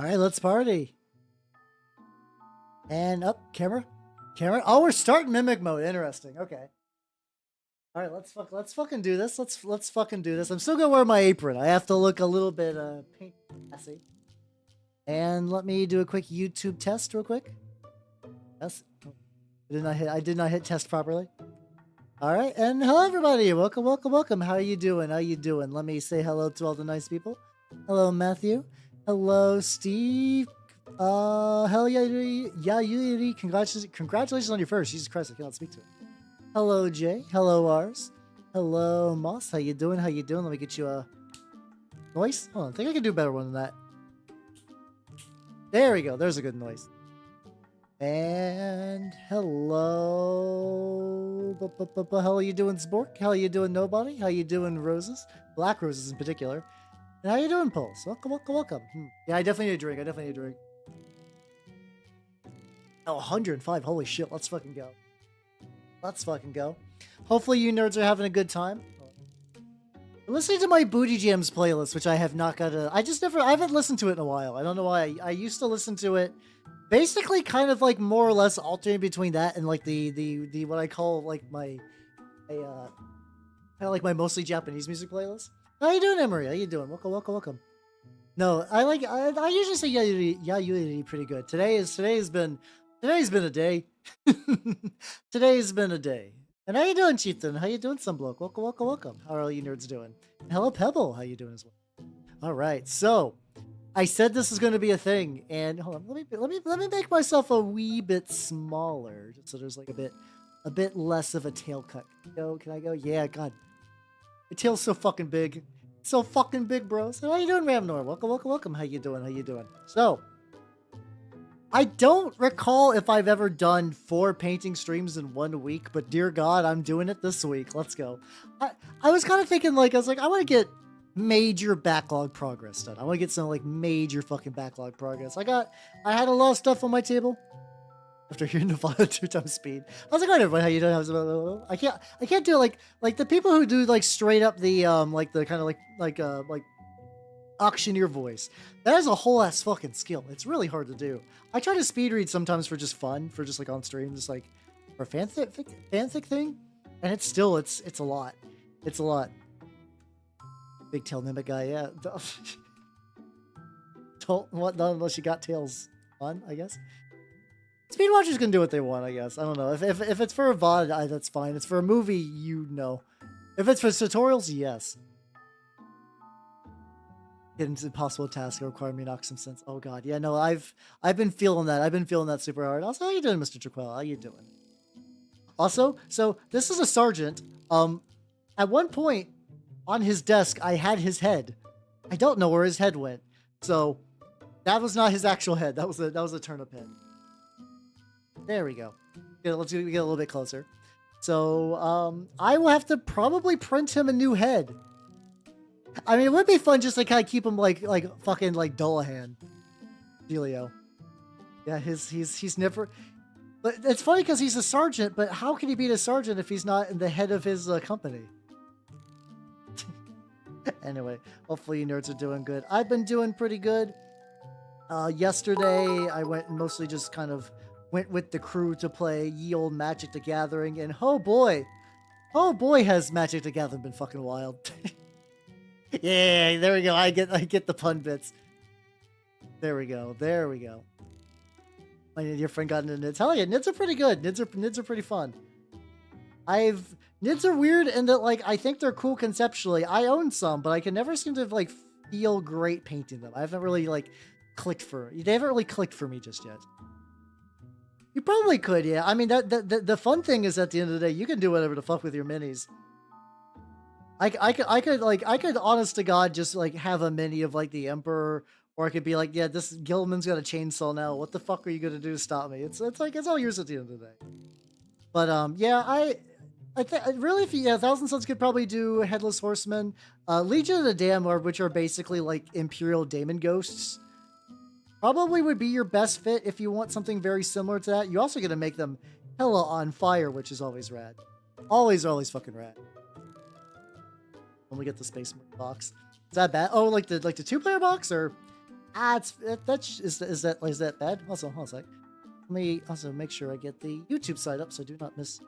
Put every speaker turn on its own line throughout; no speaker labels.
All right, let's party. And up, camera. Oh, we're starting mimic mode. Interesting. Okay. All right, let's fucking do this. Let's fucking do this. I'm still gonna wear my apron. I have to look a little bit paint classy. And let me do a quick YouTube test real quick. Yes. I did not hit test properly. All right, and hello everybody. Welcome. How are you doing? Let me say hello to all the nice people. Hello, Matthew. Hello, Steve. Hell yeah, Yuri. Congratulations on your first. Jesus Christ, I cannot speak to it. Hello, Jay. Hello, Ars. Hello, Moss. How you doing? Let me get you a noise. Hold on, I think I can do a better one than that. There we go. There's a good noise. And hello. How are you doing, Spork? How are you doing, Nobody? How you doing, Roses? Black Roses in particular. And how you doing, Pulse? Welcome. Yeah, I definitely need a drink. Oh, 105. Holy shit. Let's fucking go. Hopefully you nerds are having a good time. I'm listening to my Booty Jams playlist, which I have not got I haven't listened to it in a while. I don't know why. I used to listen to it basically kind of like more or less alternating between that and like the what I call like my kind of like my mostly Japanese music playlist. How you doing, Emery? How you doing? Welcome. No, I usually say Yuri pretty good. Today's been a day. Today's been a day. And how you doing, Chieftain? How you doing, Sunblock? Welcome. How are all you nerds doing? And hello, Pebble. How you doing as well? All right, so I said this is going to be a thing, and hold on, let me make myself a wee bit smaller, just so there's like a bit less of a tail cut. Can I go? Yeah, God, the tail's so fucking big, bro. So how you doing, Ramnor? Welcome. How you doing? So I don't recall if I've ever done 4 painting streams in 1 week, but dear God, I'm doing it this week. Let's go. I was kind of thinking I want to get major backlog progress done. I want to get some like major fucking backlog progress. I had a lot of stuff on my table after hearing the file 2 times speed. I was like, "Alright, everybody, how you doing?" I can't do it like the people who do like straight up the like the kind of like auctioneer voice. That is a whole ass fucking skill. It's really hard to do. I try to speed read sometimes for just fun, for just like on stream, just like for fanfic thing, and it's a lot. It's a lot. Big tail mimic guy, yeah. Don't want none unless you got tails on, I guess. Speed watchers can do what they want, I guess. I don't know. If it's for a VOD, that's fine. It's for a movie, you know. If it's for tutorials, yes. Getting to impossible task require me to knock some sense. Oh God, yeah, no, I've been feeling that. I've been feeling that super hard. Also, how you doing, Mr. Traquella? How you doing? Also, so this is a sergeant. At one point on his desk, I had his head. I don't know where his head went. So that was not his actual head. That was a turnip head. There we go. Yeah, let's get a little bit closer. So I will have to probably print him a new head. I mean, it would be fun just to kind of keep him like fucking like Dullahan, Delio. Yeah, he's never. But it's funny because he's a sergeant. But how can he be a sergeant if he's not the head of his company? Anyway, hopefully you nerds are doing good. I've been doing pretty good. Yesterday I went and mostly just kind of went with the crew to play ye old Magic the Gathering, and oh boy, has Magic the Gathering been fucking wild. Yeah, there we go. I get the pun bits. There we go. Your friend got into Nids. Hell yeah, Nids are pretty good. Nids are pretty fun. Nids are weird in that like I think they're cool conceptually. I own some, but I can never seem to like feel great painting them. I haven't really like they haven't really clicked for me just yet. You probably could, yeah. I mean the fun thing is at the end of the day, you can do whatever the fuck with your minis. I could honest to God just like have a mini of like the Emperor, or I could be like, yeah, this Gilman's got a chainsaw now. What the fuck are you gonna do to stop me? It's like it's all yours at the end of the day. But yeah, I think really if Thousand Suns could probably do Headless Horseman, Legion of the Damned, which are basically like Imperial Daemon Ghosts, probably would be your best fit if you want something very similar to that. You also get to make them hella on fire, which is always rad. Always fucking rad. When we get the Space Marine box. Is that bad? Oh, like the 2-player box, or is that bad? Also, hold on a sec. Let me also make sure I get the YouTube side up so I do not miss.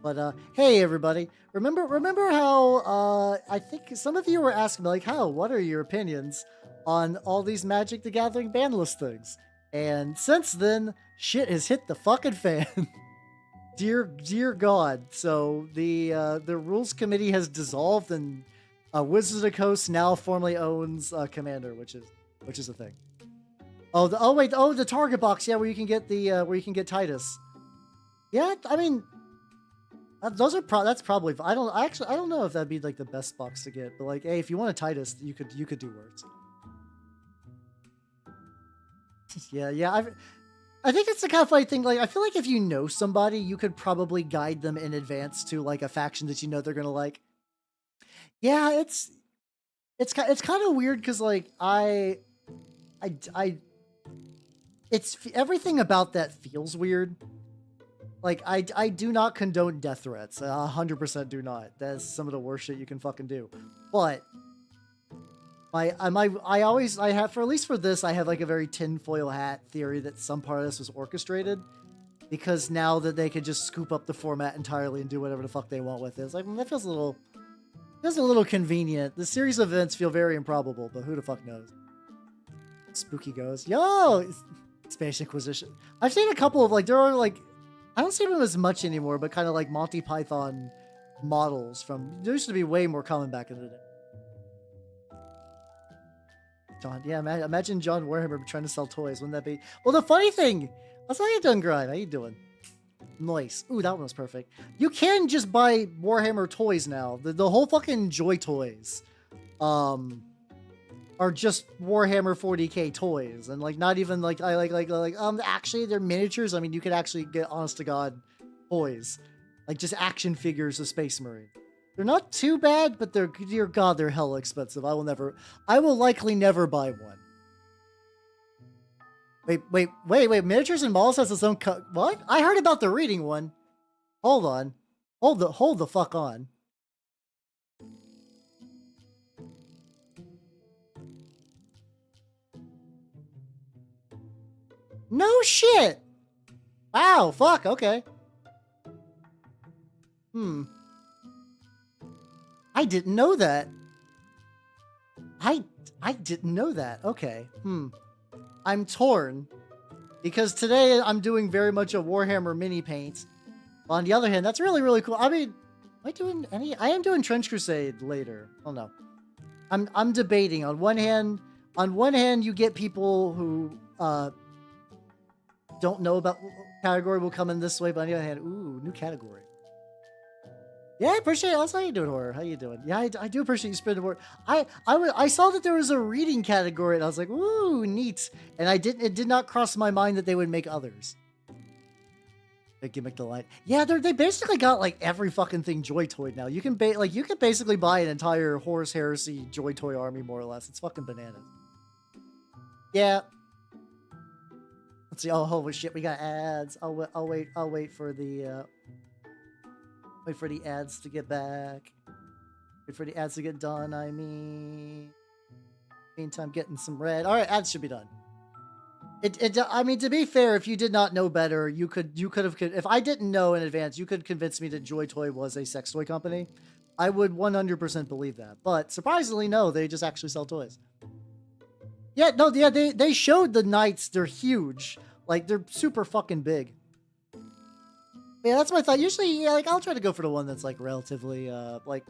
But hey everybody, remember how I think some of you were asking me like, how, what are your opinions on all these Magic the Gathering ban list things? And since then, shit has hit the fucking fan. dear God. So the rules committee has dissolved, and Wizards of the Coast now formally owns Commander, which is a thing. Oh, the target box, yeah, where you can get the where you can get Titus. Yeah, I mean, those are that's probably, I don't know if that'd be like the best box to get, but like, hey, if you want a Titus, you could do worse. yeah, I think it's the kind of funny thing. Like, I feel like if you know somebody, you could probably guide them in advance to like a faction that you know they're gonna like. Yeah, it's kind of weird because like it's everything about that feels weird. Like, I do not condone death threats. 100% do not. That's some of the worst shit you can fucking do. But I have, for at least for this, I have like a very tinfoil hat theory that some part of this was orchestrated, because now that they could just scoop up the format entirely and do whatever the fuck they want with it, it's like, that feels a little convenient. The series of events feel very improbable, but who the fuck knows? Spooky goes, yo, Spanish Inquisition. I've seen a couple of like, there are like, I don't see them as much anymore, but kind of like Monty Python models from, there used to be way more common back in the day. John, yeah, imagine John Warhammer trying to sell toys. Wouldn't that be? Well, the funny thing, that's how you doing, Grind. How you doing? Nice. Ooh, that one was perfect. You can just buy Warhammer toys now. The whole fucking Joy toys, are just Warhammer 40k toys, and like not even like actually they're miniatures. I mean, you could actually get honest to god toys, like just action figures of Space Marine. They're not too bad, but they're, dear God, they're hella expensive. I will likely never buy one. Wait. Miniatures and Models has its own cut. What? I heard about the reading one. Hold on. Hold the fuck on. No shit. Wow, fuck, okay. I didn't know that. I didn't know that. Okay. I'm torn, because today I'm doing very much a Warhammer mini paint. On the other hand, that's really, really cool. I mean, I am doing Trench Crusade later. Oh no. I'm debating. On one hand, you get people who don't know about category will come in this way, but on the other hand, ooh, new category. Yeah, I appreciate it. That's how you doing, Horror. How you doing? Yeah, I do appreciate you spreading the word. I saw that there was a reading category, and I was like, ooh, neat. And it did not cross my mind that they would make others. Big Gimmick Delight. Yeah, they basically got like every fucking thing Joy Toy now. You can basically buy an entire Horus Heresy Joy Toy army, more or less. It's fucking bananas. Yeah. Let's see. Oh, holy shit, we got ads. I'll wait for the wait for the ads to get back. Wait for the ads to get done, I mean. Meantime, getting some red. Alright, ads should be done. I mean, to be fair, if you did not know better, you could have, if I didn't know in advance, you could convince me that Joy Toy was a sex toy company. I would 100% believe that. But surprisingly, no, they just actually sell toys. Yeah, no, yeah, they showed the knights. They're huge. Like, they're super fucking big. Yeah, that's my thought. Usually, yeah, like, I'll try to go for the one that's, like, relatively, like,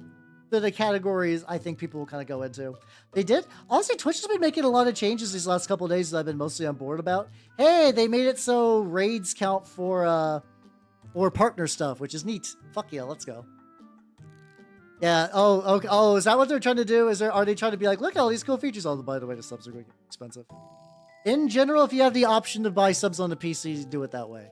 the categories I think people will kind of go into. They did. Honestly, Twitch has been making a lot of changes these last couple of days that I've been mostly on board about. Hey, they made it so raids count for partner stuff, which is neat. Fuck yeah, let's go. Yeah. Oh, okay. Oh, is that what they're trying to do? Are they trying to be like, look at all these cool features? Oh, by the way, the subs are going to get expensive. In general, if you have the option to buy subs on the PC, do it that way.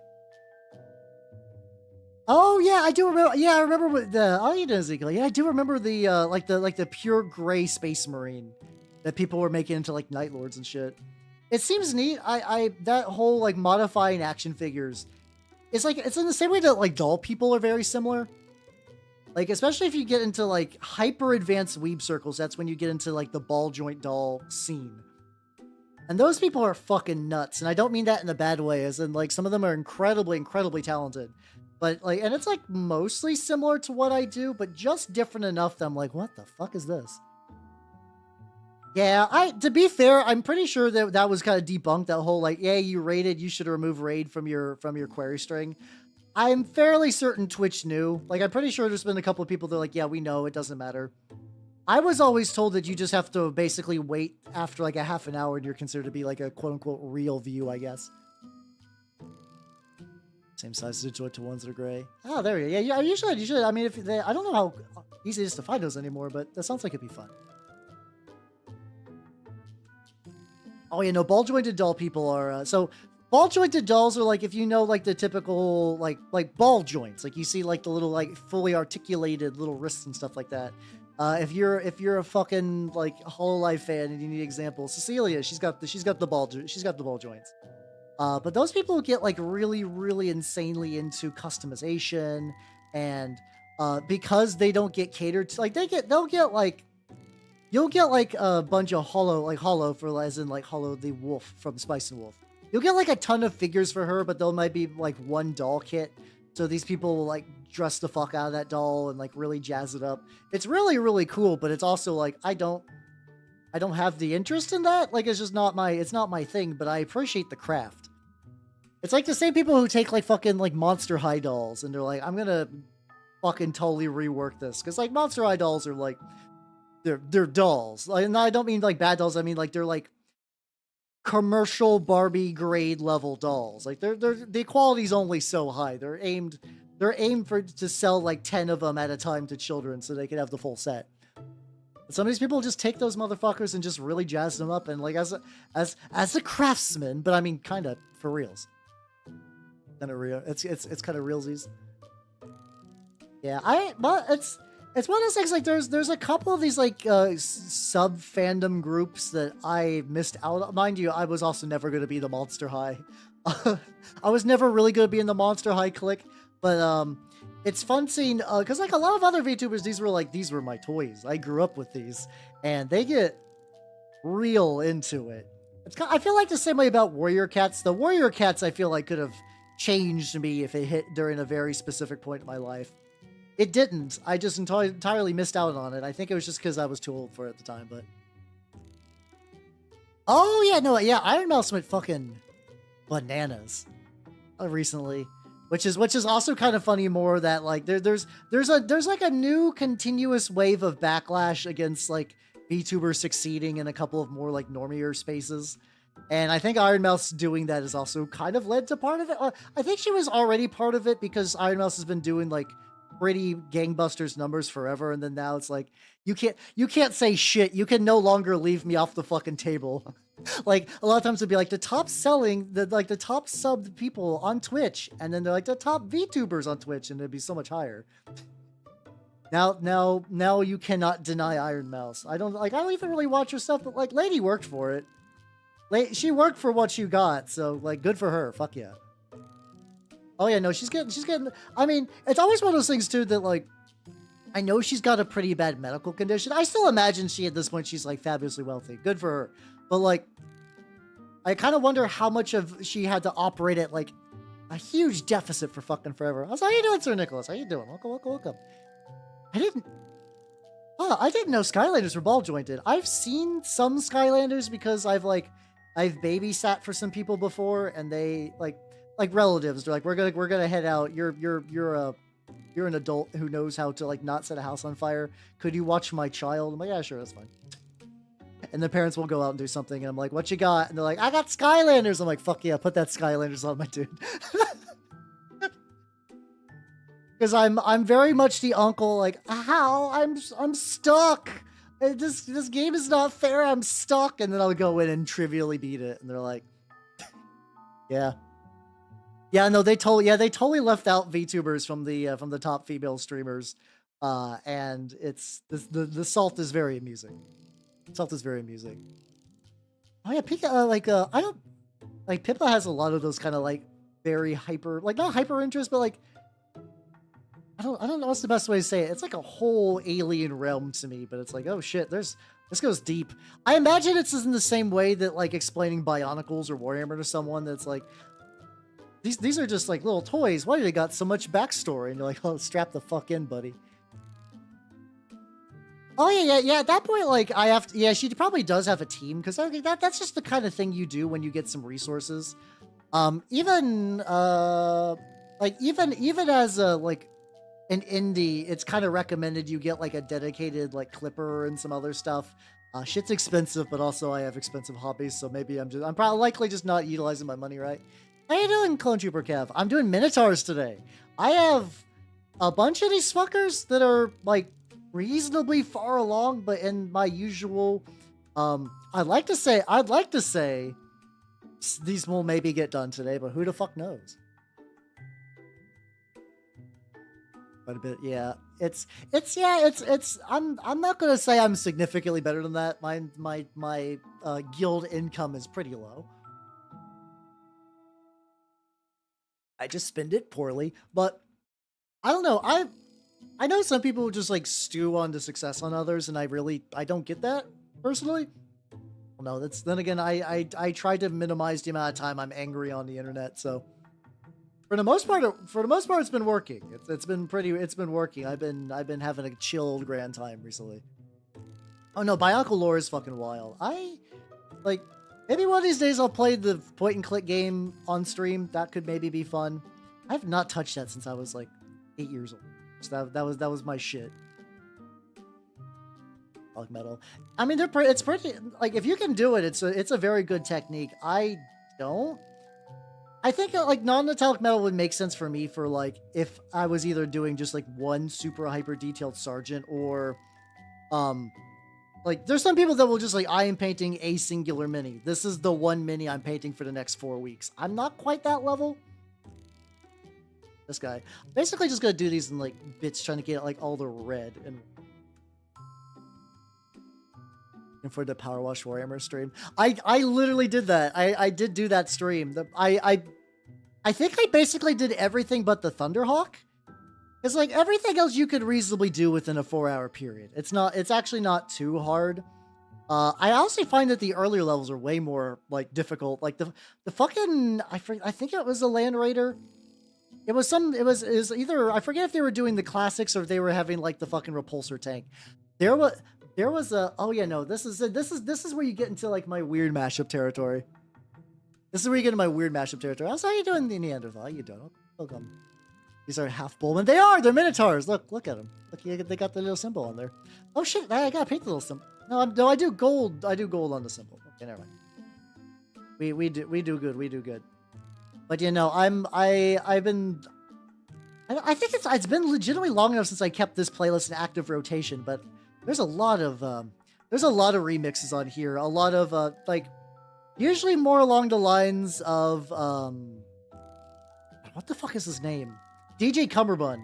Oh yeah, I do remember. Yeah, I remember what the. Oh, you know, Ezekiel. Yeah, I do remember the like the pure gray Space Marine that people were making into like Night Lords and shit. It seems neat. That whole like modifying action figures. It's like it's in the same way that like doll people are very similar. Like, especially if you get into like hyper advanced weeb circles, that's when you get into like the ball joint doll scene. And those people are fucking nuts. And I don't mean that in a bad way, as in like some of them are incredibly, incredibly talented. But like, and it's like mostly similar to what I do, but just different enough that I'm like, what the fuck is this? Yeah, to be fair, I'm pretty sure that that was kind of debunked, that whole like, yeah, you raided, you should remove raid from your query string. I'm fairly certain Twitch knew. Like, I'm pretty sure there's been a couple of people that are like, yeah, we know, it doesn't matter. I was always told that you just have to basically wait after like a half an hour and you're considered to be like a quote-unquote real view, I guess. Same size as the joint to ones that are gray. Oh, there you go. Yeah, you should. I mean, if they, I don't know how easy it is to find those anymore, but that sounds like it'd be fun. Oh, yeah, no, ball-jointed doll people are, so ball-jointed dolls are like, if you know, like the typical, like ball joints, like you see like the little, like fully articulated little wrists and stuff like that. If you're a fucking like Hololive fan and you need examples, Cecilia, she's got the ball joints. But those people get like really, really insanely into customization, and because they don't get catered to, like you'll get like a bunch of hollow for, as in like Hollow the Wolf from Spice and Wolf. You'll get like a ton of figures for her, but there might be like one doll kit. So these people will like dress the fuck out of that doll and like really jazz it up. It's really, really cool, but it's also like, I don't have the interest in that. Like, it's just not it's not my thing, but I appreciate the craft. It's like the same people who take like fucking like Monster High dolls and they're like, I'm gonna fucking totally rework this. Cause like Monster High dolls are like, they're dolls. Like, and I don't mean like bad dolls. I mean like they're like commercial Barbie grade level dolls. Like the quality's only so high. They're aimed to sell like 10 of them at a time to children so they can have the full set. But some of these people just take those motherfuckers and just really jazz them up, and like as a craftsman, but I mean kind of for reals. Kind of real. It's kind of realsies. Yeah, but it's one of those things, like there's a couple of these like sub fandom groups that I missed out on. Mind you, I was also never going to be the Monster High. I was never really going to be in the Monster High clique, but it's fun seeing, because like a lot of other VTubers, these were my toys. I grew up with these, and they get real into it. I feel like the same way about Warrior Cats. The Warrior Cats I feel like could have changed me if it hit during a very specific point in my life. It didn't. I just entirely missed out on it. I think it was just because I was too old for it at the time, but... Oh, yeah, no, yeah, Iron Mouse went fucking bananas recently. Which is also kind of funny more that, like, there's like a new continuous wave of backlash against, like, VTubers succeeding in a couple of more, like, normier spaces. And I think Iron Mouse doing that has also kind of led to part of it. I think she was already part of it because Iron Mouse has been doing, like, pretty gangbusters numbers forever, and then now it's like you can't say shit. You can no longer leave me off the fucking table. Like a lot of times it'd be like the top subbed people on Twitch, and then they're like the top VTubers on Twitch, and it'd be so much higher. Now you cannot deny Iron Mouse. I don't even really watch her stuff, but like Lady worked for it. She worked for what you got, so like good for her. Fuck yeah. Oh yeah, no, she's getting, I mean, it's always one of those things too that like, I know she's got a pretty bad medical condition. I still imagine at this point, she's like fabulously wealthy. Good for her. But like, I kind of wonder how much of she had to operate at like a huge deficit for fucking forever. I was like, how you doing, Sir Nicholas? How you doing? Welcome. I didn't know Skylanders were ball jointed. I've seen some Skylanders because I've babysat for some people before, and they like relatives. They're like, we're gonna head out. You're an adult who knows how to like not set a house on fire. Could you watch my child? I'm like, yeah, sure, that's fine. And the parents will go out and do something, and I'm like, what you got? And they're like, I got Skylanders. I'm like, fuck yeah, put that Skylanders on my dude. Because I'm very much the uncle, like, how? I'm stuck. This game is not fair. I'm stuck. And then I'll go in and trivially beat it, and they're like, yeah. Yeah, no, they totally left out VTubers from the top female streamers, and it's the salt is very amusing. Salt is very amusing. Oh yeah, Pika, I don't like Pippa has a lot of those kind of like very hyper, like not hyper interest, but like I don't know what's the best way to say it. It's like a whole alien realm to me, but it's like, oh shit, there's This goes deep. I imagine it's in the same way that like explaining Bionicles or Warhammer to someone that's like, these are just like little toys. Why do they got so much backstory? And you're like, oh, strap the fuck in, buddy. Oh yeah. At that point, like I have to, yeah, she probably does have a team because that's just the kind of thing you do when you get some resources. Even as a like an indie, it's kind of recommended you get like a dedicated like clipper and some other stuff. Shit's expensive, but also I have expensive hobbies, so maybe I'm probably likely just not utilizing my money right. How you doing, Clone Trooper Kev? I'm doing Minotaurs today. I have a bunch of these fuckers that are like reasonably far along, but in my usual, I'd like to say these will maybe get done today, but who the fuck knows? Quite a bit, yeah. I'm not gonna say I'm significantly better than that. My guild income is pretty low. I just spend it poorly, but I don't know. I know some people just like stew on the success on others, and I don't get that personally. Well, no, then again, I try to minimize the amount of time I'm angry on the internet, so for the most part, it's been working. It's been working. I've been having a chilled grand time recently. Oh no, Bionicle lore is fucking wild. Maybe one of these days I'll play the point and click game on stream. That could maybe be fun. I have not touched that since I was like 8 years old. So that was my shit. Metallic metal. I mean, it's pretty, like, if you can do it, it's a very good technique. I think like non-metallic metal would make sense for me for like if I was either doing just like one super hyper detailed sergeant or like there's some people that will just like, I am painting a singular mini. This is the one mini I'm painting for the next 4 weeks. I'm not quite that level. This guy. Basically just gonna do these in like bits, trying to get like all the red and for the Power Wash Warhammer stream. I literally did that. I did do that stream. I think I basically did everything but the Thunderhawk. It's like everything else you could reasonably do within a 4-hour period. It's actually not too hard. I also find that the earlier levels are way more like difficult. Like the fucking I think it was a Land Raider. It was either, I forget if they were doing the classics or if they were having like the fucking repulsor tank. There was a, oh yeah, no, this is where you get into like my weird mashup territory. This is where you get into my weird mashup territory. How you doing, the Neanderthal? How you doing? Welcome. These are half bullmen. They're Minotaurs. Look at them. Look, they got the little symbol on there. Oh shit, I gotta paint the little symbol. No, I do gold. I do gold on the symbol. Okay, never mind. We do good. But you know, I think it's been legitimately long enough since I kept this playlist in active rotation, but there's a lot of remixes on here. A lot of like usually more along the lines of what the fuck is his name? DJ Cumberbun,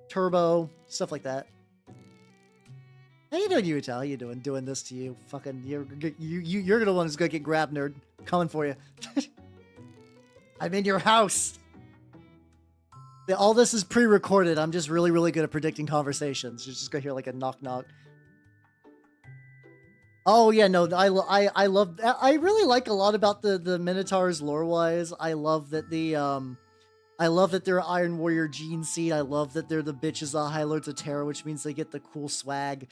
Turbo, stuff like that. How you doing, Utah? How you doing? Doing this to you? Fucking you're the one who's gonna get grabbed, nerd. Coming for you. I'm in your house. All this is pre-recorded. I'm just really good at predicting conversations. You're just gonna hear like a knock knock. Oh yeah, no, I love. I really like a lot about the Minotaurs lore wise. I love that they're Iron Warrior Gene Seed. I love that they're the bitches of High Lords of Terror, which means they get the cool swag.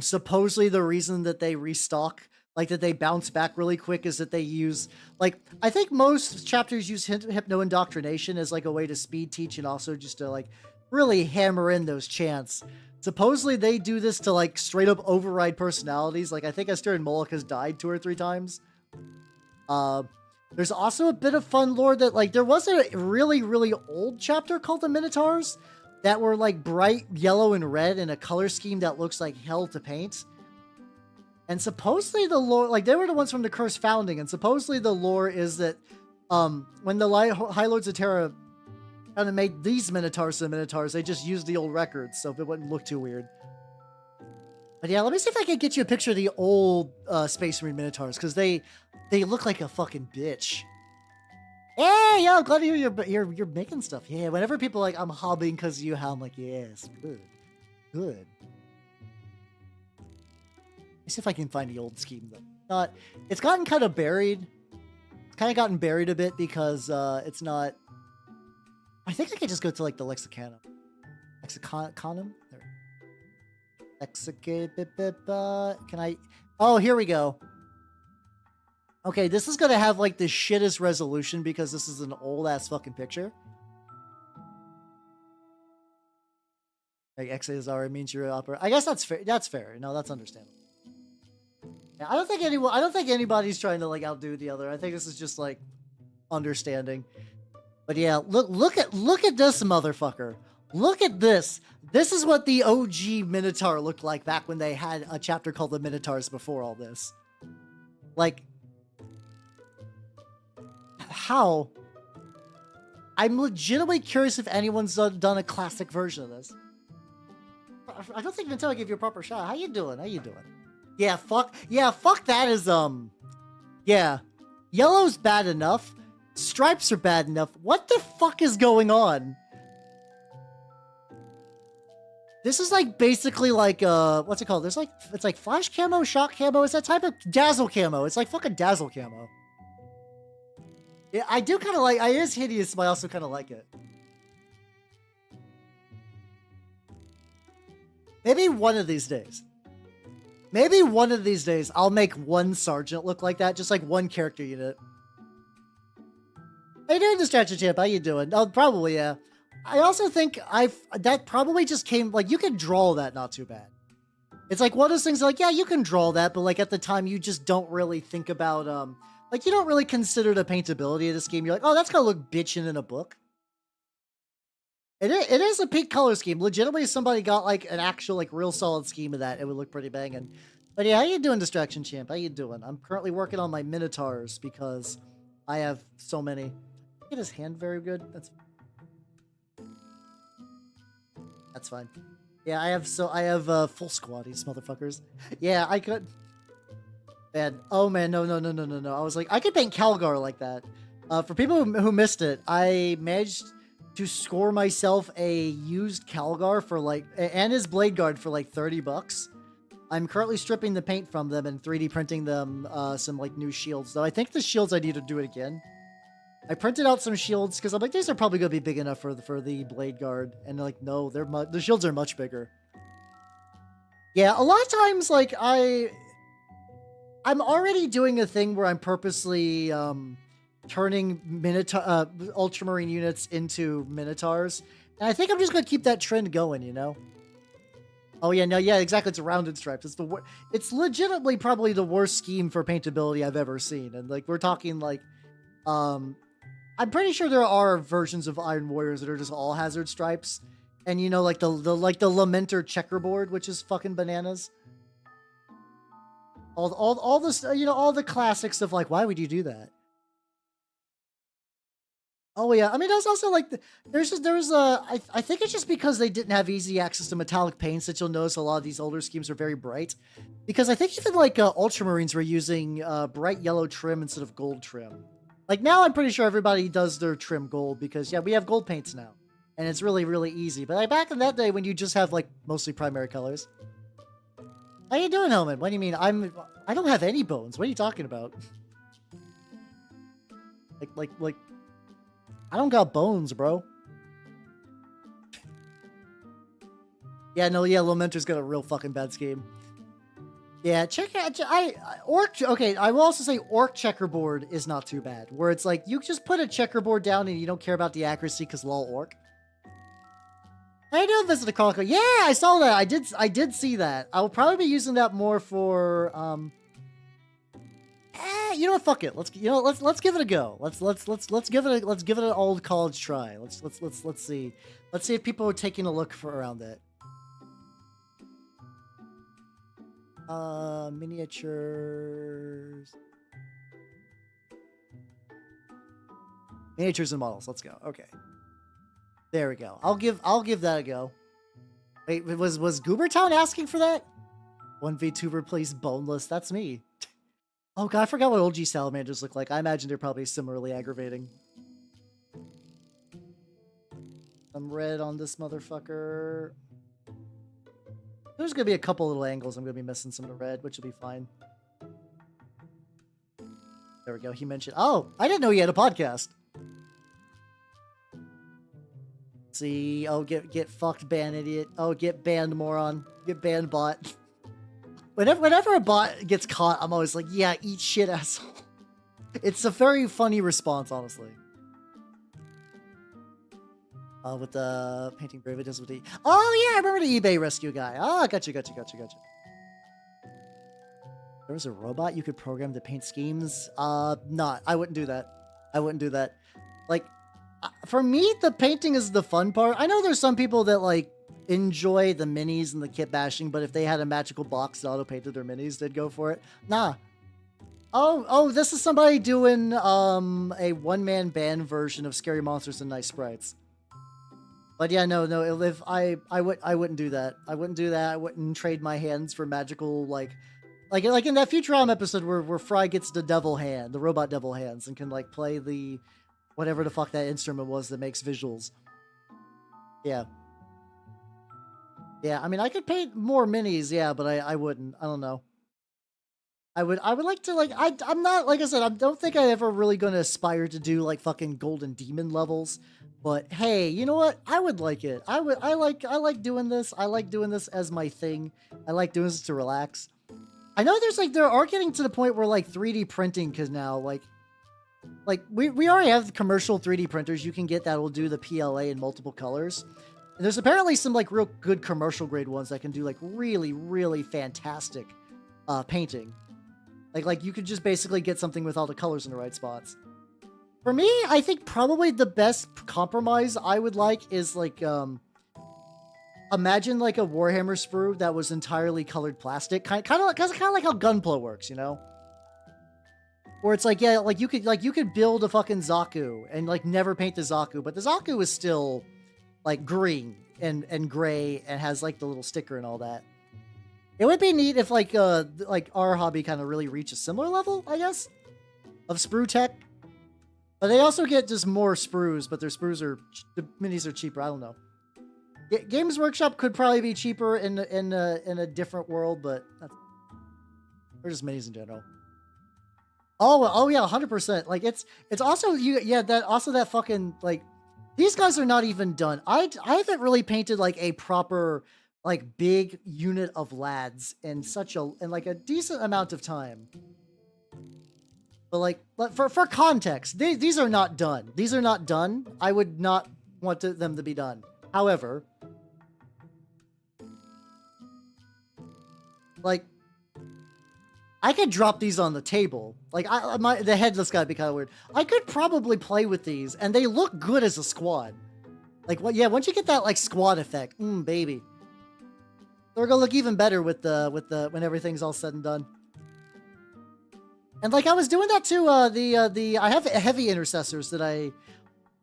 Supposedly the reason that they restock, like that they bounce back really quick, is that they use, like, I think most chapters use hypno indoctrination as like a way to speed teach and also just to like really hammer in those chants. Supposedly they do this to like straight up override personalities. Like I think Esther and Moloch has died 2 or 3 times. There's also a bit of fun lore that like there was a really old chapter called the Minotaurs that were like bright yellow and red in a color scheme that looks like hell to paint. And supposedly the lore, like they were the ones from the Curse founding, and supposedly the lore is that when the High Lords of Terra kind of made these Minotaurs the Minotaurs, they just used the old records so it wouldn't look too weird. But yeah, let me see if I can get you a picture of the old Space Marine Minotaurs, because they look like a fucking bitch. Hey, yo, glad to hear you're making stuff. Yeah, whenever people are like, I'm hobbying because of you, I'm like, yes, good. Let's see if I can find the old scheme though. Not. It's gotten kind of buried. It's kind of gotten buried a bit because it's not. I think I could just go to like the lexicanum. Lexiconum. There. Can I? Oh, here we go. Okay, this is gonna have like the shittest resolution because this is an old ass fucking picture. Like XASR means you're upper. I guess that's fair. That's fair. No, that's understandable. Yeah, I don't think anybody's trying to like outdo the other. I think this is just like understanding. But yeah, look at this motherfucker. Look at this. This is what the OG Minotaur looked like back when they had a chapter called the Minotaurs before all this. Like, how? I'm legitimately curious if anyone's done a classic version of this. I don't think Nintendo gave you a proper shot. How you doing? How you doing? Yeah, fuck that is, yeah. Yellow's bad enough. Stripes are bad enough. What the fuck is going on? This is like basically like, what's it called? There's like, it's like flash camo, shock camo. It's that type of dazzle camo. It's like fucking dazzle camo. Yeah, I do kind of like, it is hideous, but I also kind of like it. Maybe one of these days. Maybe one of these days I'll make one sergeant look like that, just like one character unit. How you doing, Distraction Champ? How you doing? Oh, probably, yeah. I also think that probably just came, like, you can draw that not too bad. It's like one of those things like, yeah, you can draw that, but like at the time you just don't really think about, like you don't really consider the paintability of this game. You're like, oh, that's gonna look bitchin' in a book. It is a peak color scheme. Legitimately, if somebody got like an actual like real solid scheme of that, it would look pretty banging. But yeah, how you doing, Distraction Champ? How you doing? I'm currently working on my Minotaurs because I have so many. Get his hand very good. That's fine. Yeah, I have full squad, these motherfuckers. Yeah, I could. Man, oh man, no. I was like, I could paint Calgar like that. For people who missed it, I managed to score myself a used Calgar for like, and his blade guard for like 30 bucks. I'm currently stripping the paint from them and 3D printing them some like new shields. Though I think the shields I need to do it again. I printed out some shields because I'm like, these are probably gonna be big enough for the blade guard, and they're like, no, the shields are much bigger. Yeah, a lot of times like I'm already doing a thing where I'm purposely turning Ultramarine units into Minotaurs, and I think I'm just gonna keep that trend going, you know. Oh yeah, no, yeah, exactly. It's rounded stripes. It's legitimately probably the worst scheme for paintability I've ever seen, and like we're talking like, I'm pretty sure there are versions of Iron Warriors that are just all hazard stripes, and you know, like the Lamenter checkerboard, which is fucking bananas. All this, you know, all the classics of like, why would you do that? Oh yeah, I mean, there's also like I think it's just because they didn't have easy access to metallic paints that you'll notice a lot of these older schemes are very bright. Because I think even like Ultramarines were using bright yellow trim instead of gold trim. Like now, I'm pretty sure everybody does their trim gold because yeah, we have gold paints now, and it's really easy. But like back in that day when you just have like mostly primary colors. How you doing, Helmet? What do you mean? I don't have any bones. What are you talking about? Like. I don't got bones, bro. Yeah, no, yeah, Lamenter's got a real fucking bad scheme. Yeah, check out, Orc, okay, I will also say Orc checkerboard is not too bad, where it's like, you just put a checkerboard down and you don't care about the accuracy because lol Orc. I do visit the Chronicle. Yeah, I saw that. I did see that. I'll probably be using that more for, you know what? Fuck it. Let's give it a go. Let's give it an old college try. Let's see. Let's see if people are taking a look around it. Miniatures and models. Let's go. Okay. There we go. I'll give that a go. Wait, was Goobertown asking for that? One Vtuber plays boneless. That's me. Oh god, I forgot what OG salamanders look like. I imagine they're probably similarly aggravating. Some red on this motherfucker. There's gonna be a couple little angles I'm gonna be missing some of the red, which will be fine. There we go. He mentioned. Oh, I didn't know he had a podcast. See, oh, get fucked, ban idiot. Oh, get banned, moron. Get banned, bot. Whenever a bot gets caught, I'm always like, yeah, eat shit, asshole. It's a very funny response, honestly. With the painting brave, it does with the. Oh yeah, I remember the eBay rescue guy. Ah, gotcha. There was a robot you could program to paint schemes. Not. I wouldn't do that. Like, for me, the painting is the fun part. I know there's some people that like enjoy the minis and the kit bashing, but if they had a magical box that auto painted their minis, they'd go for it. Nah. Oh, this is somebody doing a one-man band version of Scary Monsters and Nice Sprites. But yeah, no. If I wouldn't do that. I wouldn't trade my hands for magical like in that Futurama episode where Fry gets the devil hand, the robot devil hands, and can like play the whatever the fuck that instrument was that makes visuals. Yeah. Yeah, I mean I could paint more minis, yeah, but I wouldn't. I don't know. I would like to like I'm not like I said, I don't think I ever really gonna aspire to do like fucking golden demon levels. But hey, you know what? I would like it. I like doing this. I like doing this as my thing. I like doing this to relax. I know there are getting to the point where like 3D printing can now like we already have commercial 3D printers you can get that will do the PLA in multiple colors. And there's apparently some like real good commercial grade ones that can do like really, really fantastic painting. Like you could just basically get something with all the colors in the right spots. For me, I think probably the best compromise I would like is like, imagine like a Warhammer sprue that was entirely colored plastic, kind of like how Gunpla works, you know? Where it's like, yeah, like you could build a fucking Zaku and like never paint the Zaku, but the Zaku is still like green and gray and has like the little sticker and all that. It would be neat if like our hobby kind of really reached a similar level, I guess, of sprue tech. But they also get just more sprues, but their sprues the minis are cheaper. I don't know. Games Workshop could probably be cheaper in a different world, but or just minis in general. Oh yeah, 100%. Like it's also that fucking like these guys are not even done. I haven't really painted like a proper like big unit of lads in a decent amount of time. But like for context, these are not done. These are not done. I would not want them to be done. However, like I could drop these on the table. Like the headless guy would be kind of weird. I could probably play with these, and they look good as a squad. Like yeah, once you get that like squad effect, baby, they're gonna look even better with the when everything's all said and done. And like I was doing that too. I have heavy intercessors that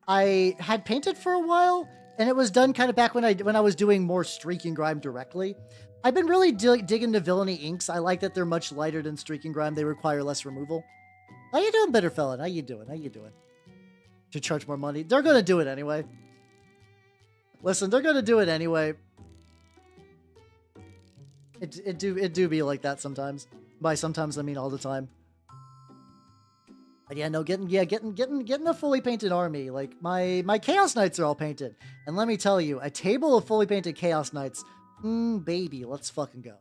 I had painted for a while, and it was done kind of back when I was doing more Streak and Grime directly. I've been really digging the Villainy inks. I like that they're much lighter than Streak and Grime. They require less removal. How you doing, Bitter Felon? How you doing? To charge more money. They're gonna do it anyway. Listen, they're gonna do it anyway. It do be like that sometimes. By sometimes I mean all the time. But yeah, no, getting a fully painted army. Like my Chaos Knights are all painted, and let me tell you, a table of fully painted Chaos Knights, baby, let's fucking go.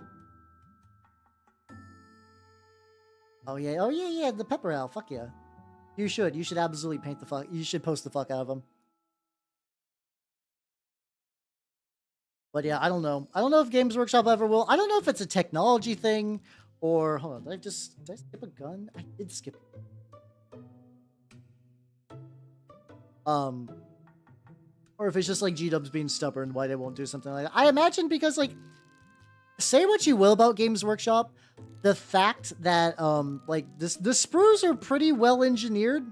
Oh yeah, the Pepper Owl, fuck yeah. You should absolutely paint the fuck. You should post the fuck out of them. But yeah, I don't know. I don't know if Games Workshop ever will. I don't know if it's a technology thing or hold on. Did I skip a gun? I did skip. Or if it's just like G-Dubs being stubborn, why they won't do something like that. I imagine because like, say what you will about Games Workshop, the fact that like the sprues are pretty well engineered.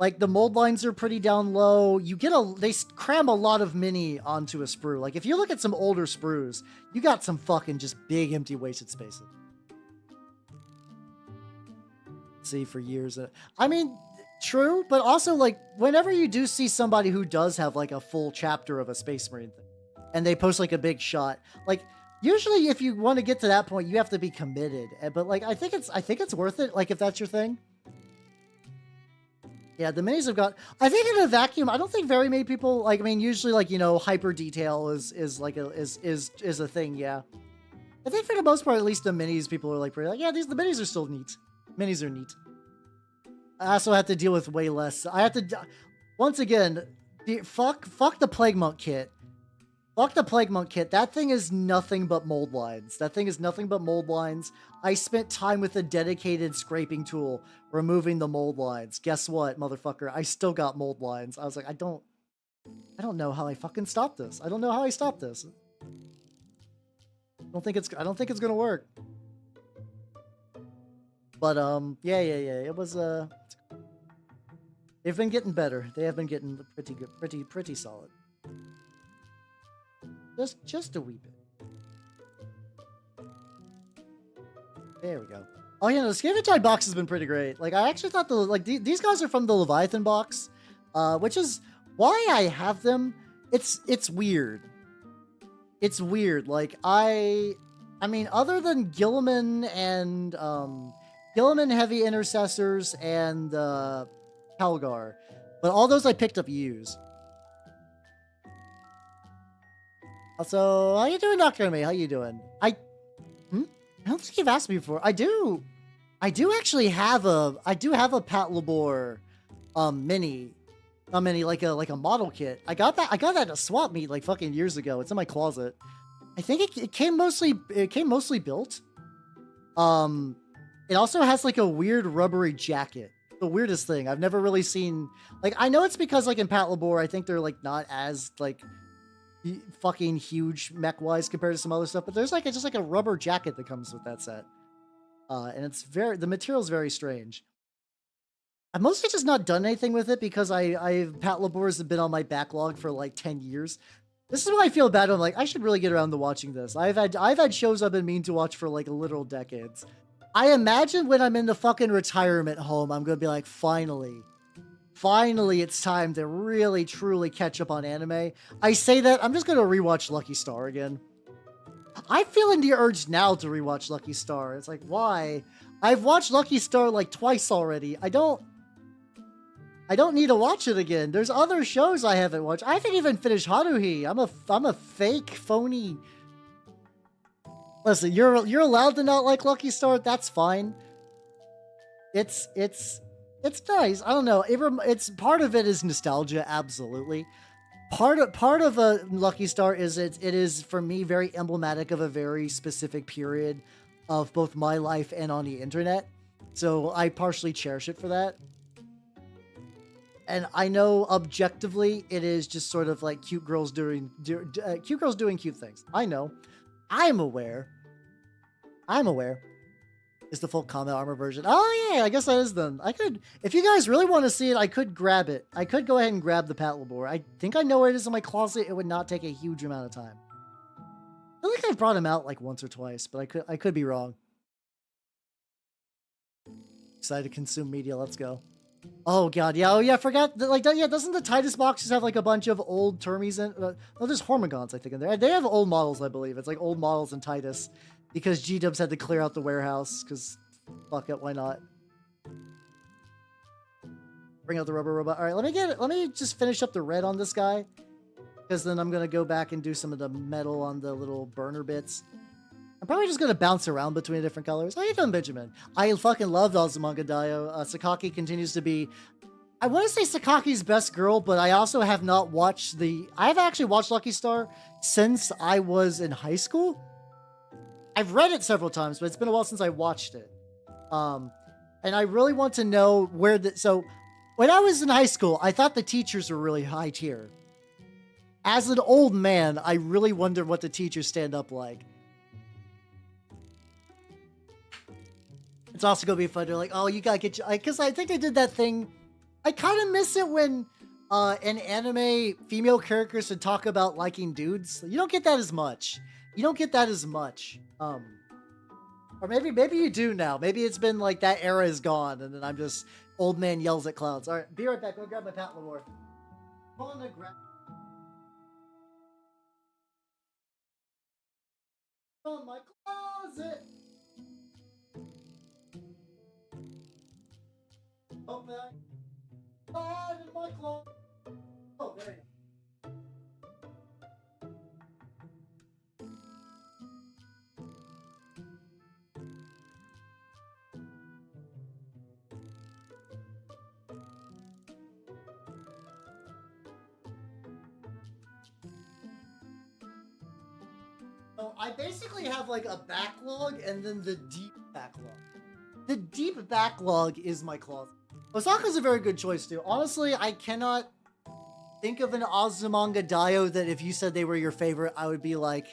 Like the mold lines are pretty down low. They cram a lot of mini onto a sprue. Like if you look at some older sprues, you got some fucking just big empty wasted spaces. See for years. I mean, true, but also like whenever you do see somebody who does have like a full chapter of a Space Marine thing, and they post like a big shot, like usually if you want to get to that point, you have to be committed. But like, I think it's worth it. Like if that's your thing. Yeah, the minis have got. I think in a vacuum, I don't think very many people like. I mean, usually like hyper detail is like is a thing. Yeah, I think for the most part, at least the minis, people are like pretty like, yeah, the minis are still neat. Minis are neat. I also have to deal with way less. I have to once again, fuck the Plague Monk kit. Fuck the Plague Monk kit. That thing is nothing but mold lines. That thing is nothing but mold lines. I spent time with a dedicated scraping tool removing the mold lines. Guess what, motherfucker? I still got mold lines. I was like, I don't know how I fucking stopped this. I don't know how I stopped this. I don't think it's gonna work. But yeah. It was they've been getting better. They have been getting pretty good, pretty solid. Just a wee bit. There we go. Oh yeah, the Scavenged box has been pretty great. Like I actually thought these guys are from the Leviathan box, which is why I have them. It's weird. It's weird. Like I mean, other than Gilliman and Gilliman Heavy Intercessors and Calgar, but all those I picked up used. Also, how you doing, Dr. Me? How you doing? I don't think you've asked me before. I do actually have a Pat Labor mini like a model kit. I got that at a swap meet like fucking years ago. It's in my closet. I think it came mostly built. It also has like a weird rubbery jacket. The weirdest thing. I've never really seen, like, I know it's because like in Pat Labor, I think they're like not as like fucking huge mech wise compared to some other stuff, but there's like just like a rubber jacket that comes with that set. And it's the material's very strange. I've mostly just not done anything with it because Pat Labor's have been on my backlog for like 10 years. This is why I feel bad. I'm like, I should really get around to watching this. I've had shows I've been meaning to watch for like literal decades. I imagine when I'm in the fucking retirement home, I'm gonna be like, finally, it's time to really truly catch up on anime. I say that, I'm just gonna rewatch Lucky Star again. I'm feeling the urge now to rewatch Lucky Star. It's like, why? I've watched Lucky Star like twice already. I don't need to watch it again. There's other shows I haven't watched. I haven't even finished Haruhi. I'm a fake, phony. Listen, you're allowed to not like Lucky Star. That's fine. It's nice. I don't know. It's part of it is nostalgia, absolutely. Part of a Lucky Star is it is for me very emblematic of a very specific period of both my life and on the internet. So I partially cherish it for that. And I know objectively it is just sort of like cute girls doing cute things. I know. I'm aware. Is the full combat armor version. Oh yeah, I guess that is them. I could, if you guys really want to see it, I could grab it. I could go ahead and grab the Pat Labor. I think I know where it is in my closet. It would not take a huge amount of time. I feel like I've brought him out like once or twice, but I could be wrong. Excited to consume media. Let's go. Oh god, yeah. Oh yeah, forgot. Like, yeah, doesn't the Titus boxes have like a bunch of old Termies in? Oh, there's Hormigons, I think, in there. They have old models, I believe. It's like old models in Titus. Because G-Dubs had to clear out the warehouse, because fuck it, why not? Bring out the rubber robot. All right, let me just finish up the red on this guy, because then I'm gonna go back and do some of the metal on the little burner bits. I'm probably just gonna bounce around between the different colors. How you doing, Benjamin? I fucking love Azumanga Daioh. Sakaki continues to be, I want to say Sakaki's best girl, but I also have not watched I've actually watched Lucky Star since I was in high school. I've read it several times, but it's been a while since I watched it. And I really want to know where so when I was in high school, I thought the teachers were really high tier. As an old man, I really wonder what the teachers stand up like. It's also going to be fun. They're like, oh, you got to get you, because I think they did that thing. I kind of miss it when in anime, female characters would talk about liking dudes. You don't get that as much. Or maybe you do now. Maybe it's been like that era is gone, and then I'm just old man yells at clouds. All right, be right back. Go grab my Pat Labor. from my closet. Oh man, hide in my closet. Oh, there you go. So I basically have like a backlog and then the deep backlog. The deep backlog is my closet. Osaka's a very good choice too. Honestly, I cannot think of an Azumanga Daioh that if you said they were your favorite, I would be like,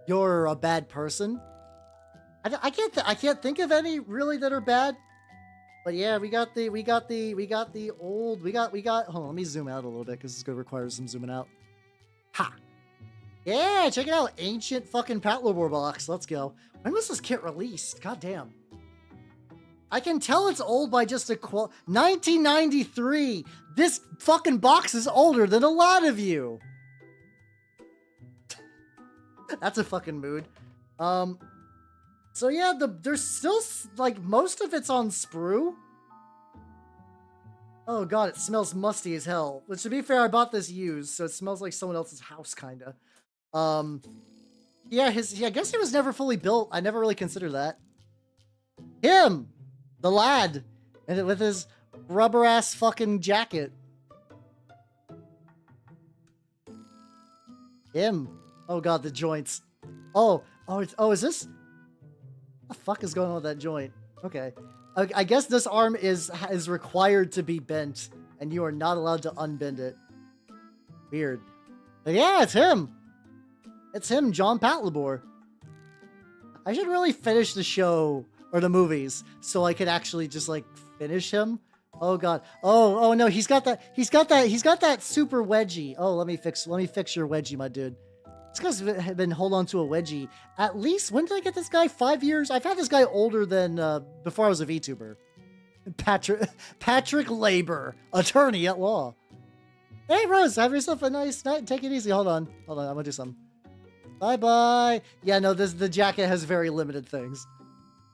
you're a bad person. I can't think of any really that are bad. But yeah, we got the old, hold on, let me zoom out a little bit because it's gonna require some zooming out. Ha! Yeah, check it out. Ancient fucking Patlabor box. Let's go. When was this kit released? God damn. I can tell it's old by just a 1993. This fucking box is older than a lot of you. That's a fucking mood. So yeah, there's still like most of it's on sprue. Oh god, it smells musty as hell. Which to be fair, I bought this used, so it smells like someone else's house kinda. Yeah, I guess he was never fully built. I never really considered that. Him! The lad! And with his rubber ass fucking jacket. Him. Oh god, the joints. Oh, is this? What the fuck is going on with that joint? Okay. I guess this arm is required to be bent, and you are not allowed to unbend it. Weird. But yeah, it's him! It's him, John Patlabor. I should really finish the show or the movies so I could actually just like finish him. Oh god. Oh no, he's got that super wedgie. Oh, let me fix your wedgie, my dude. This guy's been holding on to a wedgie. At least, when did I get this guy? 5 years? I've had this guy older than before I was a VTuber. Patrick Labor, attorney at law. Hey Rose, have yourself a nice night. Take it easy. Hold on, I'm gonna do something. Bye-bye. Yeah, no, the jacket has very limited things.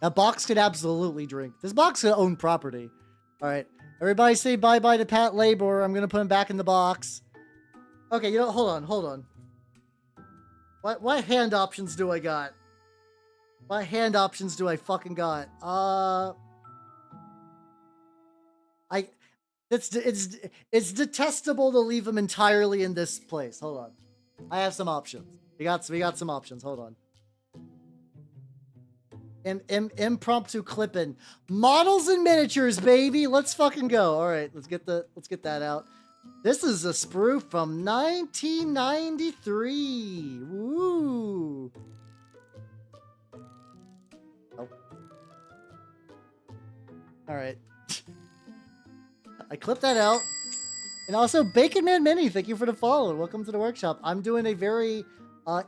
That box could absolutely drink. This box could own property. All right. Everybody say bye-bye to Pat Labor. I'm going to put him back in the box. Okay, you know, hold on. What hand options do I got? What hand options do I fucking got? It's detestable to leave him entirely in this place. Hold on. I have some options. We got some options. Hold on. Impromptu clipping. Models and miniatures, baby. Let's fucking go. All right, let's get that out. This is a sprue from 1993. Woo. Oh. All right. I clipped that out. And also, Bacon Man Mini, thank you for the follow. Welcome to the workshop. I'm doing a very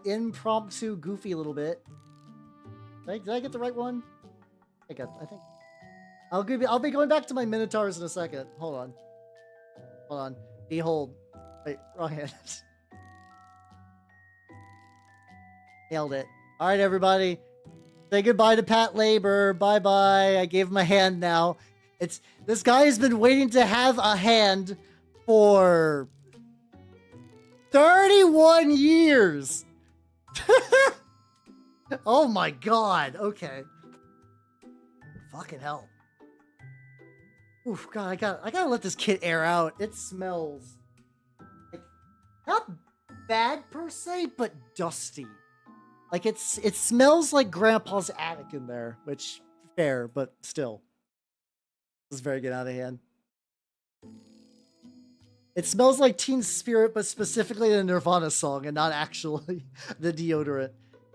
impromptu, goofy little bit. Did I get the right one? I think. I'll be going back to my Minotaurs in a second. Hold on. Behold. Wait, wrong hand. Nailed it. All right, everybody. Say goodbye to Pat Labor. Bye-bye. I gave him a hand now. This guy has been waiting to have a hand for 31 years. Oh my god. Okay. Fucking hell. Oof, god, I gotta let this kit air out. It smells like not bad per se, but dusty. Like it smells like Grandpa's attic in there, which fair, but still. This is very good out of hand. It smells like Teen Spirit, but specifically the Nirvana song and not actually the deodorant.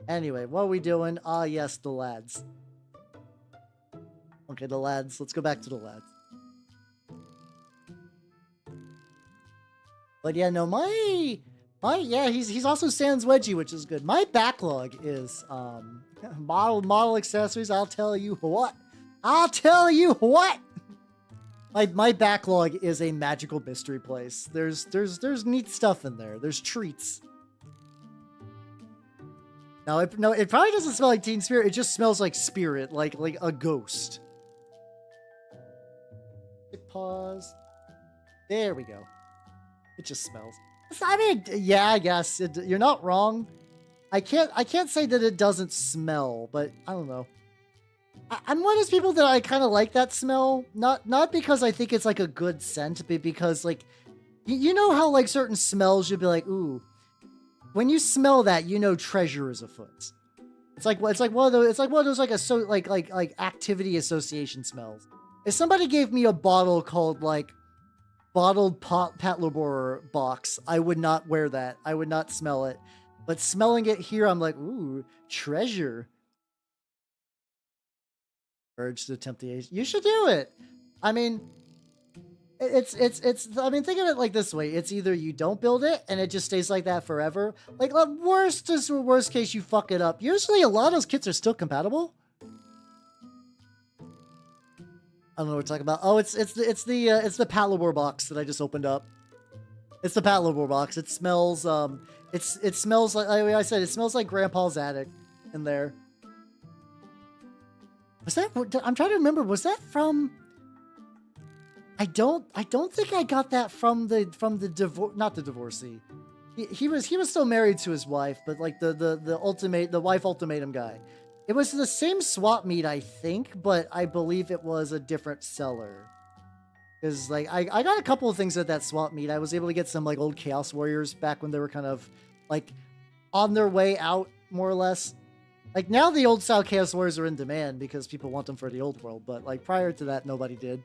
Anyway, what are we doing? Ah, yes, the lads. Okay, the lads. Let's go back to the lads. But yeah, no, yeah, he's also Sans Wedgie, which is good. My backlog is model accessories. I'll tell you what. My backlog is a magical mystery place. There's neat stuff in there. There's treats. No, it probably doesn't smell like Teen Spirit. It just smells like spirit, like a ghost. Pause. There we go. It just smells. I mean, yeah, I guess you're not wrong. I can't say that it doesn't smell, but I don't know. I'm one of those people that I kind of like that smell, not because I think it's like a good scent, but because like, you know how like certain smells you'd be like, ooh, when you smell that, you know treasure is afoot. It's like one of those like activity association smells. If somebody gave me a bottle called like bottled Patlabor box, I would not wear that. I would not smell it. But smelling it here, I'm like, ooh, treasure. Urge to attempt the age. You should do it. I mean, I mean, think of it like this way. It's either you don't build it and it just stays like that forever. Like, worst case, you fuck it up. Usually a lot of those kits are still compatible. I don't know what we're talking about. Oh, it's the Patlabor box that I just opened up. It's the Patlabor box. It smells it smells like I said, it smells like Grandpa's attic in there. Was that? I'm trying to remember. Was that from? I don't think I got that from the not the divorcee. He was still married to his wife, but like the wife ultimatum guy. It was the same swap meet, I think, but I believe it was a different seller. Because like I got a couple of things at that swap meet. I was able to get some like old Chaos Warriors back when they were kind of like on their way out, more or less. Like now the old style Chaos Warriors are in demand because people want them for the old world, but like prior to that nobody did.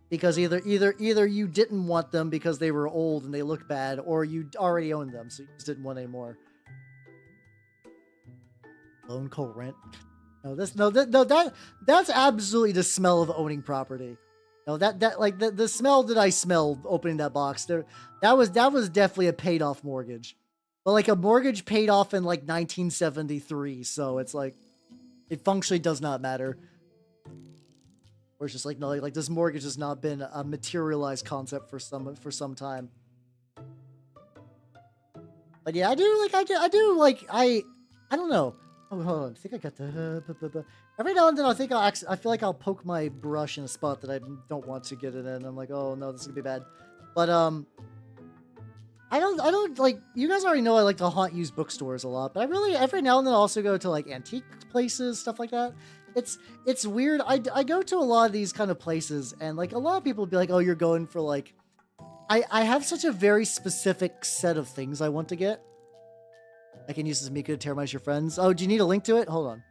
Because either you didn't want them because they were old and they looked bad, or you already owned them, so you just didn't want any more. Lone coal rent. That's absolutely the smell of owning property. No, that like the smell that I smelled opening that box there, that was definitely a paid off mortgage. But like a mortgage paid off in like 1973, so it's like it functionally does not matter. Or it's just like no, like this mortgage has not been a materialized concept for some time. But yeah, I don't know. Oh, hold on. I think I got the... Every now and then I feel like I'll poke my brush in a spot that I don't want to get it in. I'm like, oh no, this is gonna be bad. But I don't like, you guys already know I like to haunt used bookstores a lot, but I really every now and then also go to like antique places, stuff like that. It's weird. I go to a lot of these kind of places, and like a lot of people will be like, oh, you're going for like, I have such a very specific set of things I want to get. I can use this Mika to terrorize your friends. Oh, do you need a link to it? Hold on.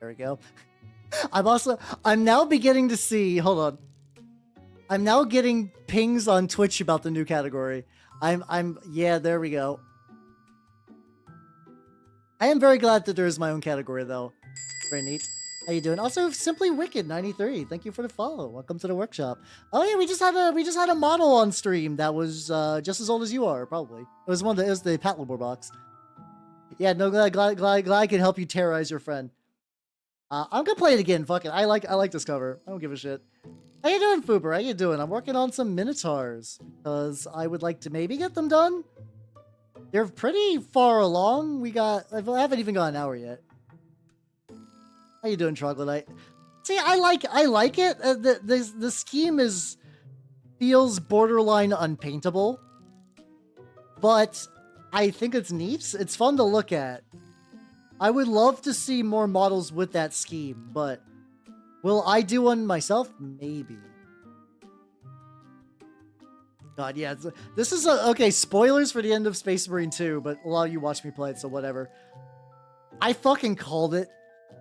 There we go. I'm now beginning to see, hold on. I'm now getting pings on Twitch about the new category. Yeah, there we go. I am very glad that there is my own category though. Very neat. How you doing? Also, Simply Wicked 93. Thank you for the follow. Welcome to the workshop. Oh yeah, we just had a model on stream that was just as old as you are, probably. It was the Patlabor box. Yeah, no, glad I can help you terrorize your friend. I'm gonna play it again. Fuck it. I like this cover. I don't give a shit. How you doing, Vtuber? How you doing? I'm working on some Minotaurs because I would like to maybe get them done. They're pretty far along. I haven't even got an hour yet. How you doing, Troglodyte? See, I like it. The scheme feels borderline unpaintable, but I think it's neat. It's fun to look at. I would love to see more models with that scheme, but will I do one myself? Maybe. God, yeah. This is okay. Spoilers for the end of Space Marine 2, but a lot of you watch me play it, so whatever. I fucking called it.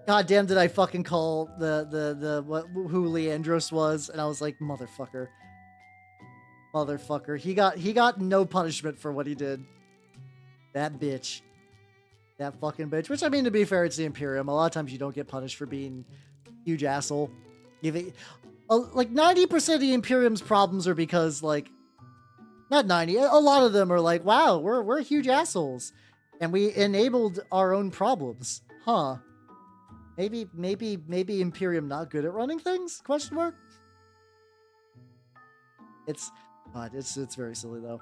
God damn, did I fucking call who Leandros was, and I was like, motherfucker. Motherfucker. He got no punishment for what he did. That bitch. That fucking bitch. Which, I mean, to be fair, it's the Imperium. A lot of times you don't get punished for being a huge asshole. Like 90% of the Imperium's problems are because, like, not 90, a lot of them are like, wow, we're huge assholes. And we enabled our own problems. Huh. Maybe Imperium not good at running things? Question mark. It's God. It's very silly though.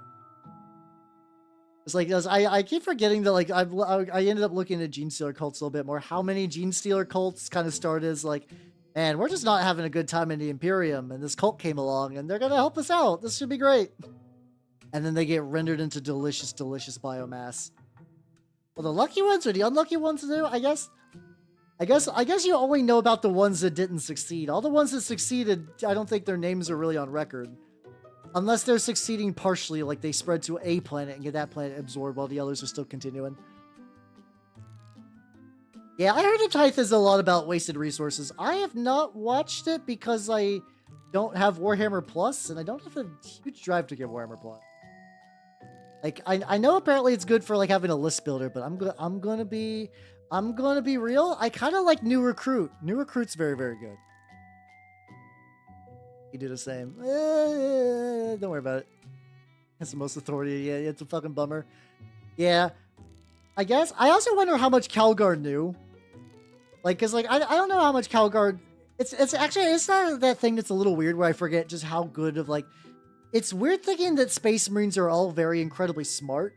It's like I keep forgetting that like I ended up looking at Gene Stealer cults a little bit more. How many Gene Stealer cults kind of started as like, man, we're just not having a good time in the Imperium, and this cult came along, and they're gonna help us out. This should be great. And then they get rendered into delicious, delicious biomass. Well, the lucky ones or the unlucky ones do, I guess. I guess you only know about the ones that didn't succeed. All the ones that succeeded, I don't think their names are really on record. Unless they're succeeding partially, like they spread to a planet and get that planet absorbed while the others are still continuing. Yeah, I heard the Tithe is a lot about wasted resources. I have not watched it because I don't have Warhammer Plus, and I don't have a huge drive to get Warhammer Plus. Like, I know apparently it's good for like having a list builder, but I'm gonna be real. I kind of like New Recruit. New Recruit's very, very good. You do the same. Don't worry about it. It's the most authority. Yeah, it's a fucking bummer. Yeah. I guess. I also wonder how much Calgard knew. Like, cause like, I don't know how much Calgard... It's not that thing that's a little weird where I forget just how good of like... It's weird thinking that Space Marines are all very incredibly smart.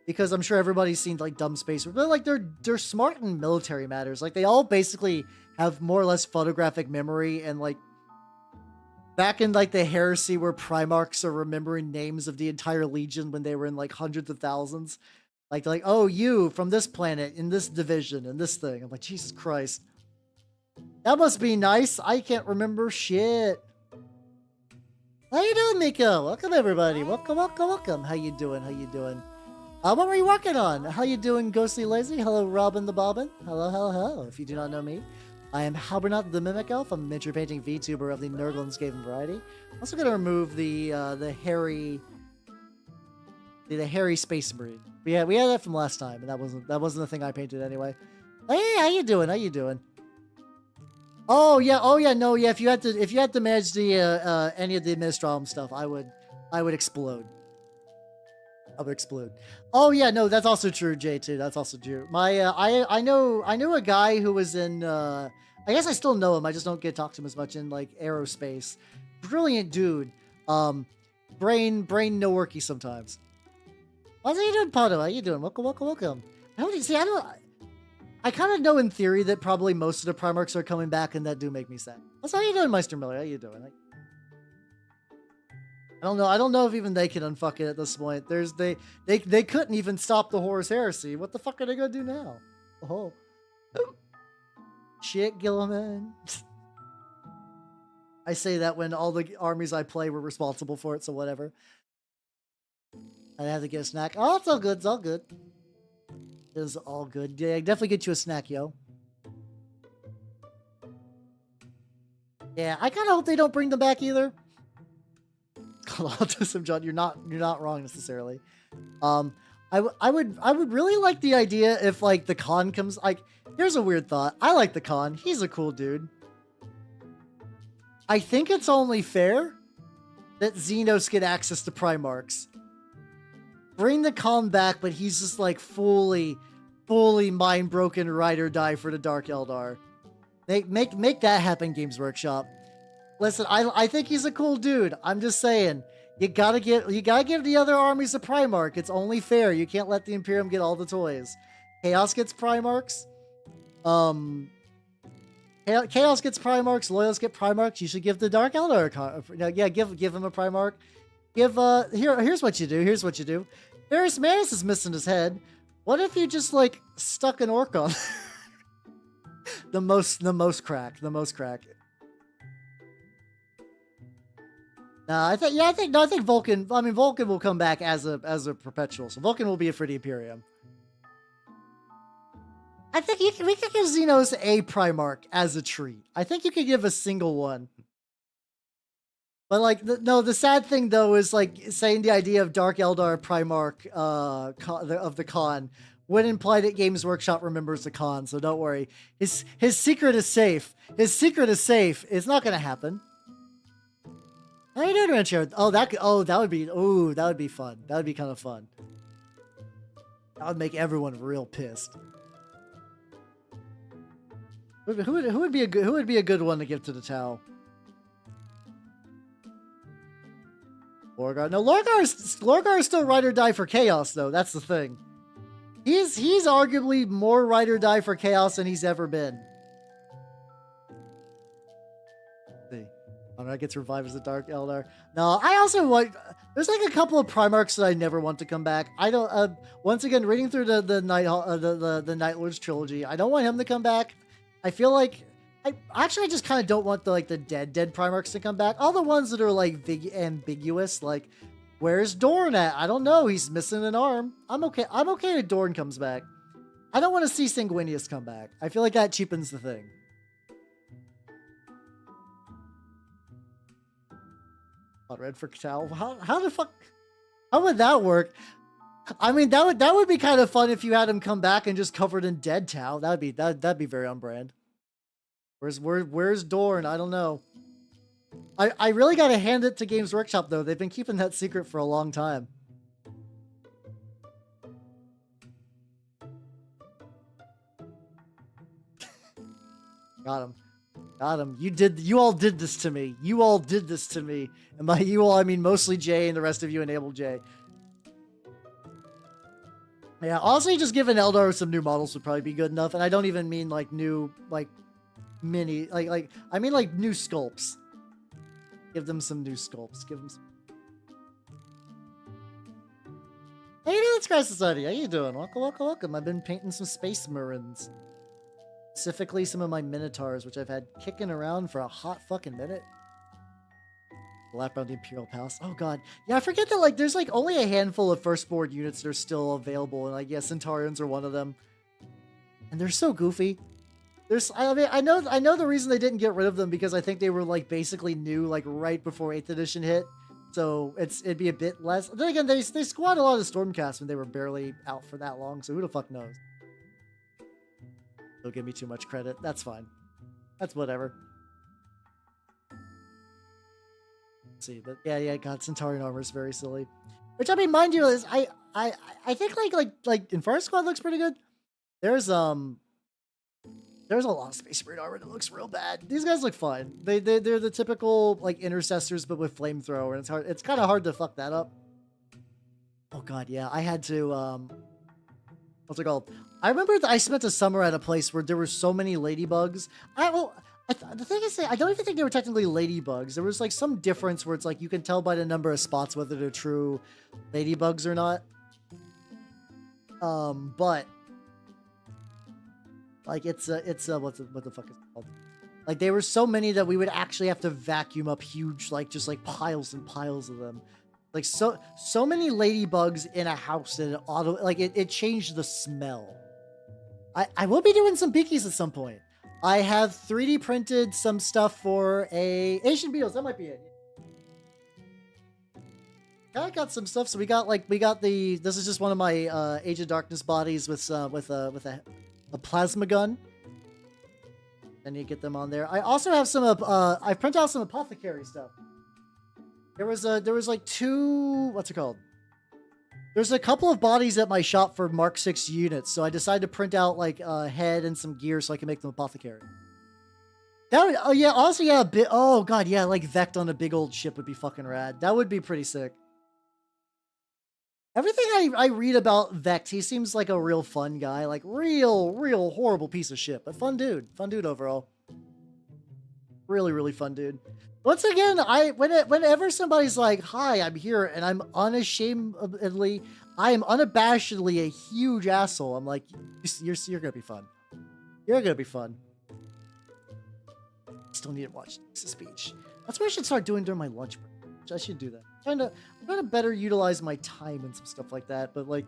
Because I'm sure everybody's seen like dumb Space Marines. But like, they're smart in military matters. Like, they all basically have more or less photographic memory and like... Back in, like, the heresy where Primarchs are remembering names of the entire Legion when they were in, like, hundreds of thousands. Like, oh, you from this planet, in this division, in this thing. I'm like, Jesus Christ. That must be nice. I can't remember shit. How you doing, Miko? Welcome, everybody. Welcome, welcome, welcome. How you doing? How you doing? What were you working on? How you doing, Ghostly Lazy? Hello, Robin the Bobbin. Hello, hello, hello. If you do not know me, I am Halbernot the Mimic Elf. I'm a miniature painting VTuber of the Nurglin's Cave variety. I'm also gonna remove the hairy Space Marine. We had that from last time, and that wasn't the thing I painted anyway. Hey, how you doing? How you doing? Oh yeah, no, yeah. If you had to manage the any of the Administratum stuff, I would explode. I would explode. Oh yeah, no, that's also true, Jay too. That's also true. My I knew a guy who was in I guess I still know him. I just don't get to talk to him as much in like aerospace. Brilliant dude. Brain no worky sometimes. How's you doing, Pato? How you doing? Welcome, welcome, welcome. I kind of know in theory that probably most of the Primarchs are coming back, and that do make me sad. How you doing, Meister Miller? How you doing? I don't know if even they can unfuck it at this point. They couldn't even stop the Horus Heresy. What the fuck are they gonna do now? Oh. Shit, Gilliman. I say that when all the armies I play were responsible for it, so whatever. I have to get a snack. Oh, it's all good. It's all good. It is all good. Yeah, definitely get you a snack, yo. Yeah, I kind of hope they don't bring them back either. Autism, John, you're not wrong necessarily. I would really like the idea if like the Khan comes. Like, here's a weird thought. I like the Khan. He's a cool dude. I think it's only fair that Xenos get access to Primarchs. Bring the Khan back, but he's just like fully mind broken, ride or die for the Dark Eldar. Make that happen, Games Workshop. Listen, I think he's a cool dude. I'm just saying, you gotta give the other armies a Primarch. It's only fair. You can't let the Imperium get all the toys. Chaos gets Primarchs. Chaos gets Primarchs. Loyals get Primarchs. You should give the Dark Eldar give him a Primarch. Here's what you do. Here's what you do. Varys Manus is missing his head. What if you just like stuck an orc on the most crack. No, I think Vulcan. I mean, Vulcan will come back as a perpetual, so Vulcan will be for the Imperium. I think we could give Xenos a Primarch as a treat. I think you could give a single one. But like, the sad thing though is like saying the idea of Dark Eldar Primarch of the Khan would imply that Games Workshop remembers the Khan. So don't worry, his secret is safe. His secret is safe. It's not gonna happen. How you doing, Rancho? That would be fun. That would be kind of fun. That would make everyone real pissed. Who would be a good one to give to the Tau? Lorgar. No, Lorgar is still ride or die for Chaos though. That's the thing. He's arguably more ride or die for Chaos than he's ever been. Let's see. I'm gonna get to revive as a Dark Eldar. No, I also want. There's like a couple of Primarchs that I never want to come back. I don't. Once again, reading through the Night Lords trilogy, I don't want him to come back. I feel like I just kind of don't want the dead Primarchs to come back. All the ones that are like big ambiguous, like where's Dorn at? I don't know. He's missing an arm. I'm okay if Dorn comes back. I don't want to see Sanguinius come back. I feel like that cheapens the thing. Red for Tau. How the fuck? How would that work? I mean, that would be kind of fun if you had him come back and just covered in dead Tau. That'd be very on brand. Where's Dorn? I don't know. I really gotta hand it to Games Workshop though. They've been keeping that secret for a long time. Got him. Got him. You all did this to me. You all did this to me. And by you all, I mean mostly Jay and the rest of you enabled Jay. Yeah, honestly, just giving Eldar some new models would probably be good enough. And I don't even mean like new, like mini, I mean like new sculpts. Give them some new sculpts. Give them some. Hey, you doing, Sky Society? How you doing? Welcome. I've been painting some Space Marines. Specifically, some of my Minotaurs, which I've had kicking around for a hot fucking minute. Lap around the Imperial Palace. Oh god. Yeah, I forget that like there's like only a handful of firstborn units that are still available, and like yeah, Centaurians are one of them. And they're so goofy. I mean, I know the reason they didn't get rid of them because I think they were like basically new like right before 8th edition hit. So it'd be a bit less. Then again, they squad a lot of Stormcast when they were barely out for that long, so who the fuck knows? Don't give me too much credit. That's fine. That's whatever. Let's see, but yeah, God, Centaurian armor is very silly. Which I mean, mind you, is I think like Infernus Squad looks pretty good. There's a lot of Space Marine armor that looks real bad. These guys look fine. They're the typical like intercessors, but with flamethrower, and it's hard. It's kind of hard to fuck that up. Oh god, yeah, I had to what's it called? I remember that I spent a summer at a place where there were so many ladybugs. The thing is, I don't even think they were technically ladybugs. There was like some difference where it's like you can tell by the number of spots whether they're true ladybugs or not. But like it's what the fuck is it called? Like there were so many that we would actually have to vacuum up huge, like just like piles and piles of them. Like so many ladybugs in a house that it changed the smell. I will be doing some Beakies at some point. I have 3D printed some stuff for a Asian Beetles. That might be it. I got some stuff. So we got this is just one of my Age of Darkness bodies with a plasma gun. And you get them on there. I also have some I print out some apothecary stuff. There was like two, what's it called? There's a couple of bodies at my shop for Mark 6 units, so I decided to print out like a head and some gear so I can make them apothecary. Oh yeah, also yeah, oh god, yeah, like Vect on a big old ship would be fucking rad. That would be pretty sick. Everything I read about Vect, he seems like a real fun guy, like real horrible piece of shit, but fun dude overall. Really fun dude. Once again, whenever somebody's like, "Hi, I'm here," and I'm I am unabashedly a huge asshole. I'm like, "You're gonna be fun. You're gonna be fun." Still need to watch this speech. That's what I should start doing during my lunch break. I should do that. I'm trying to better utilize my time and some stuff like that. But like,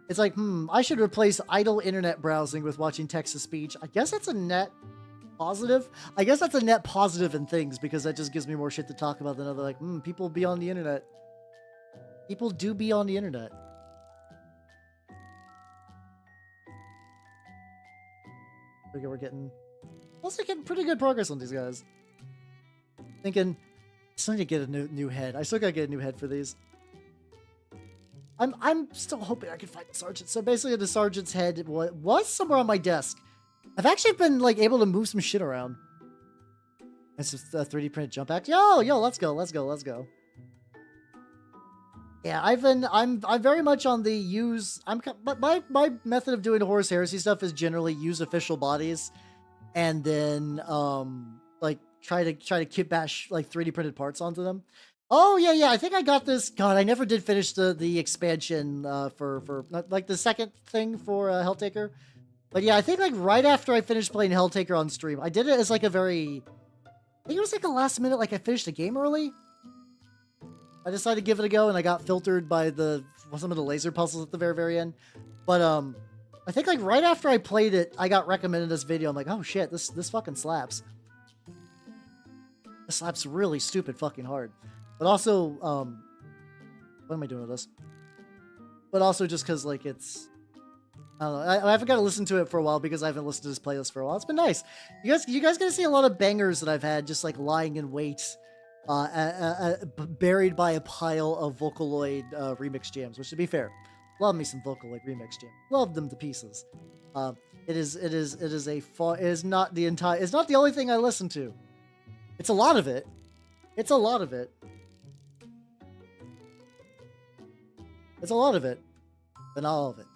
it's like, I should replace idle internet browsing with watching text-to-speech. I guess that's a net positive. I guess that's a net positive in things because that just gives me more shit to talk about than other like, people be on the internet. People do be on the internet. We're getting pretty good progress on these guys. Thinking, I still need to get a new head. I still gotta get a new head for these. I'm still hoping I can find the sergeant. So basically, the sergeant's head was somewhere on my desk. I've actually been like able to move some shit around. It's just a 3D printed jump act. Yo, let's go. Yeah, I'm very much on the use. But my method of doing Horus Heresy stuff is generally use official bodies, and then like try to kit bash like 3D printed parts onto them. Oh yeah, I think I got this. God, I never did finish the expansion for like the second thing for Helltaker. But yeah, I think like right after I finished playing Helltaker on stream, I did it as like a very, I think it was like a last minute, like I finished the game early. I decided to give it a go, and I got filtered by some of the laser puzzles at the very end. But I think like right after I played it, I got recommended this video. I'm like, oh shit, this fucking slaps. This slaps really stupid fucking hard. But also, what am I doing with this? But also just because like it's, I don't know. I haven't got to listen to it for a while because I haven't listened to this playlist for a while. It's been nice. You guys gonna see a lot of bangers that I've had just like lying in wait. Buried by a pile of Vocaloid remix jams, which to be fair, love me some Vocaloid remix jams. Love them to pieces. It is not the only thing I listen to. It's a lot of it. It's a lot of it. It's a lot of it, but not all of it.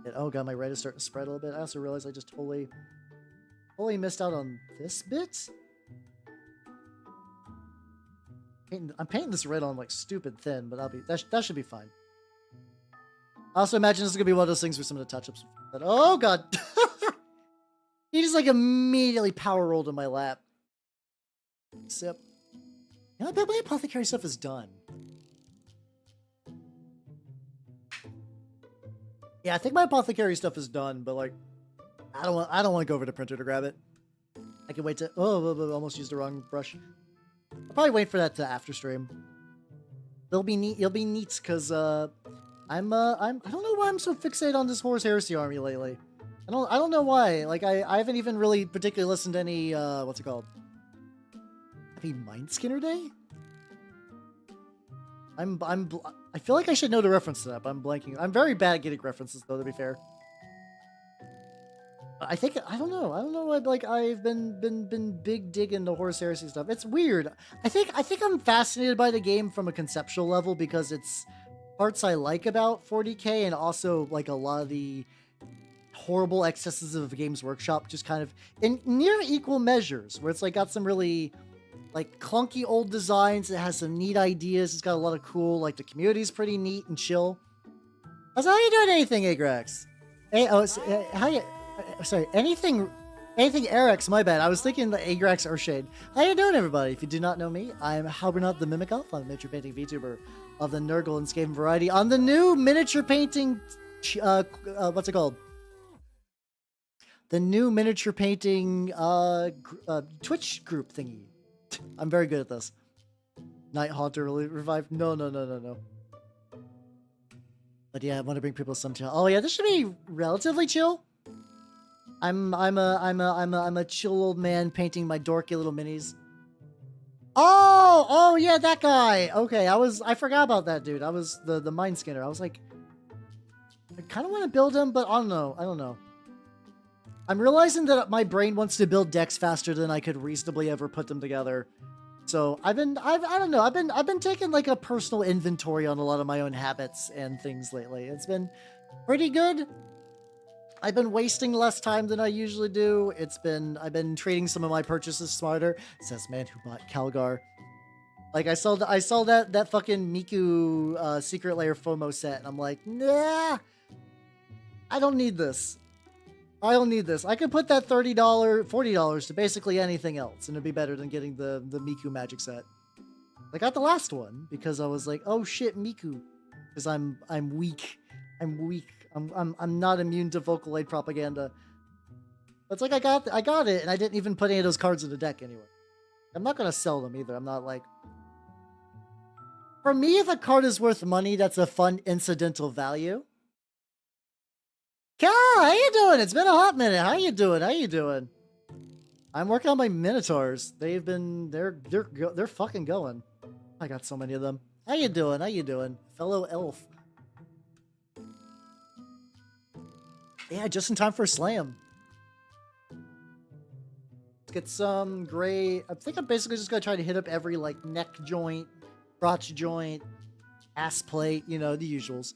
And, oh god, my red is starting to spread a little bit. I also realized I just totally missed out on this bit. I'm painting this red on like stupid thin, but that should be fine. I also imagine this is gonna be one of those things with some of the touch-ups. But oh god, he just like immediately power rolled in my lap. Sip. You know, I bet my apothecary stuff is done. Yeah, I think my apothecary stuff is done, but like, I don't want to go over to the printer to grab it. I can wait to. Oh, almost used the wrong brush. I'll probably wait for that to after stream. It'll be neat because I don't know why I'm so fixated on this Horus Heresy army lately. I don't know why. Like I haven't even really particularly listened to any what's it called? Happy Mindskinner Day? I feel like I should know the reference to that, but I'm blanking. I'm very bad at getting references though, to be fair. I don't know why, like I've been big digging the Horus Heresy stuff. It's weird. I think I'm fascinated by the game from a conceptual level because it's parts I like about 40K and also like a lot of the horrible excesses of Games Workshop just kind of in near equal measures, where it's like got some really like clunky old designs. It has some neat ideas. It's got a lot of cool, like the community's pretty neat and chill. How's how you doing? Anything, Agrax? Hey, how you? Sorry, anything Eric's, my bad. I was thinking the Agrax Urshade. How you doing, everybody? If you do not know me, I'm Halbernot the Mimic Elf. I'm a miniature painting VTuber of the Nurgle and Skaven variety on the new miniature painting, what's it called? The new miniature painting Twitch group thingy. I'm very good at this. Night Haunter revived. No. But yeah, I want to bring people some chill. Oh yeah, this should be relatively chill. I'm a chill old man painting my dorky little minis. Oh yeah, that guy. Okay, I forgot about that dude. I was the Mind Skinner. I was like, I kind of want to build him, but I don't know. I'm realizing that my brain wants to build decks faster than I could reasonably ever put them together. So I don't know. I've been taking like a personal inventory on a lot of my own habits and things lately. It's been pretty good. I've been wasting less time than I usually do. I've been trading some of my purchases smarter. Says man who bought Calgar. Like I saw that fucking Miku Secret Lair FOMO set, and I'm like, nah, I don't need this. I could put that $30, $40 to basically anything else, and it'd be better than getting the Miku magic set. I got the last one because I was like, oh shit, Miku, because I'm weak. I'm not immune to Vocaloid propaganda. But it's like I got it, and I didn't even put any of those cards in the deck anyway. I'm not gonna sell them either. I'm not like. For me, if a card is worth money, that's a fun incidental value. Cal, how you doing? It's been a hot minute. How you doing? I'm working on my Minotaurs. They're fucking going. I got so many of them. How you doing? Fellow elf. Yeah, just in time for a slam. get some gray. I think I'm basically just gonna try to hit up every like neck joint, crotch joint, ass plate, you know, the usuals.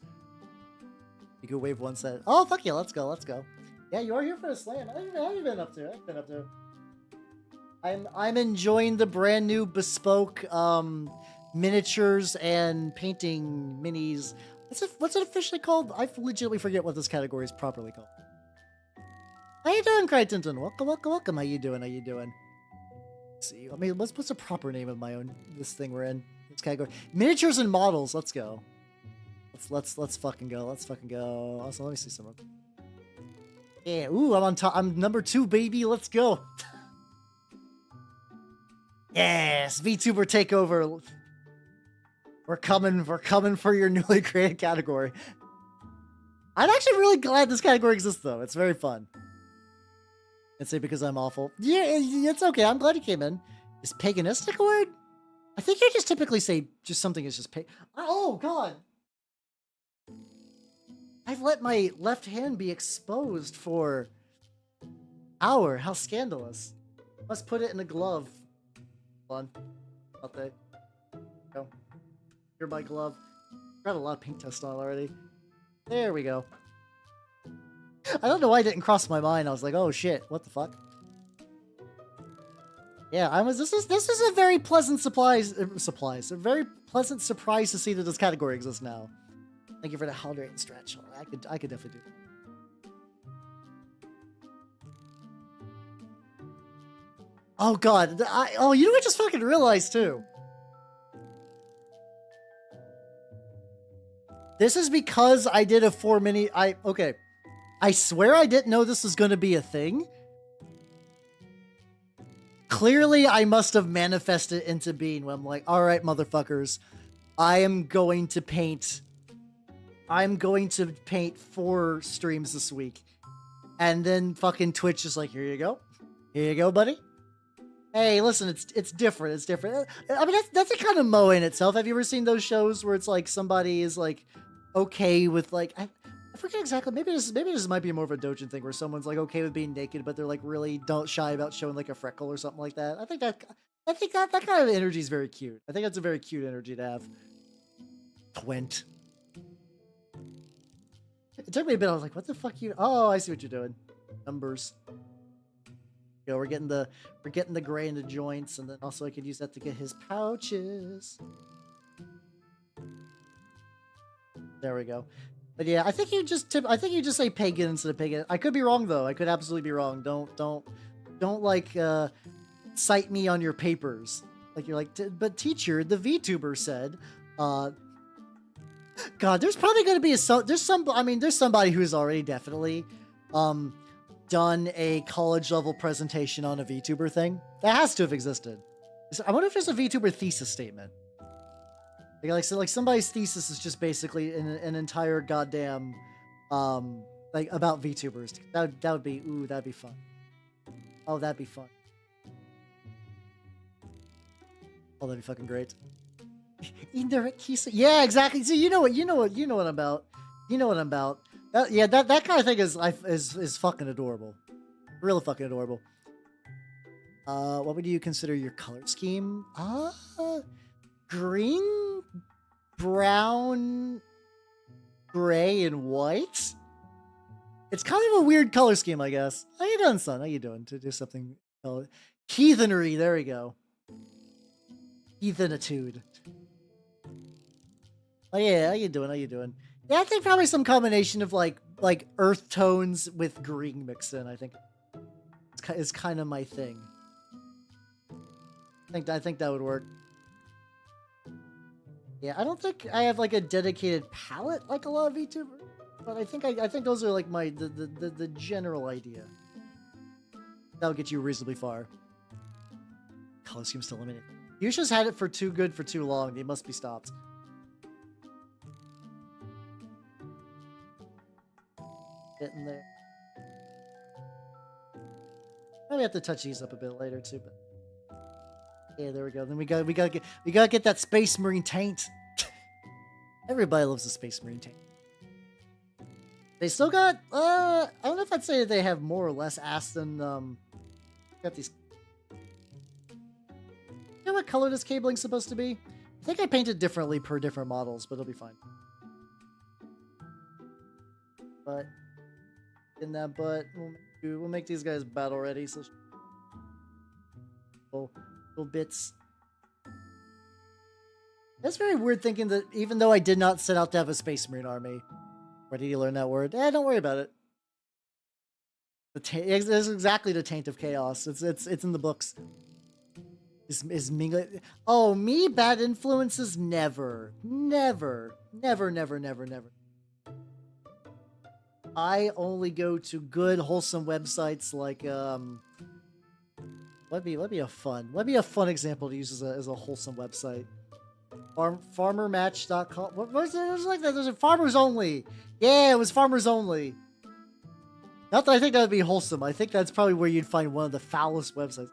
You could wave one set. Oh fuck yeah, let's go, let's go. Yeah, you are here for a slam. How have you been up to? I've been up to. I'm enjoying the brand new bespoke miniatures and painting minis. What's it officially called? I legitimately forget what this category is properly called. How you doing, Crichton? Welcome, welcome, welcome. How you doing? How you doing? Let's see. I mean, what's the proper name of my own this thing we're in? This category. Miniatures and models. Let's go. Let's fucking go. Let's fucking go. Also, let me see some. Yeah. Ooh, I'm on top. I'm number 2, baby. Let's go. Yes, VTuber takeover. We're coming for your newly created category. I'm actually really glad this category exists, though. It's very fun. Let's say because I'm awful. Yeah, it's okay. I'm glad you came in. Is paganistic a word? I think you just typically say just something is just Oh, God. I've let my left hand be exposed for an hour. How scandalous. Must put it in a glove. Hold on. Out there. Go. Here's my glove. Got a lot of pink test on already. There we go. I don't know why it didn't cross my mind. I was like, oh shit, what the fuck? Yeah, this is a very pleasant a very pleasant surprise to see that this category exists now. Thank you for the hydrate stretch. I could definitely do that. Oh god, oh, you know what I just fucking realized too? This is because I did a 4-mini. Okay. I swear I didn't know this was going to be a thing. Clearly, I must have manifested into being when I'm like, all right, motherfuckers, I'm going to paint 4 streams this week. And then fucking Twitch is like, here you go. Here you go, buddy. Hey, listen, it's different. It's different. I mean, that's a kind of MOA in itself. Have you ever seen those shows where it's like somebody is like okay with like I forget exactly. Maybe this might be more of a Dojin thing where someone's like okay with being naked, but they're like really don't shy about showing like a freckle or something like that. I think that kind of energy is very cute. I think that's a very cute energy to have. Twent. It took me a bit. I was like, what the fuck you? Oh, I see what you're doing. Numbers. You know, we're getting the gray into joints, and then also I could use that to get his pouches. There we go. But yeah, I think you just say pagan instead of pagan. I could be wrong though. I could absolutely be wrong. Don't like cite me on your papers. Like you're like, but teacher, the VTuber said, God, there's probably going to be there's somebody who's already definitely done a college level presentation on a VTuber thing. That has to have existed. I wonder if there's a VTuber thesis statement. Like somebody's thesis is just basically an entire goddamn like about VTubers. That would be that'd be fun. Oh, that'd be fun. Oh, that'd be fucking great. Yeah, exactly. So you know what I'm about. You know what I'm about. That kind of thing is fucking adorable. Really fucking adorable. What would you consider your color scheme? Green, brown, gray, and white? It's kind of a weird color scheme, I guess. How you doing, son? How you doing? To do something... Heathenry, there we go. Heathenitude. Oh yeah, how you doing? How you doing? Yeah, I think probably some combination of like earth tones with green mixed in, I think. It's kind of my thing. I think that would work. Yeah, I don't think I have like a dedicated palette like a lot of VTubers, but I think those are like the general idea. That'll get you reasonably far. Color scheme still limited. Yusha's had it for too good for too long. They must be stopped. Getting there. Maybe have to touch these up a bit later too, but yeah, there we go. Then we gotta get that Space Marine taint. Everybody loves the Space Marine taint. They still got I don't know if I'd say that they have more or less ass than got these know what color this cabling's supposed to be? I think I painted differently per different models, but it'll be fine. But in that, we'll make these guys battle ready. So little bits. That's very weird thinking that even though I did not set out to have a Space Marine army. Where did you learn that word? Don't worry about it. It's exactly the taint of chaos. It's in the books. Is mingling? Oh, me bad influences? Never. I only go to good, wholesome websites like Let be a fun example to use as a wholesome website. Farmermatch.com. What was it? It was like that. There's a Farmers Only. Yeah, it was Farmers Only. Not that I think that would be wholesome. I think that's probably where you'd find one of the foulest websites.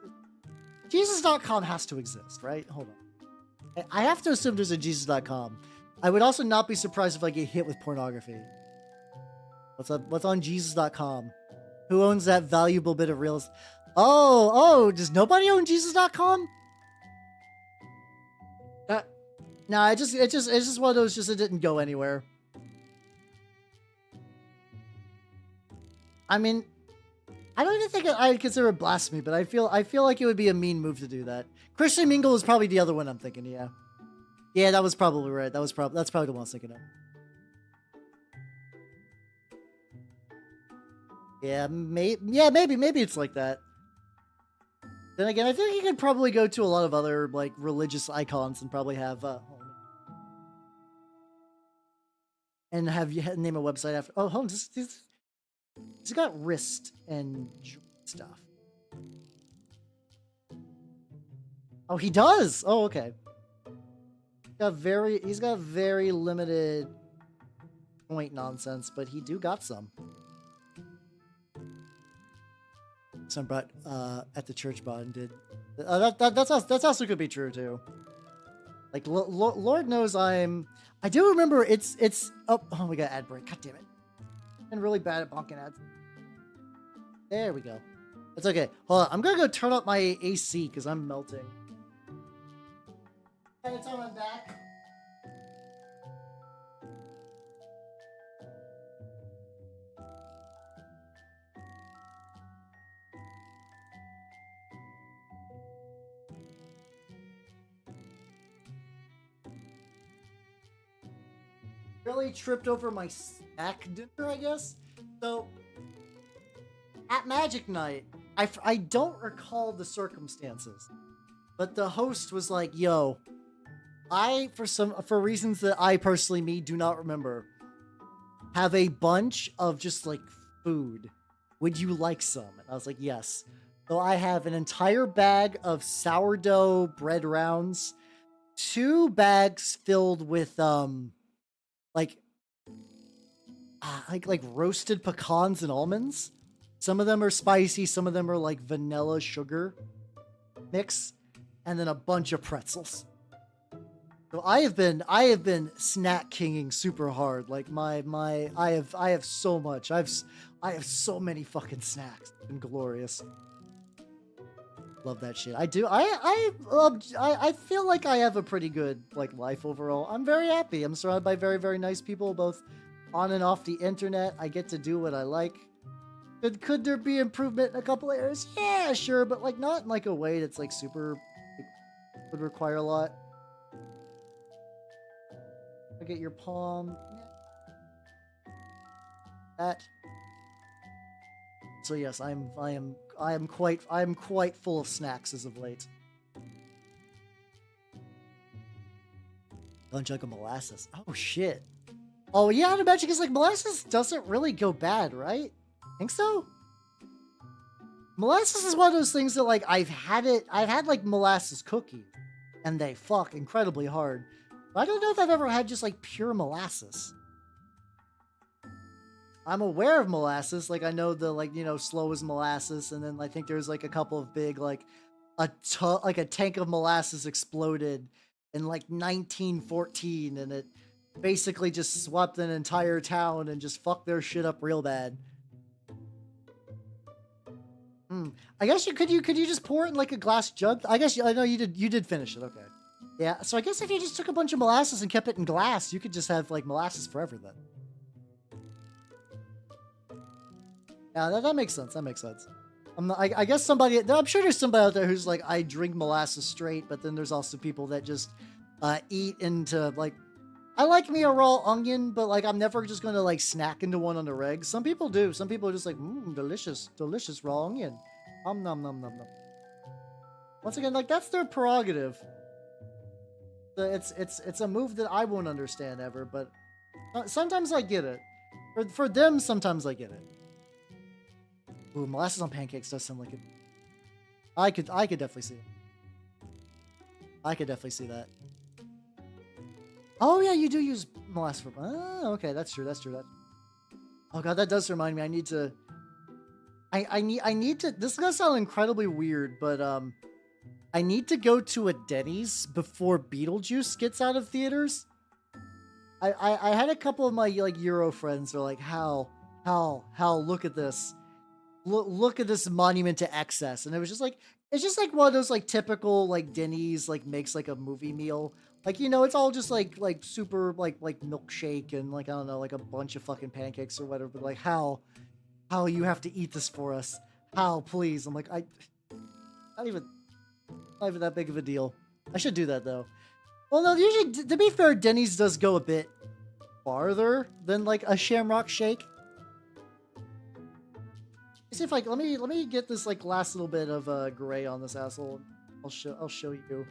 Jesus.com has to exist, right? Hold on. I have to assume there's a Jesus.com. I would also not be surprised if I get hit with pornography. What's up? What's on Jesus.com? Who owns that valuable bit of real estate? Oh, does nobody own Jesus.com? No, it's just one of those. Just it didn't go anywhere. I mean, I don't even think I'd consider it blasphemy, but I feel like it would be a mean move to do that. Christian Mingle is probably the other one I'm thinking. Yeah, that was probably right. That's probably the one I was thinking of. Yeah, maybe it's like that. Then again, I think you could probably go to a lot of other like religious icons and probably have have you name a website after. Oh, hold on, he's got wrist and stuff. Oh, he does. Oh, okay. He's got very limited point nonsense, but he do got some. Some brought at the church bond did. That's also could be true too. Like Lord knows I do remember it's oh we got ad break. God damn it! I'm really bad at bonking ads. There we go. It's okay. Hold on. I'm gonna go turn up my AC because I'm melting. Hey, it's on my back. Really tripped over my snack dinner, I guess. So at Magic Night, I don't recall the circumstances, but the host was like, "Yo, for reasons that I personally do not remember, have a bunch of just like food. Would you like some?" And I was like, "Yes." So I have an entire bag of sourdough bread rounds, 2 bags filled with like roasted pecans and almonds. Some of them are spicy, some of them are like vanilla sugar mix, and then a bunch of pretzels. So I have been snack kinging super hard. Like I have so much. I have so many fucking snacks. It's been glorious. Love that shit. I do. I feel like I have a pretty good like life overall. I'm very happy. I'm surrounded by very, very nice people, both on and off the internet. I get to do what I like. Could there be improvement in a couple areas? Yeah, sure, but like not in like a way that's like super would require a lot. I get your palm. That. So yes, I am quite full of snacks as of late. One jug of molasses. Oh shit. Oh yeah, I'd imagine because like molasses doesn't really go bad, right? Think so? Molasses is one of those things that like I've had like molasses cookies, and they fuck incredibly hard. But I don't know if I've ever had just like pure molasses. I'm aware of molasses, like I know the like, you know, slow as molasses, and then I think there's like a couple of big like a tank of molasses exploded in like 1914, and it basically just swept an entire town and just fucked their shit up real bad. I guess you just pour it in like a glass jug? I guess I know you did finish it. Okay. Yeah. So I guess if you just took a bunch of molasses and kept it in glass, you could just have like molasses forever then. Yeah, that makes sense. That makes sense. I guess I'm sure there's somebody out there who's like, I drink molasses straight, but then there's also people that just eat into like, I like me a raw onion, but like I'm never just gonna like snack into one on the reg. Some people do. Some people are just like, delicious, delicious raw onion. Nom nom nom nom nom. Once again, like that's their prerogative. It's a move that I won't understand ever, but sometimes I get it. For them, sometimes I get it. Ooh, molasses on pancakes does sound like it. I could definitely see it. I could definitely see that. Oh yeah, you do use molasses for. Oh, okay, that's true. That's true. Oh god, that does remind me. I need to. I need to. This is gonna sound incredibly weird, but I need to go to a Denny's before Beetlejuice gets out of theaters. I had a couple of my like Euro friends who are like, Hal, look at this. Look at this monument to excess. And it was just like, it's just like one of those like typical like Denny's like makes like a movie meal. Like, you know, it's all just like super like milkshake and like, I don't know, like a bunch of fucking pancakes or whatever. But like, Hal, you have to eat this for us. Hal, please. I'm like, not even that big of a deal. I should do that though. Well, no, usually, to be fair, Denny's does go a bit farther than like a Shamrock Shake. See if let me get this like last little bit of gray on this asshole. I'll show you.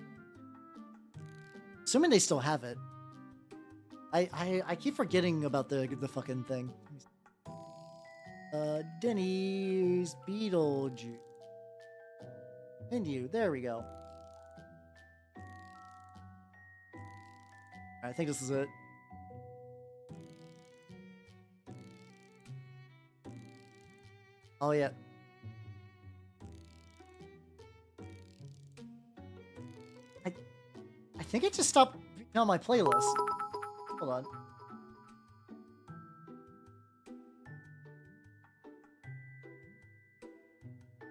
Assuming they still have it. I keep forgetting about the fucking thing. Denny's Beetlejuice. Menu. There we go. I think this is it. Oh yeah. I think it just stopped on my playlist. Hold on.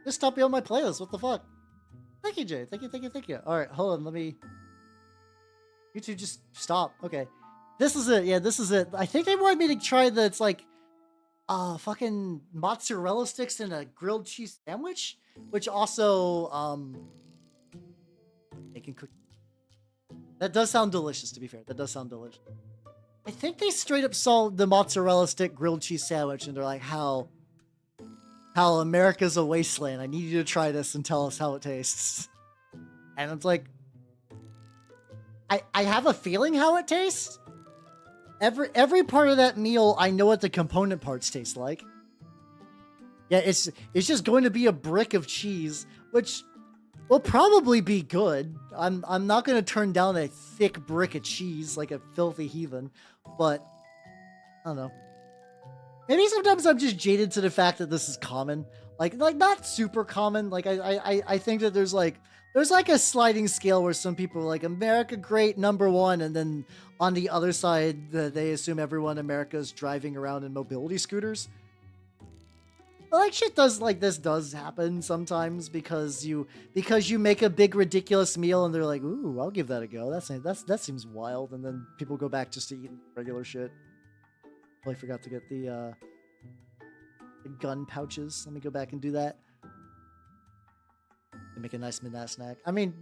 Just stopped me on my playlist. What the fuck? Thank you, Jay. Thank you. All right, hold on. Let me. YouTube just stop. Okay. This is it. Yeah, this is it. I think they wanted me to try the. It's like. Fucking mozzarella sticks in a grilled cheese sandwich, which also, they can cook. That does sound delicious, to be fair. That does sound delicious. I think they straight up saw the mozzarella stick grilled cheese sandwich, and they're like, Hal, America's a wasteland. I need you to try this and tell us how it tastes. And it's like, I have a feeling how it tastes. Every part of that meal, I know what the component parts taste like. Yeah, it's just going to be a brick of cheese, which will probably be good. I'm not going to turn down a thick brick of cheese like a filthy heathen, but I don't know. Maybe sometimes I'm just jaded to the fact that this is common. Like not super common. Like I think that there's like a sliding scale where some people are like, America great, #1, and then on the other side, they assume everyone in America is driving around in mobility scooters. But like shit like this does happen sometimes because you make a big ridiculous meal and they're like, ooh, I'll give that a go. That seems wild, and then people go back just to eat regular shit. I forgot to get the gun pouches. Let me go back and do that. And make a nice midnight snack. I mean,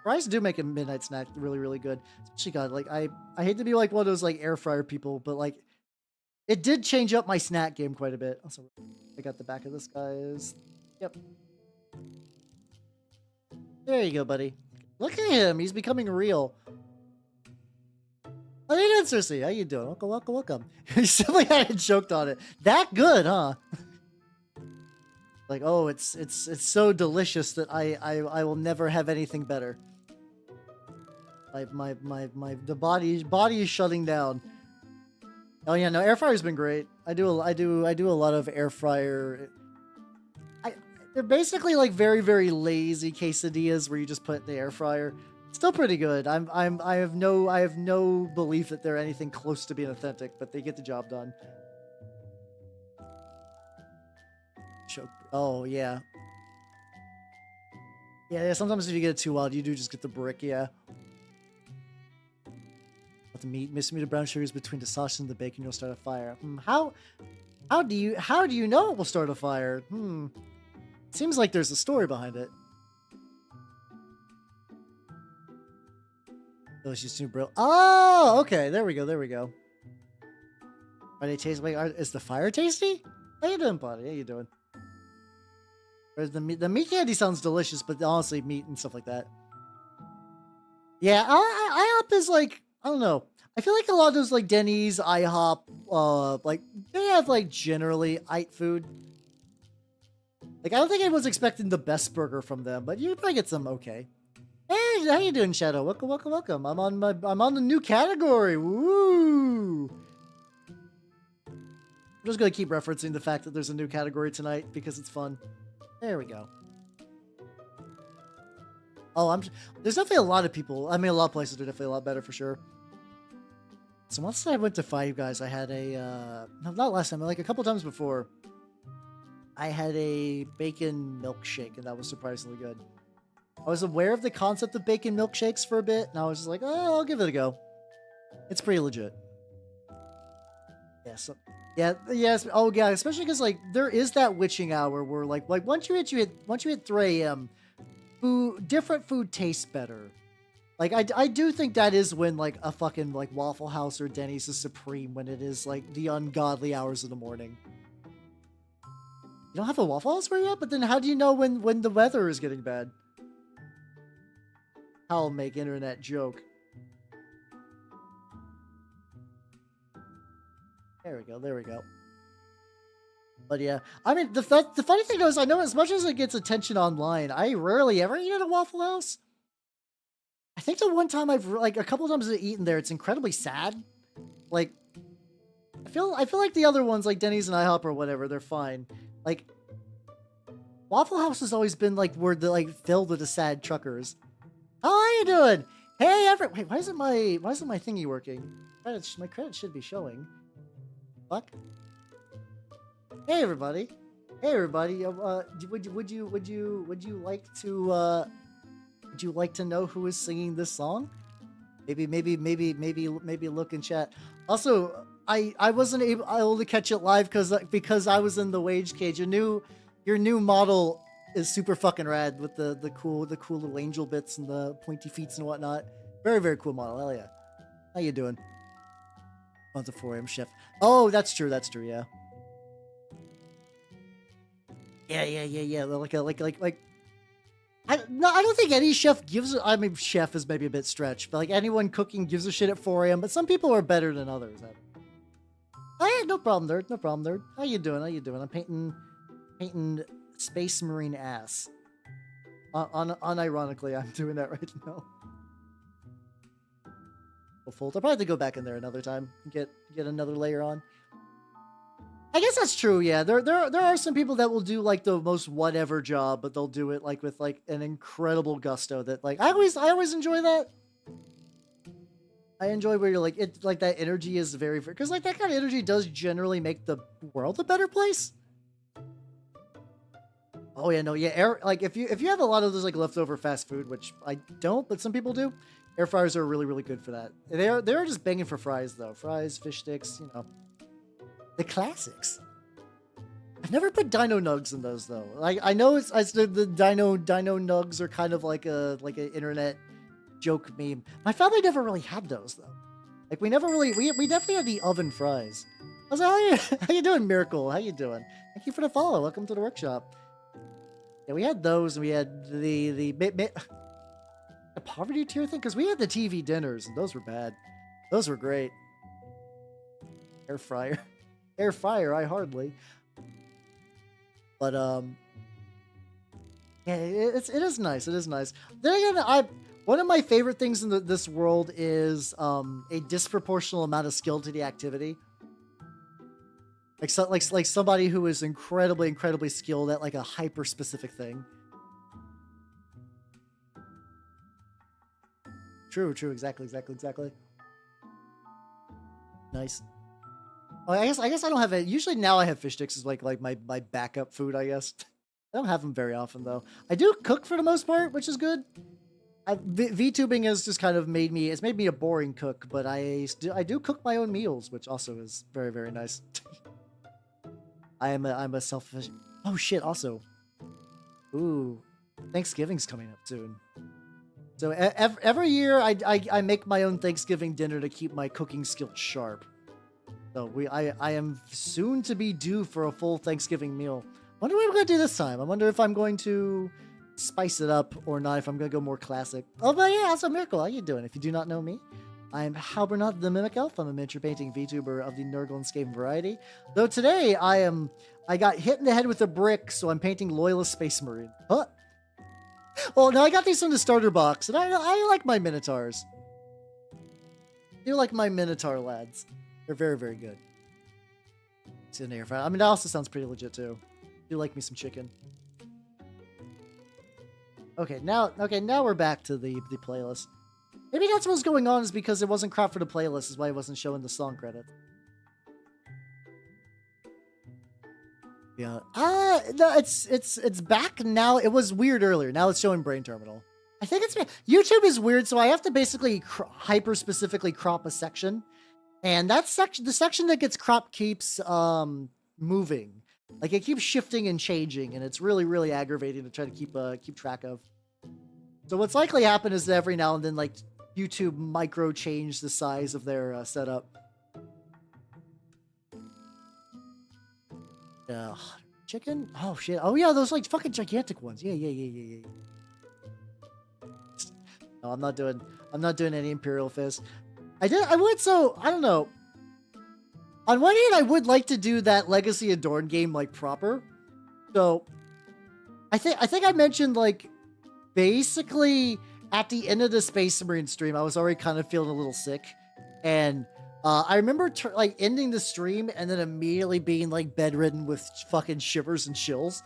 fries do make a midnight snack really, really good. Especially, God, like I hate to be like one of those like air fryer people, but like it did change up my snack game quite a bit. Also, I got the back of this guy's. Yep. There you go, buddy. Look at him. He's becoming real. Oh, hey, Cersei. How you doing? Welcome. You simply hadn't choked on it. That good, huh? Like, oh, it's so delicious that I will never have anything better. Like the body is shutting down. Oh yeah, no, air fryer's been great. I do a lot of air fryer. They're basically like very, very lazy quesadillas where you just put it in the air fryer. Still pretty good. I have no belief that they're anything close to being authentic, but they get the job done. Oh yeah. Yeah, sometimes if you get it too wild, you do just get the brick, yeah. Let the meat, mix the brown sugars between the sausage and the bacon, you'll start a fire. How do you know it will start a fire? Seems like there's a story behind it. Delicious new bro. Oh, okay. There we go. Are they tasty? Wait, is the fire tasty? How you doing, buddy? How you doing? Whereas the meat candy sounds delicious, but honestly, meat and stuff like that. Yeah, IHOP is like, I don't know. I feel like a lot of those like Denny's, IHOP, like they have like generally food. Like I don't think anyone's expecting the best burger from them, but you probably get some okay. Hey, how you doing, Shadow? Welcome. I'm on the new category. Woo! I'm just gonna keep referencing the fact that there's a new category tonight because it's fun. There we go. Oh, there's definitely a lot of people. I mean, a lot of places are definitely a lot better for sure. So once I went to Five Guys, I had a no, not last time, but like a couple times before. I had a bacon milkshake, and that was surprisingly good. I was aware of the concept of bacon milkshakes for a bit, and I was just like, oh, I'll give it a go. It's pretty legit. Yeah, so yes, oh yeah, especially because like there is that witching hour where like once you hit 3 a.m., different food tastes better. Like I do think that is when like a fucking like Waffle House or Denny's is supreme, when it is like the ungodly hours of the morning. You don't have a Waffle House where you're at, but then how do you know when the weather is getting bad? I'll make internet joke. There we go. But yeah, I mean, the funny thing is, I know as much as it gets attention online, I rarely ever eat at a Waffle House. I think the one time like a couple times I've eaten there, it's incredibly sad. Like, I feel like the other ones, like Denny's and IHOP or whatever, they're fine. Like, Waffle House has always been like where the like filled with the sad truckers. How are you doing? Hey, wait, why isn't my thingy working? My credit should be showing. Fuck. Hey everybody. Would you like to know who is singing this song? Maybe look in chat. Also, I wasn't able to catch it live because I was in the wage cage. Your new model is super fucking rad with the cool little angel bits and the pointy feet and whatnot. Very, very cool model. Hell yeah. How you doing? Month of 4 a.m. chef. Oh, that's true, yeah. Yeah. Like I don't think any chef I mean, chef is maybe a bit stretched, but like anyone cooking gives a shit at 4 a.m. But some people are better than others. Oh yeah, no problem, nerd. How you doing? I'm painting Space Marine ass. Unironically, I'm doing that right now. I'll probably have to go back in there another time and get another layer on. I guess that's true, yeah. There are some people that will do like the most whatever job, but they'll do it like with like an incredible gusto that like I always enjoy that. I enjoy where you're like like that energy is very, because like that kind of energy does generally make the world a better place. Oh yeah, no, yeah, like if you have a lot of those like leftover fast food, which I don't, but some people do, air fryers are really, really good for that. They're just banging for fries though. Fries, fish sticks, you know. The classics. I've never put dino nugs in those though. I know it's the dino nugs are kind of like an internet joke meme. My family never really had those though. Like we definitely had the oven fries. I was like, how you doing, Miracle? How you doing? Thank you for the follow. Welcome to the workshop. Yeah, we had those. We had the poverty tier thing because we had the TV dinners and those were bad. Those were great. Air fryer. Air fryer, I hardly. But yeah, it is nice. It is nice. Then again, one of my favorite things in this world is a disproportional amount of skill to the activity. Like somebody who is incredibly skilled at like a hyper specific thing. True, exactly. Nice. Oh, I guess I don't have it. Usually now I have fish sticks as like my backup food, I guess. I don't have them very often though. I do cook for the most part, which is good. VTubing has just kind of made me, it's made me a boring cook, but I do cook my own meals, which also is very, very nice. I'm a selfish. Oh shit, also. Ooh, Thanksgiving's coming up soon. So every year I make my own Thanksgiving dinner to keep my cooking skills sharp. So I am soon to be due for a full Thanksgiving meal. Wonder what I'm gonna do this time. I wonder if I'm going to spice it up or not, if I'm gonna go more classic. Oh, but yeah, also Miracle, how you doing? If you do not know me, I'm Halbernot the Mimic Elf. I'm a miniature painting VTuber of the Nurgle and Skaven variety. Though today I got hit in the head with a brick, so I'm painting Loyalist Space Marine. Huh? Well, no, I got these from the starter box, and I like my Minotaurs. I do like my Minotaur lads. They're very, very good. It's in air. I mean, that also sounds pretty legit too. I do like me some chicken. Okay, now we're back to the playlist. Maybe that's what's going on, is because it wasn't cropped for the playlist, is why it wasn't showing the song credits. Yeah. No, it's back now. It was weird earlier. Now it's showing Brain Terminal. I think it's YouTube is weird, so I have to basically hyper specifically crop a section, and that section, the section that gets cropped, keeps moving. Like it keeps shifting and changing, and it's really, really aggravating to try to keep track of. So what's likely happened is that every now and then, like, YouTube micro change the size of their setup. Chicken? Oh shit! Oh yeah, those like fucking gigantic ones. Yeah. No, I'm not doing any Imperial Fist. I don't know. On one hand, I would like to do that Legacy of Dorn game like proper. So I think I mentioned, like, basically at the end of the Space Marine stream, I was already kind of feeling a little sick, and I remember like ending the stream and then immediately being like bedridden with fucking shivers and chills.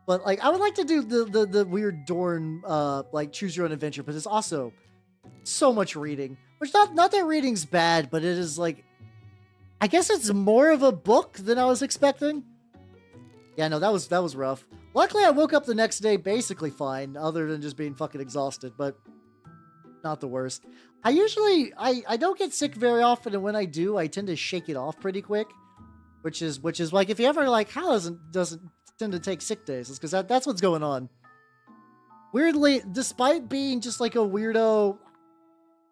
But like I would like to do the weird Dorn like choose your own adventure, but it's also so much reading. Which not that reading's bad, but it is like, I guess it's more of a book than I was expecting. Yeah, no, that was rough. Luckily, I woke up the next day basically fine, other than just being fucking exhausted, but not the worst. I don't get sick very often, and when I do, I tend to shake it off pretty quick, which is like, if you ever like, how doesn't tend to take sick days, it's because that's what's going on. Weirdly, despite being just like a weirdo,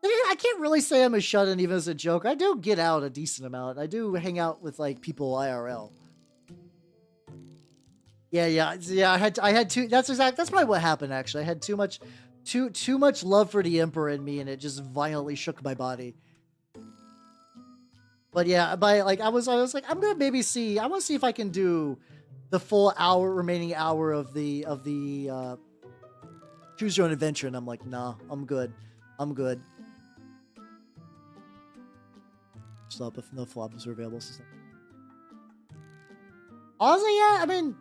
I can't really say I'm a shut-in even as a joke. I do get out a decent amount. I do hang out with like people IRL. Yeah. I had too. That's probably what happened. Actually, I had too much love for the Emperor in me, and it just violently shook my body. But yeah, I was like, I'm gonna maybe see. I want to see if I can do the full remaining hour of the choose your own adventure, and I'm like, nah, I'm good. Stop if no flops are available. Honestly, yeah, I mean,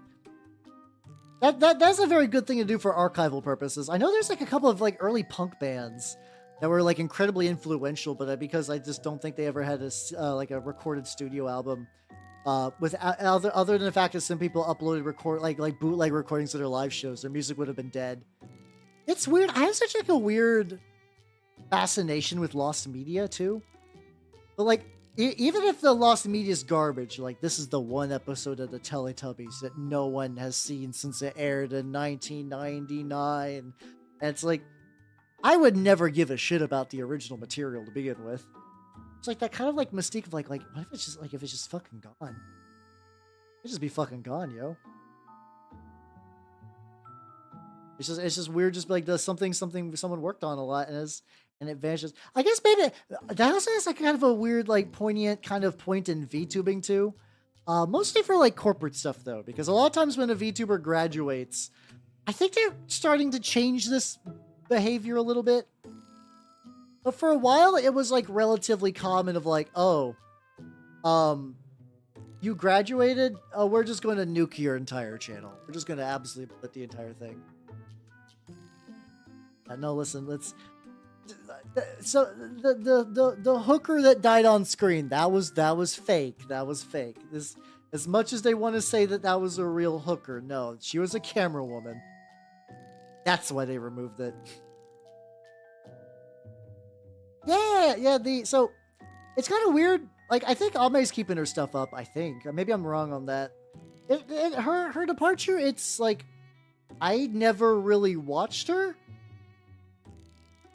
that's a very good thing to do for archival purposes. I know there's like a couple of like early punk bands that were like incredibly influential, but because I just don't think they ever had a like a recorded studio album. With other than the fact that some people uploaded like bootleg recordings of their live shows, their music would have been dead. It's weird. I have such like a weird fascination with lost media too. But like, even if the lost media is garbage, like this is the one episode of the Teletubbies that no one has seen since it aired in 1999. And it's like, I would never give a shit about the original material to begin with. It's like that kind of like mystique of like what if it's just fucking gone? It'd just be fucking gone, yo. It's just weird, just like does something someone worked on a lot and it vanishes. I guess maybe that also has like kind of a weird, like poignant kind of point in VTubing too. Mostly for like corporate stuff though, because a lot of times when a VTuber graduates, I think they're starting to change this behavior a little bit. But for a while, it was like relatively common of like, oh, you graduated? Oh, we're just going to nuke your entire channel. We're just going to absolutely put the entire thing. No, listen, let's. So the hooker that died on screen, that was fake. That was fake. This As much as they want to say that that was a real hooker, no, she was a camera woman. That's why they removed it. Yeah. So it's kind of weird. Like, I think Ame's keeping her stuff up. I think maybe I'm wrong on that. Her departure. It's like I never really watched her,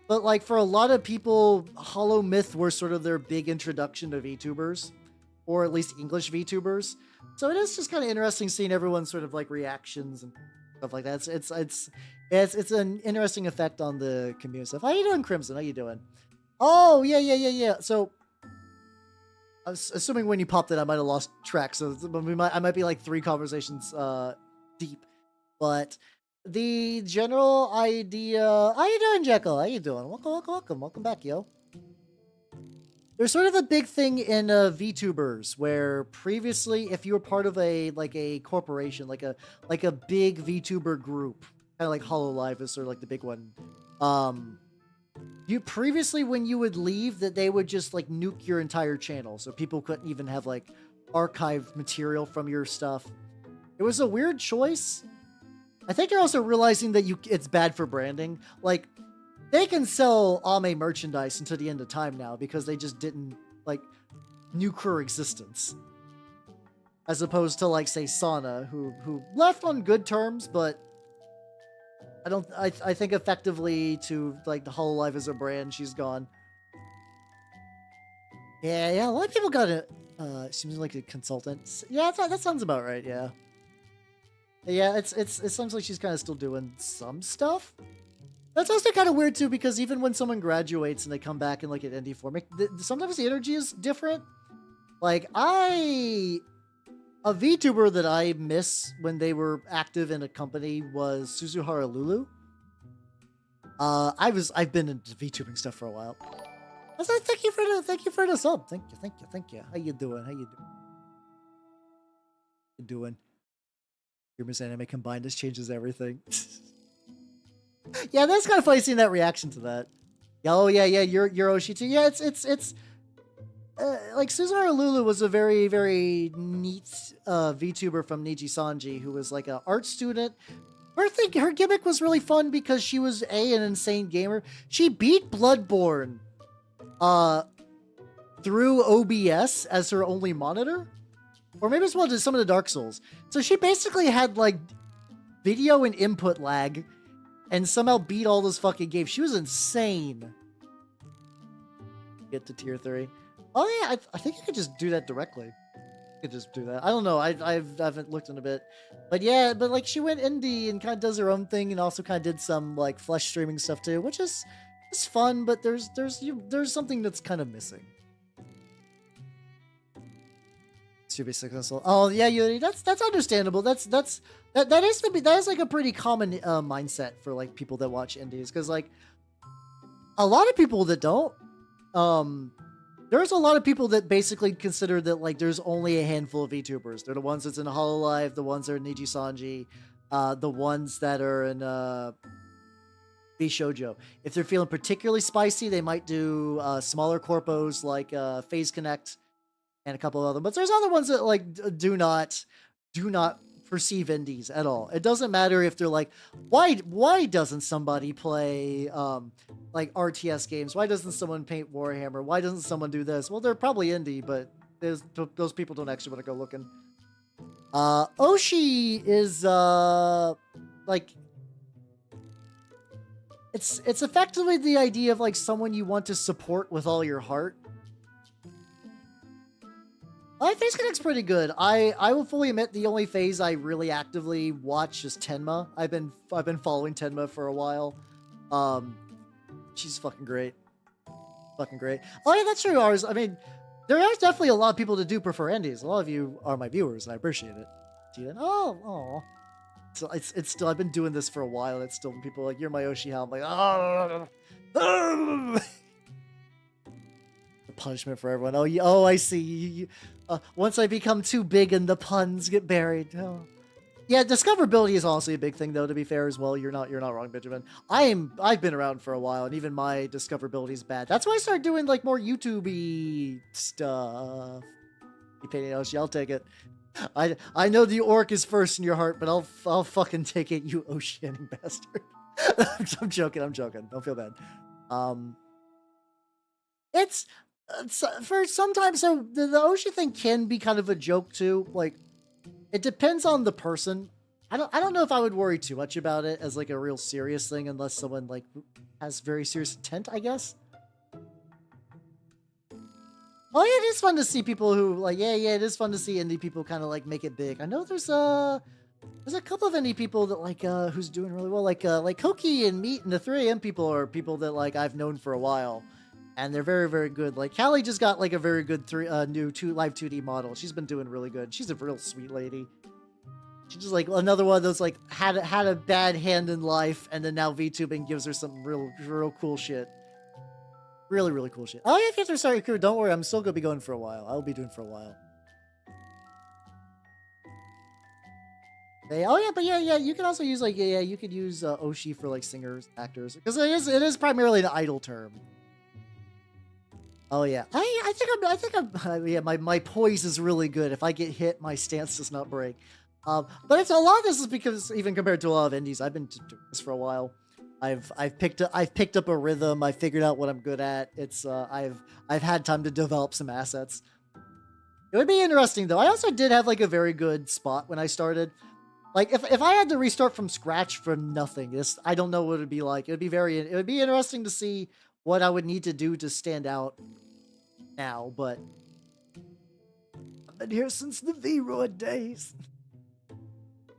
but like for a lot of people, Hollow Myth were sort of their big introduction to VTubers, or at least English VTubers. So it is just kind of interesting seeing everyone's sort of like reactions and stuff like that. It's an interesting effect on the community stuff. How you doing, Crimson? How you doing? Oh yeah. So I was assuming when you popped it, I might have lost track. So I might be like 3 conversations deep. But the general idea. How you doing, Jekyll? How you doing? Welcome back, yo. There's sort of a big thing in VTubers where previously, if you were part of a corporation, like a big VTuber group, kind of like HoloLive is sort of like the big one. You previously, when you would leave, that they would just like nuke your entire channel, so people couldn't even have like archived material from your stuff. It was a weird choice. I think they're also realizing that it's bad for branding. Like, they can sell Ame merchandise until the end of time now because they just didn't like nuke her existence, as opposed to like say Sana, who left on good terms, but I think effectively to like the HoloLive as a brand, she's gone. Yeah. A lot of people got it. Seems like a consultant. Yeah, that sounds about right. Yeah. It sounds like she's kind of still doing some stuff. That's also kind of weird too, because even when someone graduates and they come back in like an indie form, sometimes the energy is different. Like a VTuber that I miss when they were active in a company was Suzuhara Lulu. I've been into VTubing stuff for a while. I said thank you for the sub. Thank you. How you doing? Your Miss Anime combined, this changes everything. Yeah, that's kind of funny seeing that reaction to that. Oh yeah, you're Oshi too. Yeah, it's like Suzuhara Lulu was a very, very neat VTuber from Niji Sanji, who was like an art student. Her gimmick was really fun because she was an insane gamer. She beat Bloodborne through OBS as her only monitor, or maybe as well as some of the Dark Souls. So she basically had like video and input lag, and somehow beat all those fucking games. She was insane. Get to tier 3. Oh yeah, I think you could just do that directly. You could just do that. I don't know. I haven't looked in a bit, but yeah, but like she went indie and kind of does her own thing, and also kind of did some like flesh streaming stuff too, which is fun. But there's something that's kind of missing. To be successful. Oh yeah, Yuri, that's understandable. That is like a pretty common mindset for like people that watch indies, because like a lot of people that don't. There's a lot of people that basically consider that like there's only a handful of VTubers. They're the ones that's in HoloLive, the ones that are in Niji Sanji, the ones that are in Bishoujo. If they're feeling particularly spicy, they might do smaller corpos like Phase Connect and a couple of them. But there's other ones that like do not perceive indies at all. It doesn't matter if they're like, why doesn't somebody play like RTS games? Why doesn't someone paint Warhammer? Why doesn't someone do this? Well, they're probably indie, but those people don't actually want to go looking. Oshi is like, it's effectively the idea of like someone you want to support with all your heart. Phase Connect's pretty good. I will fully admit the only phase I really actively watch is Tenma. I've been following Tenma for a while. She's fucking great. Fucking great. Oh yeah, that's true. Ours. I mean, there are definitely a lot of people that do prefer indies. A lot of you are my viewers, and I appreciate it. Oh. So it's still. I've been doing this for a while. It's still people like, you're my Oshi Hal. I'm like, oh. Punishment for everyone. Oh, I see. Once I become too big and the puns get buried. Oh. Yeah, discoverability is also a big thing, though. To be fair, as well, you're not wrong, Benjamin. I've been around for a while, and even my discoverability is bad. That's why I started doing like more YouTube-y stuff. You painting Oshi, I'll take it. I know the orc is first in your heart, but I'll fucking take it, you oceanic bastard. I'm joking. I'm joking. Don't feel bad. Um, it's for sometimes so the ocean thing can be kind of a joke too. Like it depends on the person. I don't know if I would worry too much about it as like a real serious thing unless someone like has very serious intent, I guess. Oh yeah, it is fun to see people who like yeah, it is fun to see indie people kind of like make it big. I know there's a couple of indie people that like who's doing really well, like Koki and Meat and the 3AM people are people that like I've known for a while, and they're very very good. Like Callie just got like a very good new live 2D model. She's been doing really good. She's a real sweet lady. She's just like another one of those like had a bad hand in life, and then now VTubing gives her some real cool shit. Really, really cool shit. Oh yeah, if you have to start your career, don't worry, I'm still gonna be going for a while. I'll be doing for a while. Oh yeah, but yeah, you can also use like you could use Oshi for like singers, actors, because it is primarily an idol term. Oh yeah, I think I'm yeah, my poise is really good. If I get hit, my stance does not break. But it's a lot of this is because even compared to a lot of indies, I've been doing this for a while. I've picked up a rhythm. I figured out what I'm good at. It's I've had time to develop some assets. It would be interesting though. I also did have like a very good spot when I started. Like if I had to restart from scratch from nothing, I don't know what it'd be like. It would be interesting to see what I would need to do to stand out now, but I've been here since the V-Roid days.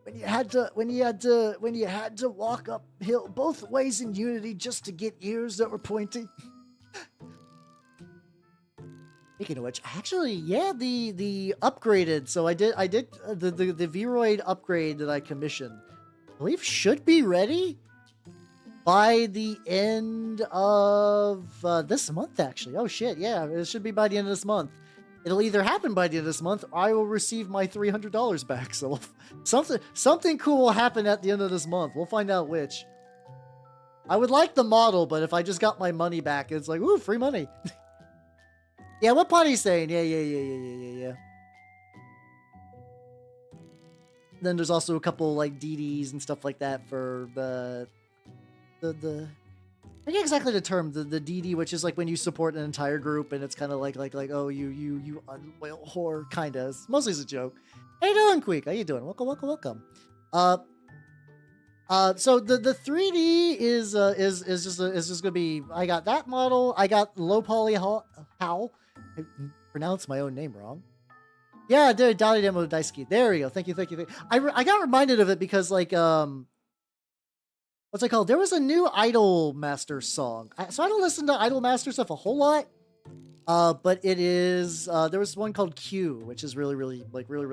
When you had to walk uphill both ways in Unity just to get ears that were pointy. Speaking of which, actually, yeah, the upgraded. So I did the Vroid upgrade that I commissioned. I believe should be ready by the end of this month. Actually, oh shit, yeah, it should be by the end of this month. It'll either happen by the end of this month, or I will receive my $300 back. So something cool will happen at the end of this month. We'll find out which. I would like the model, but if I just got my money back, it's like, ooh, free money. Yeah, what Potty's saying? Yeah. Then there's also a couple like DDs and stuff like that for the I forget exactly the term, the DD, which is like when you support an entire group and it's kind of like oh you unloyal whore, kind of. Mostly it's a joke. How you doing, Queek? How you doing? Welcome. So the 3D is just gonna be. I got that model. I got low poly Hal. I pronounced my own name wrong. Yeah, there, Dali Demo Daisuke. There we go. Thank you. I got reminded of it because like what's it called? There was a new Idol Master song. So I don't listen to Idol Master stuff a whole lot. But it is there was one called Q, which is really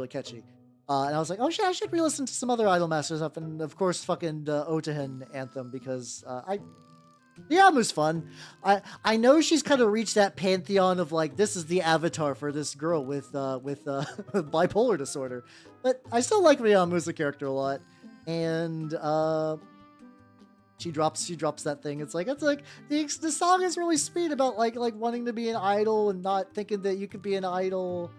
catchy. And I was like, oh shit, I should re-listen to some other Idol Master stuff, and of course fucking Otahen Anthem, because Yamu's fun. I know she's kind of reached that pantheon of like, this is the avatar for this girl with bipolar disorder. But I still like Ryamu as a character a lot. And she drops that thing. It's like the song is really sweet about like wanting to be an idol and not thinking that you could be an idol,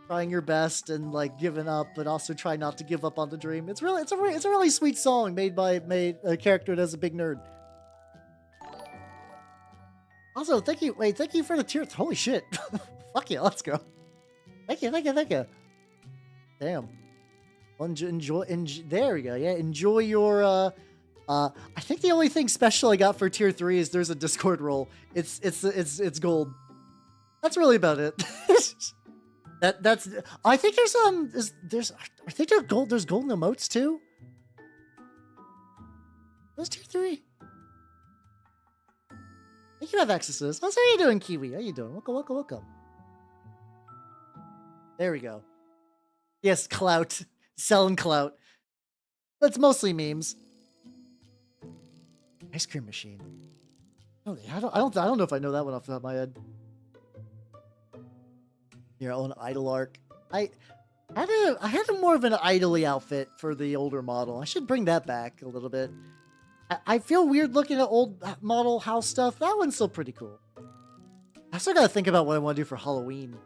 trying your best and like giving up, but also try not to give up on the dream. It's a really sweet song made a character that's a big nerd. Also, thank you for the tier. Holy shit. Fuck yeah, let's go. Thank you. Damn. Enjoy, there we go. Yeah, enjoy your I think the only thing special I got for tier 3 is there's a Discord role. It's gold. That's really about it. That's I think there's I think there's golden emotes too. That's tier 3. I think you have access to this. How's how you doing, Kiwi? How you doing? Welcome. There we go. Yes, clout. Selling clout. That's mostly memes. Ice cream machine. Oh, I don't know if I know that one off the top of my head. Your own idol arc. I had more of an idol-y outfit for the older model. I should bring that back a little bit. I feel weird looking at old model house stuff. That one's still pretty cool. I still gotta think about what I want to do for Halloween.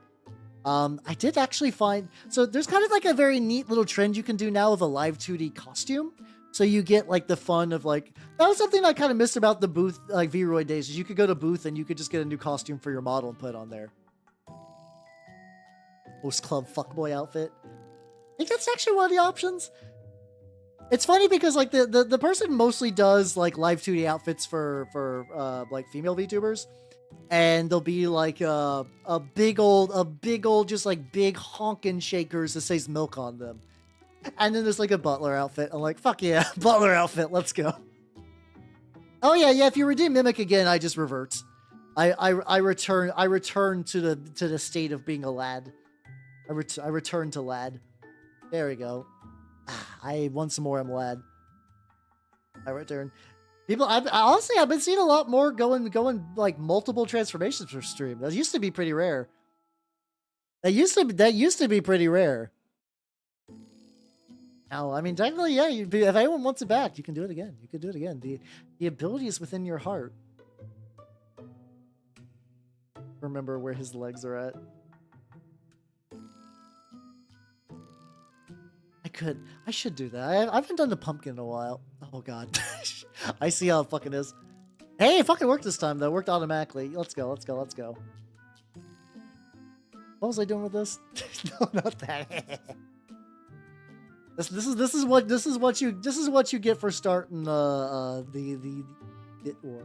I did actually find, so there's kind of like a very neat little trend you can do now of a live 2D costume. So you get like the fun of like, that was something I kind of missed about the booth, like V-Roy days, is you could go to booth and you could just get a new costume for your model and put it on there. Host club fuckboy outfit. I think that's actually one of the options. It's funny because like the person mostly does like live 2D outfits for like female VTubers. And there'll be like a big old, just like big honkin' shakers that says milk on them. And then there's like a butler outfit. I'm like, fuck yeah, butler outfit, let's go. Oh yeah, if you redeem Mimic again, I just revert. I return to the state of being a lad. I return to lad. There we go. I once more am lad. I return. People, honestly, I've been seeing a lot more going like multiple transformations per stream. That used to be pretty rare. That used to be pretty rare. Now, I mean, technically, yeah. If anyone wants it back, you can do it again. You can do it again. The ability is within your heart. Remember where his legs are at. I should do that. I haven't done the pumpkin in a while. Oh god. I see how it fucking is. Hey, it fucking worked this time though. It worked automatically. Let's go. What was I doing with this? No, not that. This is what you get for starting the war.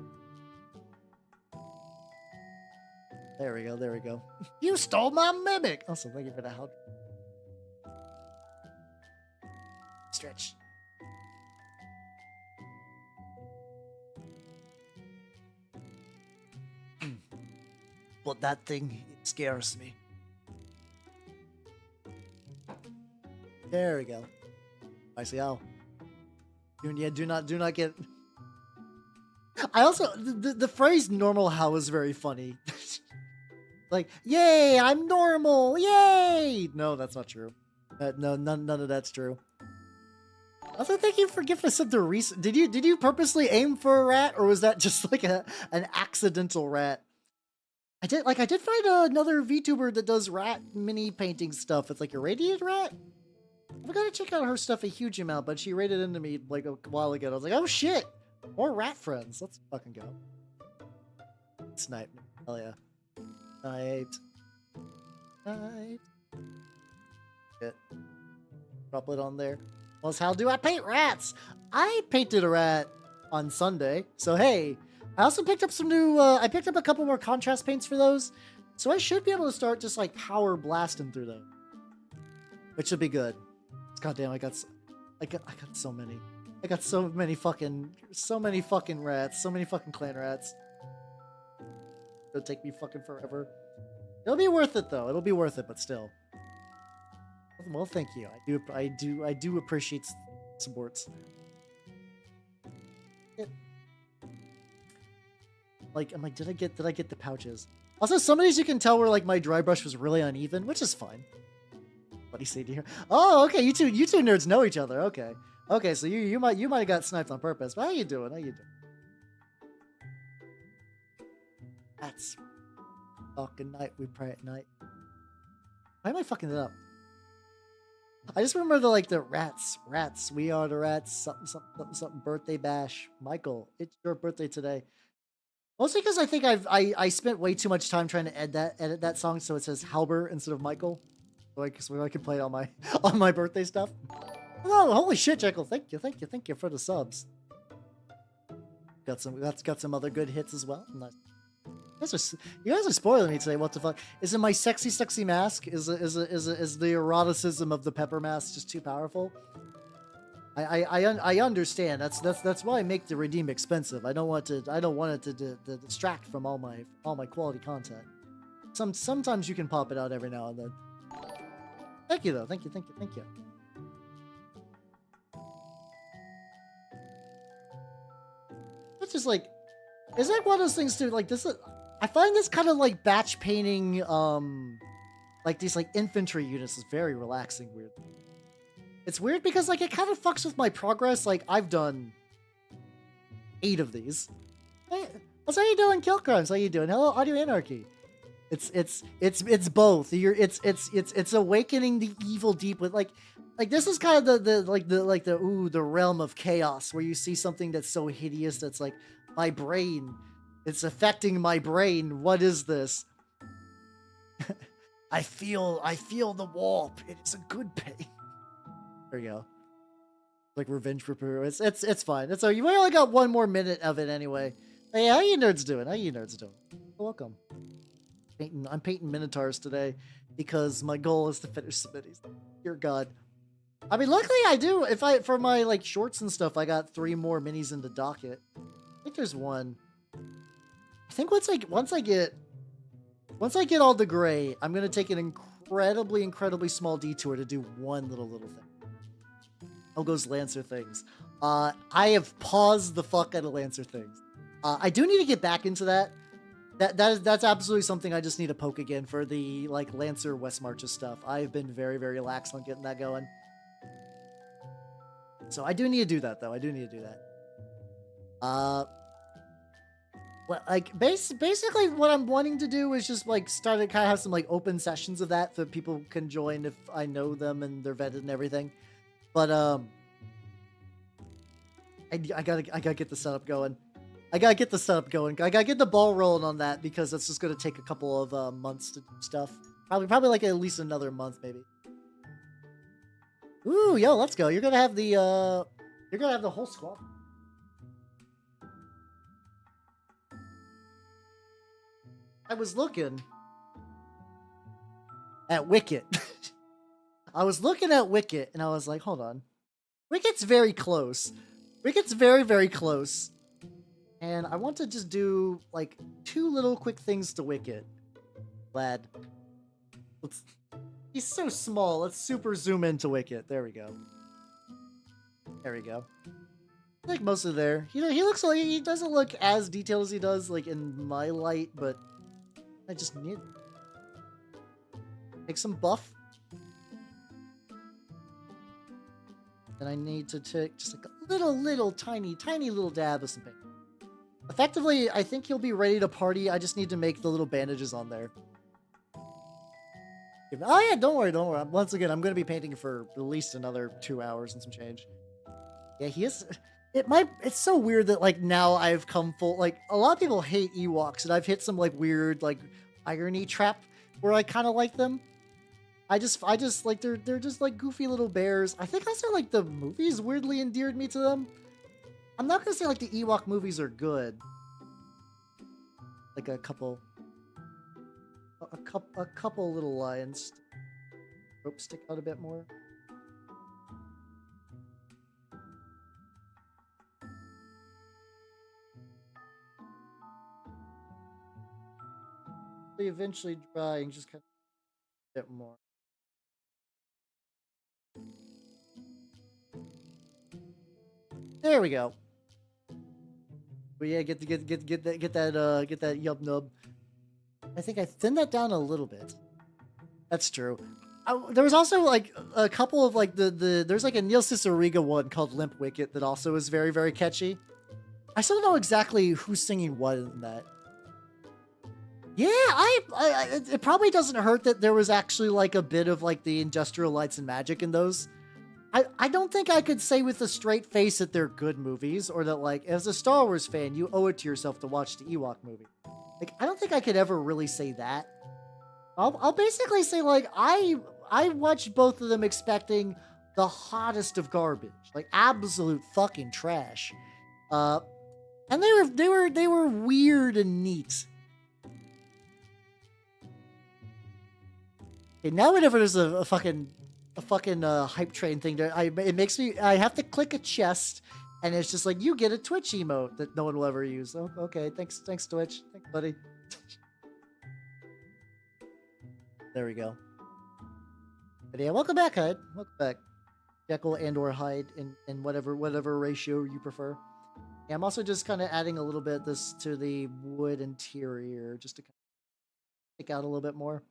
There we go. You stole my mimic. Also, thank you for the help. Stretch. But that thing scares me. There we go. I see how. Yeah, do not get. I also the phrase "normal how" is very funny. Like, yay, I'm normal, yay! No, that's not true. No, none of that's true. Also, thank you for giving us something recent. Did you purposely aim for a rat, or was that just like an accidental rat? I did find another VTuber that does rat mini painting stuff. It's like a radiant rat. I gotta check out her stuff a huge amount, but she rated into me like a while ago. I was like, oh shit, more rat friends. Let's fucking go. Snipe. Hell yeah. Sniped. Shit. Drop it on there. Well, how do I paint rats? I painted a rat on Sunday. So hey, I also picked up some new, I picked up a couple more contrast paints for those. So I should be able to start just like power blasting through them. Which should be good. Goddamn, I got so many. I got so many fucking rats. So many fucking clan rats. It'll take me fucking forever. It'll be worth it though. It'll be worth it, but still. Well, thank you. I do appreciate supports. Like, I'm like, did I get the pouches? Also, some of these you can tell where like my dry brush was really uneven, which is fine. What do you say to here? Oh, okay. You two nerds know each other. Okay. So you might have got sniped on purpose. But how you doing? That's fucking night. We pray at night. Why am I fucking it up? I just remember the rats. We are the rats. Something. Birthday bash. Michael, it's your birthday today. Mostly because I think I spent way too much time trying to edit that song so it says Halber instead of Michael. So I can play it on my birthday stuff. Oh, holy shit, Jekyll! Thank you for the subs. Got some other good hits as well. Nice. You guys are spoiling me today. What the fuck? Is it my sexy mask? Is the eroticism of the pepper mask just too powerful? I understand. That's why I make the redeem expensive. I don't want it to distract from all my quality content. Sometimes you can pop it out every now and then. Thank you though. Thank you. It's just like, it's like one of those things too. Like this, I find this kind of like batch painting, like these like infantry units is very relaxing. Weird. It's weird because like it kind of fucks with my progress. Like I've done 8 of these. Hey, how you doing, Kill Crimes? How you doing? Hello, Audio Anarchy. It's both. It's awakening the evil deep with like this is kind of the realm of chaos where you see something that's so hideous that's like my brain. It's affecting my brain. What is this? I feel the warp. It is a good pain. There you go. Like revenge for Peru. It's fine. It's you only got 1 more minute of it anyway. Hey, how you nerds doing? Welcome. I'm painting Minotaurs today because my goal is to finish some minis. Dear God. I mean, luckily I do. For my like shorts and stuff, I got 3 more minis in the docket. I think there's 1. I think once I get all the gray, I'm gonna take an incredibly small detour to do 1 little thing. Oh, goes Lancer things. I have paused the fuck out of Lancer things. I do need to get back into that. That's absolutely something I just need to poke again for the like Lancer West Marches stuff. I've been very lax on getting that going. So I do need to do that though. I do need to do that. Well, like basically what I'm wanting to do is just like start to kind of have some like open sessions of that so people can join if I know them and they're vetted and everything. But I gotta get the setup going. I gotta get the ball rolling on that because that's just gonna take a couple of months to do stuff. Probably like at least another month maybe. Ooh, yo, let's go. You're gonna have the whole squad. I was looking at Wicket. I was looking at Wicket and I was like, hold on. Wicket's very close. Wicket's very close. And I want to just do like 2 little quick things to Wicket. Lad. He's so small. Let's super zoom into Wicket. There we go. There we go. I think mostly there. You know, he looks like he doesn't look as detailed as he does like in my light, but I just need take some buff. And I need to take just like a little tiny little dab of some paint. Effectively, I think he'll be ready to party. I just need to make the little bandages on there. Oh yeah, don't worry. Once again, I'm going to be painting for at least another 2 hours and some change. Yeah, he is. It's so weird that like now I've come full. Like a lot of people hate Ewoks, and I've hit some like weird like irony trap where I kind of like them. I just like they're just like goofy little bears. I think also like the movies weirdly endeared me to them. I'm not gonna say like the Ewok movies are good. Like a couple little lines. Rope stick out a bit more. They eventually dry and just kind of a bit more. There we go. But yeah, get that yub nub. I think I thinned that down a little bit. That's true. There was also like a couple of like there's like a Neil Cicierega one called Limp Wicket that also is very catchy. I still don't know exactly who's singing what in that. Yeah, it probably doesn't hurt that there was actually like a bit of like the Industrial Lights and Magic in those. I don't think I could say with a straight face that they're good movies or that like as a Star Wars fan you owe it to yourself to watch the Ewok movie. Like I don't think I could ever really say that. I'll basically say like I watched both of them expecting the hottest of garbage, like absolute fucking trash. And they were weird and neat. Okay, now whenever there's a fucking hype train thing there, it makes me I have to click a chest and it's just like you get a Twitch emote that no one will ever use. Oh, okay, thanks Twitch. Thanks, buddy. There we go. But yeah, welcome back, Hyde. Welcome back. Jekyll and or Hyde in whatever ratio you prefer. Yeah, I'm also just kind of adding a little bit this to the wood interior just to kind of stick out a little bit more.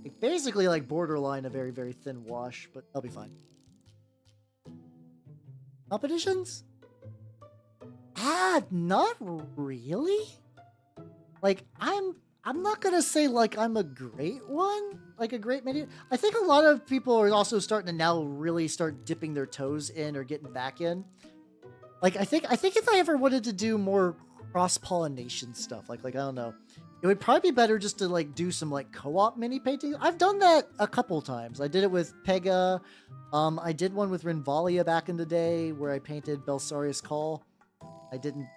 Like basically like borderline a very thin wash, but I'll be fine. Competitions? Not really. Like I'm not gonna say like I'm a great one, like a great many. I think a lot of people are also starting to now really start dipping their toes in or getting back in. Like I think if I ever wanted to do more cross-pollination stuff, like I don't know, it would probably be better just to like do some like co-op mini painting. I've done that a couple times. I did it with Pega. I did one with Rinvalia back in the day where I painted Belisarius Call. I didn't.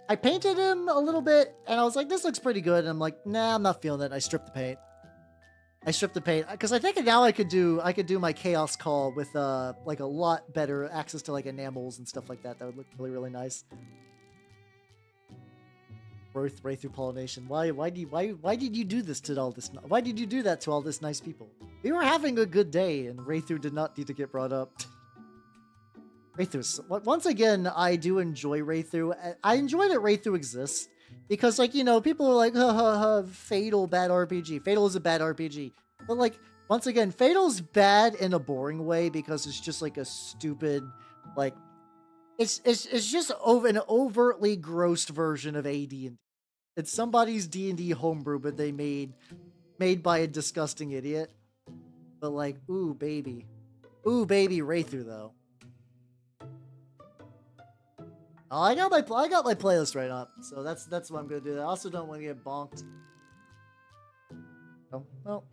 I painted him a little bit, and I was like, this looks pretty good. And I'm like, nah, I'm not feeling it. I stripped the paint. Because I think now I could do my Chaos Call with like a lot better access to like enamels and stuff like that. That would look really, really nice. Growth, through pollination. Why did you do this to all this? Why did you do that to all this nice people? We were having a good day, and Wraithu did not need to get brought up. Wraithu, once again, I do enjoy Wraithu. I enjoy that Wraithu exists because, like, you know, people are like, Fatal, bad RPG. Fatal is a bad RPG. But, like, once again, Fatal's bad in a boring way because it's just, like, a stupid, like, it's just an overtly grossed version of AD&D. It's somebody's D&D homebrew, but they made by a disgusting idiot. But, like, ooh, baby. Ooh, baby, Wraithu, though. Oh, I got my playlist right up, so that's what I'm gonna do. I also don't want to get bonked. Oh, well.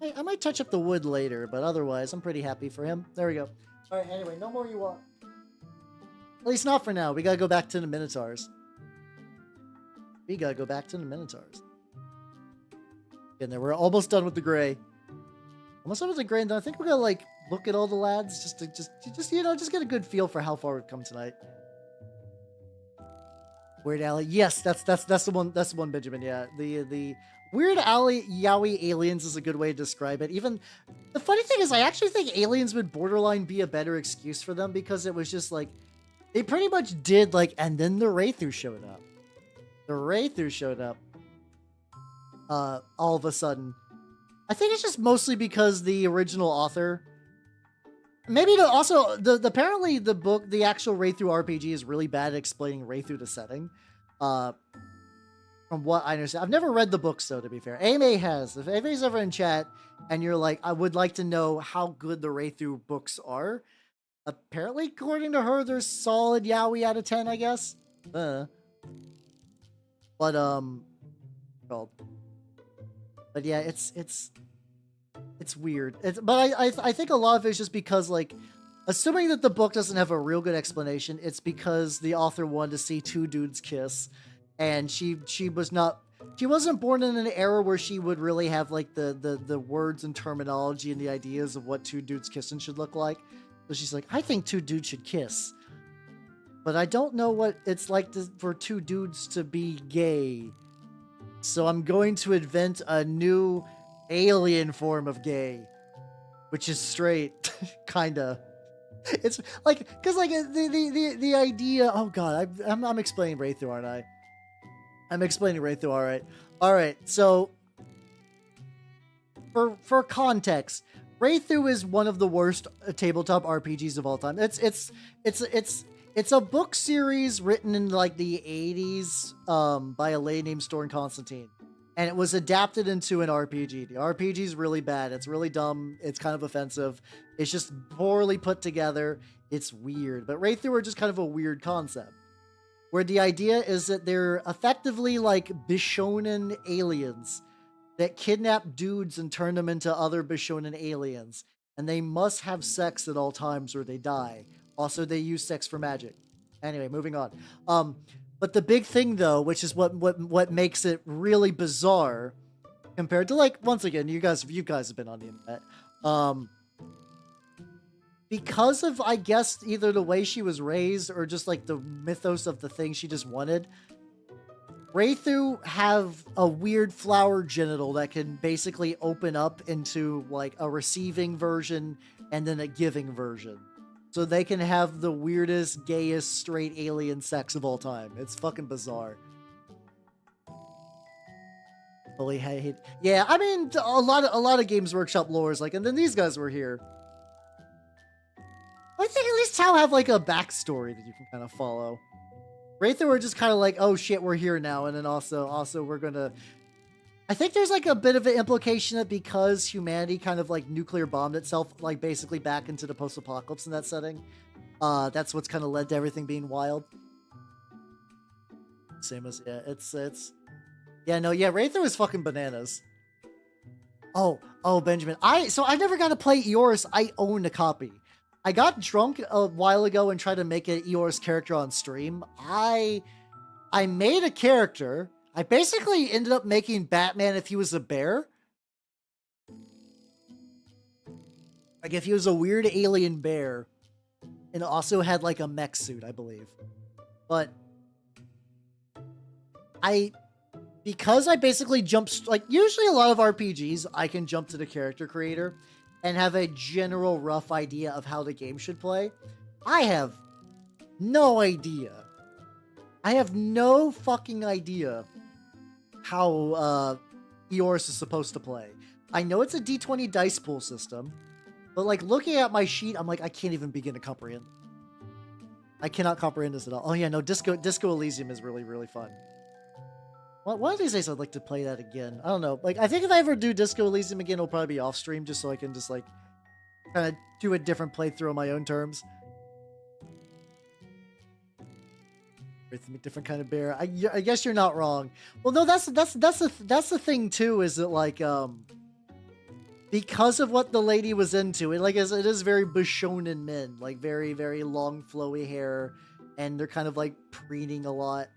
Hey, I might touch up the wood later, but otherwise, I'm pretty happy for him. There we go. All right. Anyway, no more you want. At least not for now. We gotta go back to the Minotaurs. Getting there. We're almost done with the gray. Almost done with the gray, and I think we're gonna like look at all the lads just you know, just get a good feel for how far we've come tonight. Weird Alley, yes, that's the one, Benjamin. Yeah, the Weird Alley Yaoi aliens is a good way to describe it. Even the funny thing is, I actually think aliens would borderline be a better excuse for them because it was just like they pretty much did like, and then the Wraithu showed up. All of a sudden. I think it's just mostly because the original author. Maybe apparently the actual Wraithu RPG is really bad at explaining Wraithu to setting. From what I understand, I've never read the books though. To be fair, Ame has. If Ame's ever in chat and you're like, I would like to know how good the Wraithu books are. Apparently, according to her, they're solid Yaoi out of 10, I guess. But yeah, it's weird. But I think a lot of it is just because, like, assuming that the book doesn't have a real good explanation, it's because the author wanted to see two dudes kiss, and she wasn't born in an era where she would really have like the words and terminology and the ideas of what two dudes kissing should look like. So she's like, I think two dudes should kiss, but I don't know what it's like for two dudes to be gay. So I'm going to invent a new alien form of gay, which is straight, kinda. It's like, cause like the idea. Oh god, I'm explaining Wraithu, aren't I? I'm explaining Wraithu. All right. So for context, Wraithu is one of the worst tabletop RPGs of all time. It's a book series written in like the 80s by a lady named Storm Constantine. And it was adapted into an RPG. The RPG is really bad. It's really dumb. It's kind of offensive. It's just poorly put together. It's weird. But Wraithu are just kind of a weird concept. Where the idea is that they're effectively like Bishonen aliens that kidnap dudes and turn them into other Bishonen aliens. And they must have sex at all times or they die. Also, they use sex for magic. Anyway, moving on. But the big thing, though, which is what makes it really bizarre, compared to, like, once again, you guys have been on the internet, because of, I guess, either the way she was raised or just like the mythos of the thing she just wanted, Wraithu have a weird flower genital that can basically open up into like a receiving version and then a giving version. So they can have the weirdest, gayest, straight alien sex of all time. It's fucking bizarre. Holy hate. Yeah, I mean, a lot of Games Workshop lore is like, and then these guys were here. I think at least Tau have like a backstory that you can kind of follow. Wraither were just kind of like, oh shit, we're here now, and then also we're gonna. I think there's like a bit of an implication that because humanity kind of like nuclear bombed itself, like basically back into the post-apocalypse in that setting, that's what's kind of led to everything being wild. Same as yeah, it's yeah, no, yeah, Wraither was fucking bananas. Oh, Benjamin. I never got to play Eoris. I own a copy. I got drunk a while ago and tried to make an Eoris character on stream. I made a character. I basically ended up making Batman if he was a bear. Like if he was a weird alien bear. And also had like a mech suit, I believe. But because I basically jumped, like usually a lot of RPGs, I can jump to the character creator and have a general rough idea of how the game should play. I have no idea. I have no fucking idea how Eoris is supposed to play. I know it's a D20 dice pool system, but like looking at my sheet, I'm like, I can't even begin to comprehend. I cannot comprehend this at all. Oh yeah, no, Disco Elysium is really, really fun. Well, one of these days I'd like to play that again. I don't know. Like, I think if I ever do Disco Elysium again, it'll probably be off stream just so I can just like kind of do a different playthrough on my own terms. Different kind of bear. I guess you're not wrong. Well, no, that's the thing too. Is that like because of what the lady was into, it is very Bishonen men, like very very long flowy hair, and they're kind of like preening a lot.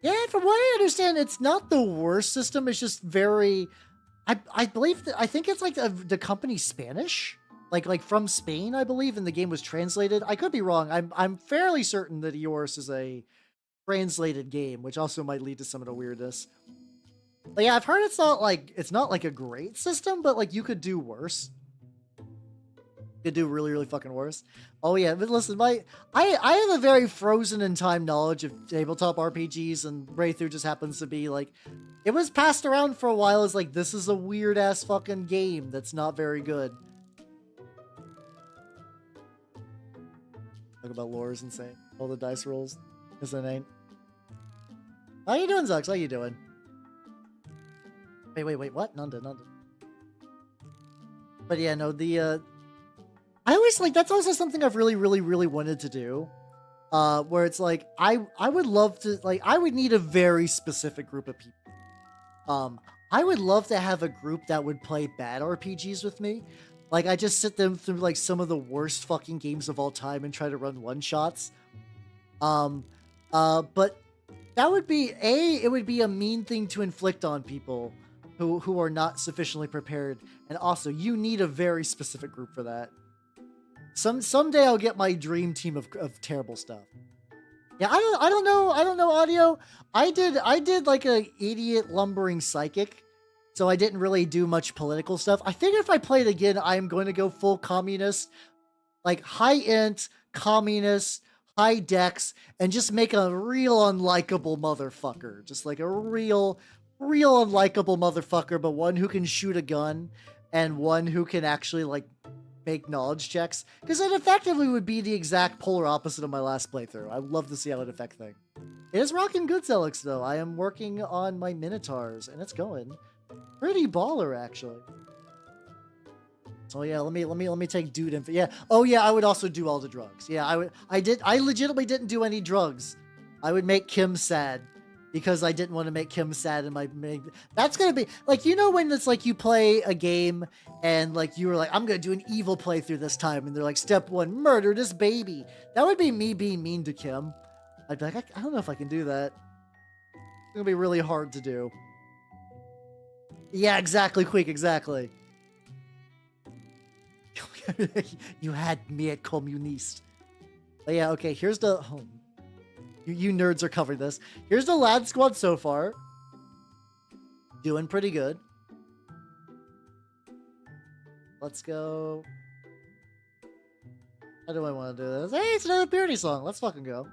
Yeah, from what I understand, it's not the worst system. It's just very. I believe that I think it's like the company Spanish. Like from Spain, I believe, and the game was translated. I could be wrong. I'm fairly certain that Eoris is a translated game, which also might lead to some of the weirdness. But yeah, I've heard it's not like a great system, but like you could do worse. You could do really, really fucking worse. Oh yeah, but listen, I have a very frozen in time knowledge of tabletop RPGs, and Wraither just happens to be like, it was passed around for a while as like, this is a weird ass fucking game that's not very good. Talk about lore is insane. All the dice rolls is ain't. How you doing, Zux? How you doing? Wait, what? Nanda. But yeah, no, I always like, that's also something I've really wanted to do. Where it's like, I would love to, like, I would need a very specific group of people. I would love to have a group that would play bad RPGs with me. Like, I just sit them through, like, some of the worst fucking games of all time and try to run one-shots. But that would be, it would be a mean thing to inflict on people who are not sufficiently prepared. And also, you need a very specific group for that. Someday I'll get my dream team of terrible stuff. Yeah, I don't know audio. I did like a idiot lumbering psychic. So I didn't really do much political stuff. I figure if I play it again, I'm going to go full communist, like high int, communist, high dex, and just make a real unlikable motherfucker. Just like a real unlikable motherfucker, but one who can shoot a gun and one who can actually like make knowledge checks. Because it effectively would be the exact polar opposite of my last playthrough. I would love to see how it affect things. It is rocking good, Zelix, though. I am working on my Minotaurs, and it's going pretty baller, actually. So yeah, let me take dude info. Yeah. Oh yeah, I would also do all the drugs. Yeah, I legitimately didn't do any drugs. I would make Kim sad because I didn't want to make Kim sad in my that's gonna be like, you know, when it's like you play a game and like you were like, I'm gonna do an evil playthrough this time, and they're like, step 1, murder this baby. That would be me being mean to Kim. I'd be like, I don't know if I can do that. It's gonna be really hard to do. Yeah, exactly, Queek, exactly. You had me at communist. But yeah, okay, here's the... Oh, you nerds are covering this. Here's the lad squad so far. Doing pretty good. Let's go... How do I want to do this? Hey, it's another Beardy song. Let's fucking go.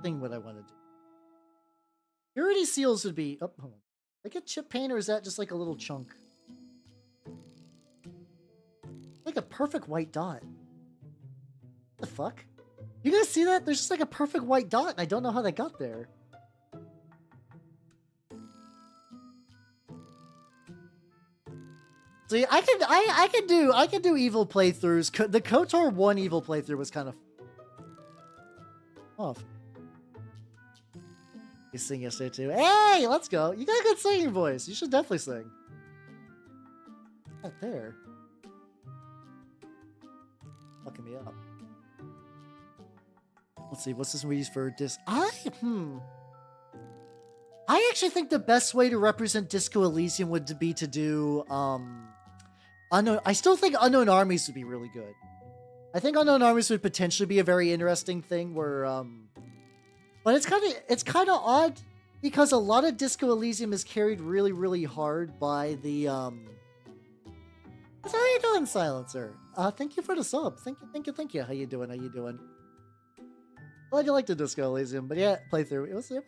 Thing what I want to do. Purity seals would be... Oh, hold on. Like a chip paint, or is that just like a little chunk? Like a perfect white dot. What the fuck? You guys see that? There's just like a perfect white dot, and I don't know how that got there. See, I can do evil playthroughs. The KOTOR 1 evil playthrough was kind of off. You sing yesterday too. Hey, let's go. You got a good singing voice. You should definitely sing. Not there. Fucking me up. Let's see. What's this we use for disc? I actually think the best way to represent Disco Elysium would be to do unknown. I still think Unknown Armies would be really good. I think Unknown Armies would potentially be a very interesting thing where but it's kind of odd because a lot of Disco Elysium is carried really, really hard by the How you doing, Silencer? Thank you for the sub. Thank you. How you doing? Glad you liked the Disco Elysium, but yeah, playthrough. It was fun.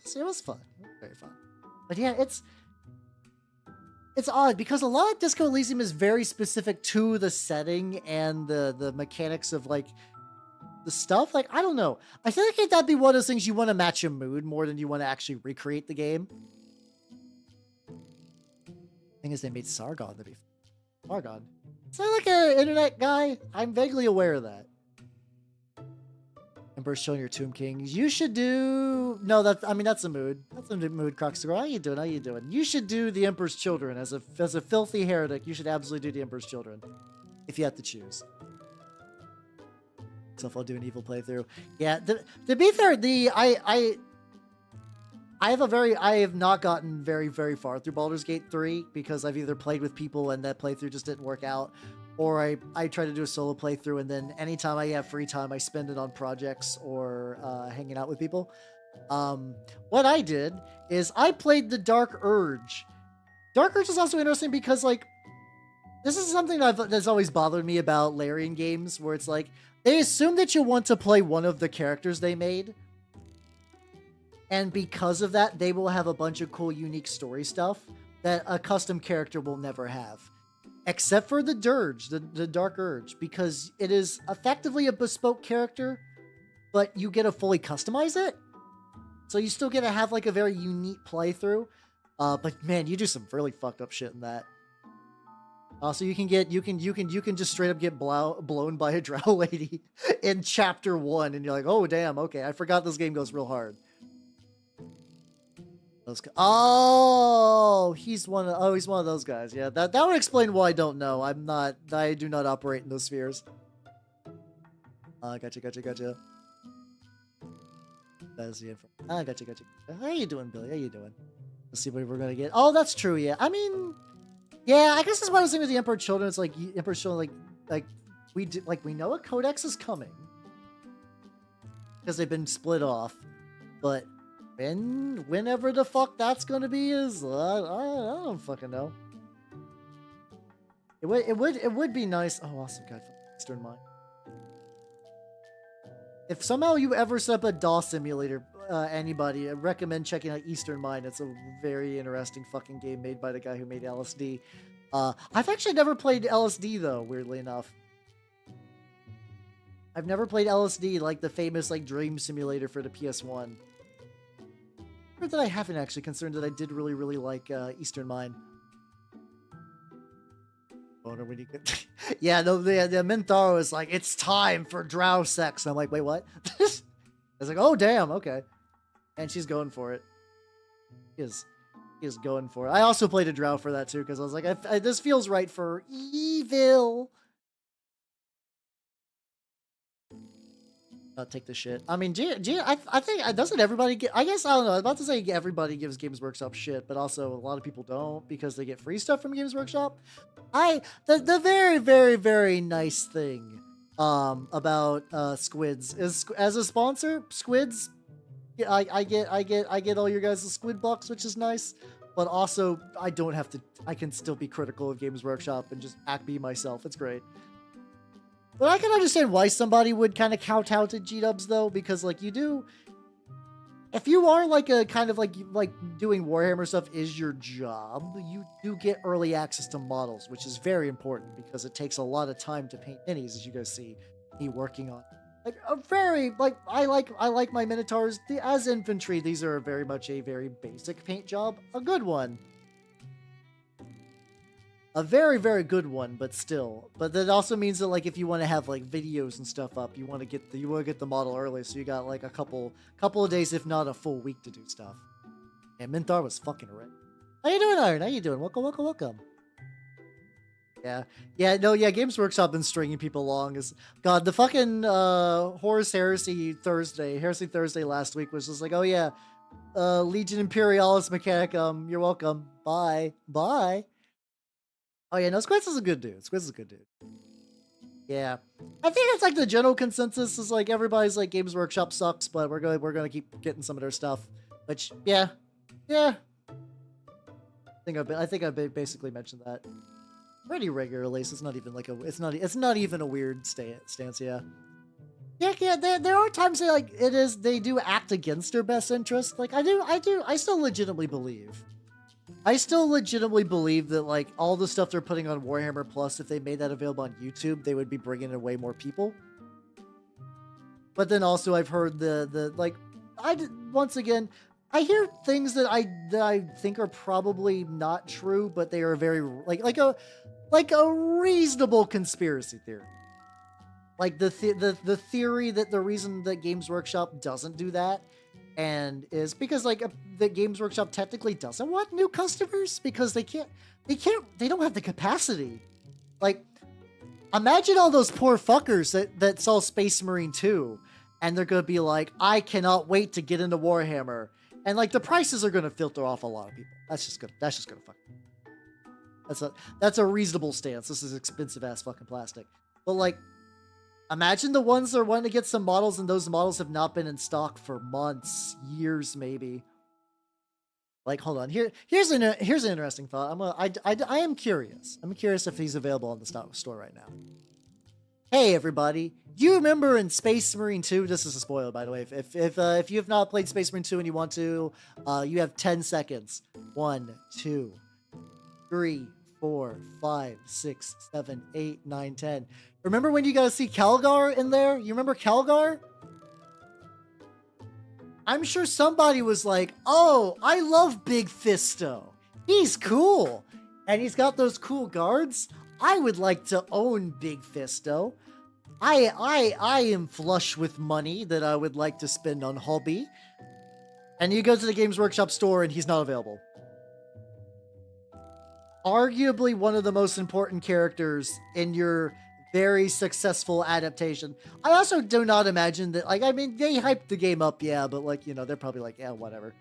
It was very fun. But yeah, it's odd because a lot of Disco Elysium is very specific to the setting and the mechanics of like the stuff. Like, I don't know. I feel like that'd be one of those things you want to match a mood more than you want to actually recreate the game. Thing is, they made Sargon to be Sargon. Is that like an internet guy? I'm vaguely aware of that. Emperor's showing your Tomb Kings. You should do... No, that's a mood. That's a mood, Crocstar. How you doing? You should do the Emperor's Children. As a filthy heretic, you should absolutely do the Emperor's Children. If you have to choose. So if I'll do an evil playthrough. Yeah, to be fair, I have not gotten very, very far through Baldur's Gate 3 because I've either played with people and that playthrough just didn't work out, or I try to do a solo playthrough and then anytime I have free time, I spend it on projects or hanging out with people. What I did is I played the Dark Urge. Dark Urge is also interesting because, like, this is something that's always bothered me about Larian games, where it's like, they assume that you want to play one of the characters they made. And because of that, they will have a bunch of cool, unique story stuff that a custom character will never have. Except for the Dirge, the Dark Urge, because it is effectively a bespoke character, but you get to fully customize it. So you still get to have like a very unique playthrough. But man, you do some really fucked up shit in that. So you can just straight up get blown by a drow lady in chapter 1, and you're like, oh damn, okay, I forgot this game goes real hard. Oh, he's one of those guys. Yeah, that would explain why I don't know. I do not operate in those spheres. Gotcha. That's the info. Gotcha. How you doing, Billy? How you doing? Let's see what we're gonna get. Oh, that's true. Yeah, I mean, yeah, I guess that's why I was thinking with the Emperor Children. It's like Emperor Children, like we know a Codex is coming because they've been split off, but whenever the fuck that's gonna be is I don't fucking know. It would be nice. Oh, awesome, God, Eastern Mind. If somehow you ever set up a DOS simulator, anybody, I recommend checking out Eastern Mind. It's a very interesting fucking game made by the guy who made LSD. I've actually never played LSD though, weirdly enough. I've never played LSD, like the famous like dream simulator for the PS1. Or that I haven't actually, concerned that I did really, really like Eastern Mind. When you get... Yeah, no, the Minotaur is like, it's time for drow sex. I'm like, wait, what? I was like, oh damn, okay. And she's going for it. He is going for it. I also played a drow for that too, because I was like, this feels right for evil. I'll take the shit. I mean, I think, doesn't everybody get, I guess, I don't know, I was about to say everybody gives Games Workshop shit, but also a lot of people don't because they get free stuff from Games Workshop. The very, very, very nice thing about Squids is, as a sponsor, Squids, yeah, I get all your guys' Squid bucks, which is nice, but also I don't have to, I can still be critical of Games Workshop and just be myself. It's great. But I can understand why somebody would kind of kowtow to G-dubs, though, because, like, you do... if you are like a kind of like doing Warhammer stuff is your job, you do get early access to models, which is very important because it takes a lot of time to paint minis, as you guys see me working on. Like a very like I like my Minotaurs as infantry. These are very much a very basic paint job, a good one. A very, very good one, but still. But that also means that like if you want to have like videos and stuff up, you want to get the model early, so you got like a couple of days, if not a full week, to do stuff. And Minthar was fucking red. How you doing, Iron? How you doing? Welcome, welcome, welcome. Yeah, no, Games Workshop been stringing people along. God, the fucking Horus Heresy Thursday last week was just like, oh yeah, Legion Imperialis Mechanicum, you're welcome. Bye. Oh yeah, no, Squints is a good dude. Yeah, I think it's like the general consensus is like everybody's like Games Workshop sucks, but we're gonna keep getting some of their stuff. Which yeah. I think I basically mentioned that pretty regularly. So it's not even like it's not even a weird stance. Yeah. There are times they do act against their best interest. Like I still legitimately believe that like all the stuff they're putting on Warhammer Plus, if they made that available on YouTube, they would be bringing in way more people. But then also I've heard once again, I hear things that I think are probably not true, but they are very like a reasonable conspiracy theory. Like the theory that the reason that Games Workshop doesn't do that and is because like the Games Workshop technically doesn't want new customers because they don't have the capacity. Like imagine all those poor fuckers that saw Space Marine 2 and they're gonna be like, I cannot wait to get into Warhammer, and like the prices are gonna filter off a lot of people. That's just gonna fuck. That's a reasonable stance. This is expensive ass fucking plastic. But like imagine the ones that are wanting to get some models and those models have not been in stock for months, years, maybe. Like, hold on. Here's an interesting thought. I am curious. I'm curious if he's available on the store right now. Hey, everybody. Do you remember in Space Marine 2? This is a spoiler, by the way. If you have not played Space Marine 2 and you want to, you have 10 seconds. 1, 2, 3, 4, 5, 6, 7, 8, 9, 10. Remember when you got to see Calgar in there? You remember Calgar? I'm sure somebody was like, oh, I love Big Fisto. He's cool. And he's got those cool guards. I would like to own Big Fisto. I am flush with money that I would like to spend on hobby. And you go to the Games Workshop store and he's not available. Arguably one of the most important characters in your very successful adaptation. I also do not imagine that, like, I mean, they hyped the game up, yeah, but like, you know, they're probably like, yeah, whatever.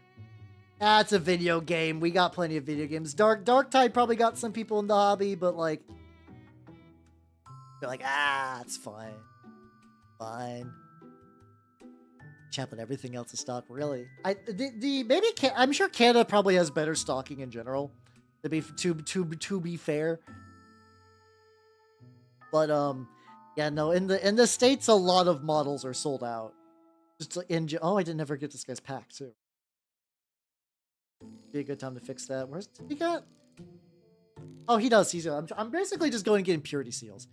That's a video game. We got plenty of video games. Darktide probably got some people in the hobby, but like, they're like, it's fine. Fine. But everything else is stock, really. I'm sure Canada probably has better stocking in general. To be fair. But yeah, no, in the States a lot of models are sold out. Just I didn't ever get this guy's pack too. Be a good time to fix that. Where's he got? Oh, he does. I'm basically just going and getting purity seals.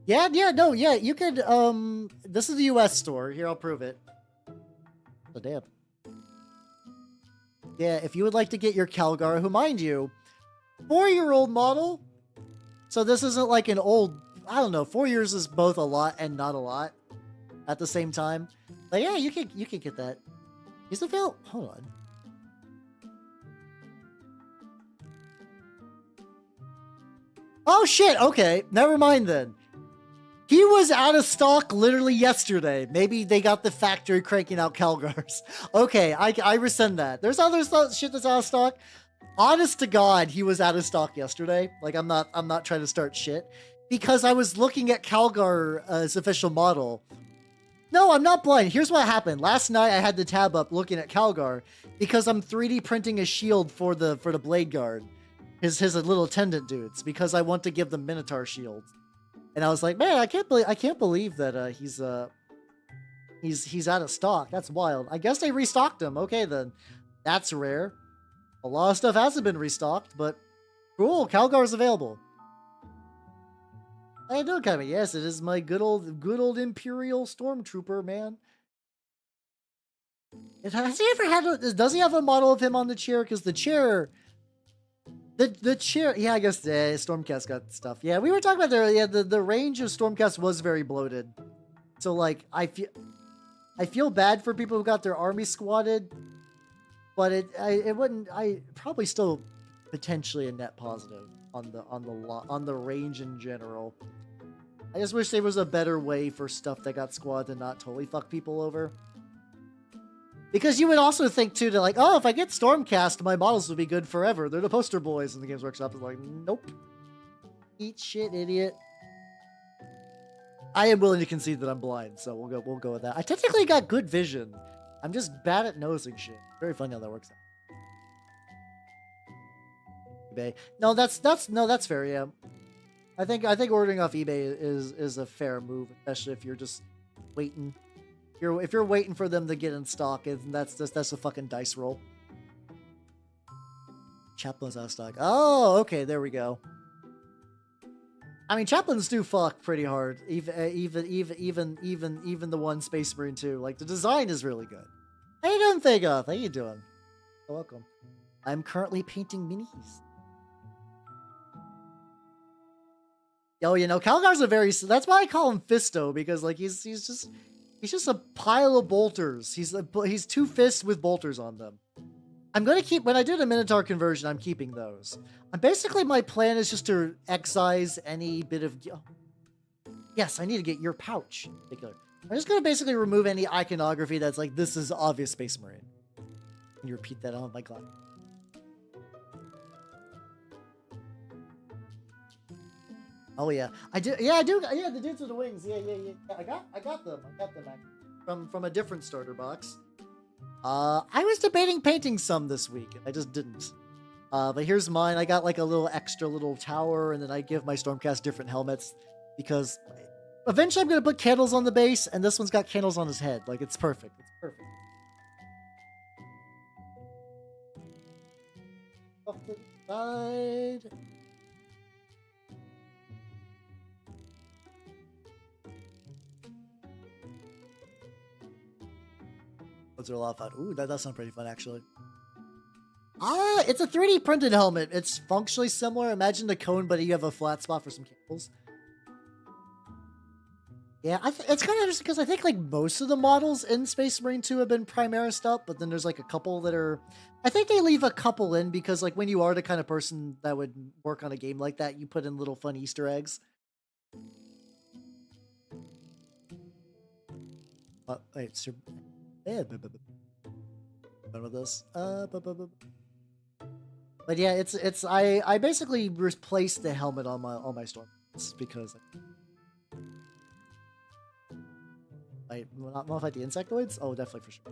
Yeah, you could this is the US store. Here, I'll prove it. Oh damn. Yeah, if you would like to get your Calgar, who mind you, 4-year-old model. So this isn't like an old, I don't know, 4 years is both a lot and not a lot at the same time. But yeah, you can get that. He's available. Hold on. Oh shit, okay. Never mind then. He was out of stock literally yesterday. Maybe they got the factory cranking out Calgars. Okay, I rescind that. There's other shit that's out of stock. Honest to God, he was out of stock yesterday. Like, I'm not trying to start shit. Because I was looking at Calgar's official model. No, I'm not blind. Here's what happened. Last night, I had the tab up looking at Calgar because I'm 3D printing a shield for the Blade Guard. His little attendant dudes. Because I want to give them Minotaur shields. And I was like, man, I can't believe that he's He's out of stock. That's wild. I guess they restocked him. Okay, then. That's rare. A lot of stuff hasn't been restocked, but cool. Calgar's available. I know, kind of. Yes, it is my good old Imperial Stormtrooper, man. Has he ever had does he have a model of him on the chair? Because the chair... The chair... Yeah, I guess Stormcast got stuff. Yeah, we were talking about there. Yeah, the range of Stormcast was very bloated. So, like, I feel bad for people who got their army squatted. But it wouldn't... probably still potentially a net positive on the range in general. I just wish there was a better way for stuff that got squad to not totally fuck people over. Because you would also think too that like, oh, if I get Stormcast, my models will be good forever. They're the poster boys, and the Games Workshop is like, nope. Eat shit, idiot. I am willing to concede that I'm blind, so we'll go with that. I technically got good vision. I'm just bad at nosing shit. Very funny how that works out. eBay. No, that's fair, yeah. I think ordering off eBay is a fair move, especially if you're just waiting. If you're waiting for them to get in stock, and that's a fucking dice roll. Chaplain's out of stock. Oh, okay, there we go. I mean, chaplains do fuck pretty hard. Even the one Space Marine 2. Like, the design is really good. How you doing, Thagoth? How you doing? You're welcome. I'm currently painting minis. Oh, you know, Calgar's a very... That's why I call him Fisto, because, like, he's just a pile of bolters. He's two fists with bolters on them. I'm going to keep... When I do the Minotaur conversion, I'm keeping those. Basically, my plan is just to excise any bit of... Yes, I need to get your pouch. In particular. I'm just going to basically remove any iconography that's like, this is obvious Space Marine. Can you repeat that on my glass? Oh yeah, I do. Yeah, I do. Yeah, the dudes with the wings. Yeah. I got them. From a different starter box. I was debating painting some this week. I just didn't. But here's mine. I got like a little extra little tower, and then I give my Stormcast different helmets because eventually I'm gonna put candles on the base, and this one's got candles on his head. Like it's perfect. It's perfect. Off to the side. Those are a lot of fun. Ooh, that does sound pretty fun, actually. Ah, it's a 3D printed helmet. It's functionally similar. Imagine the cone, but you have a flat spot for some cables. Yeah, it's kind of interesting because I think like most of the models in Space Marine 2 have been Primaris up, but then there's like a couple that are... I think they leave a couple in because like when you are the kind of person that would work on a game like that, you put in little fun Easter eggs. Wait, sir... Yeah, done with this. But yeah, I basically replaced the helmet on my Stormcast because I not fight the insectoids. Oh, definitely for sure.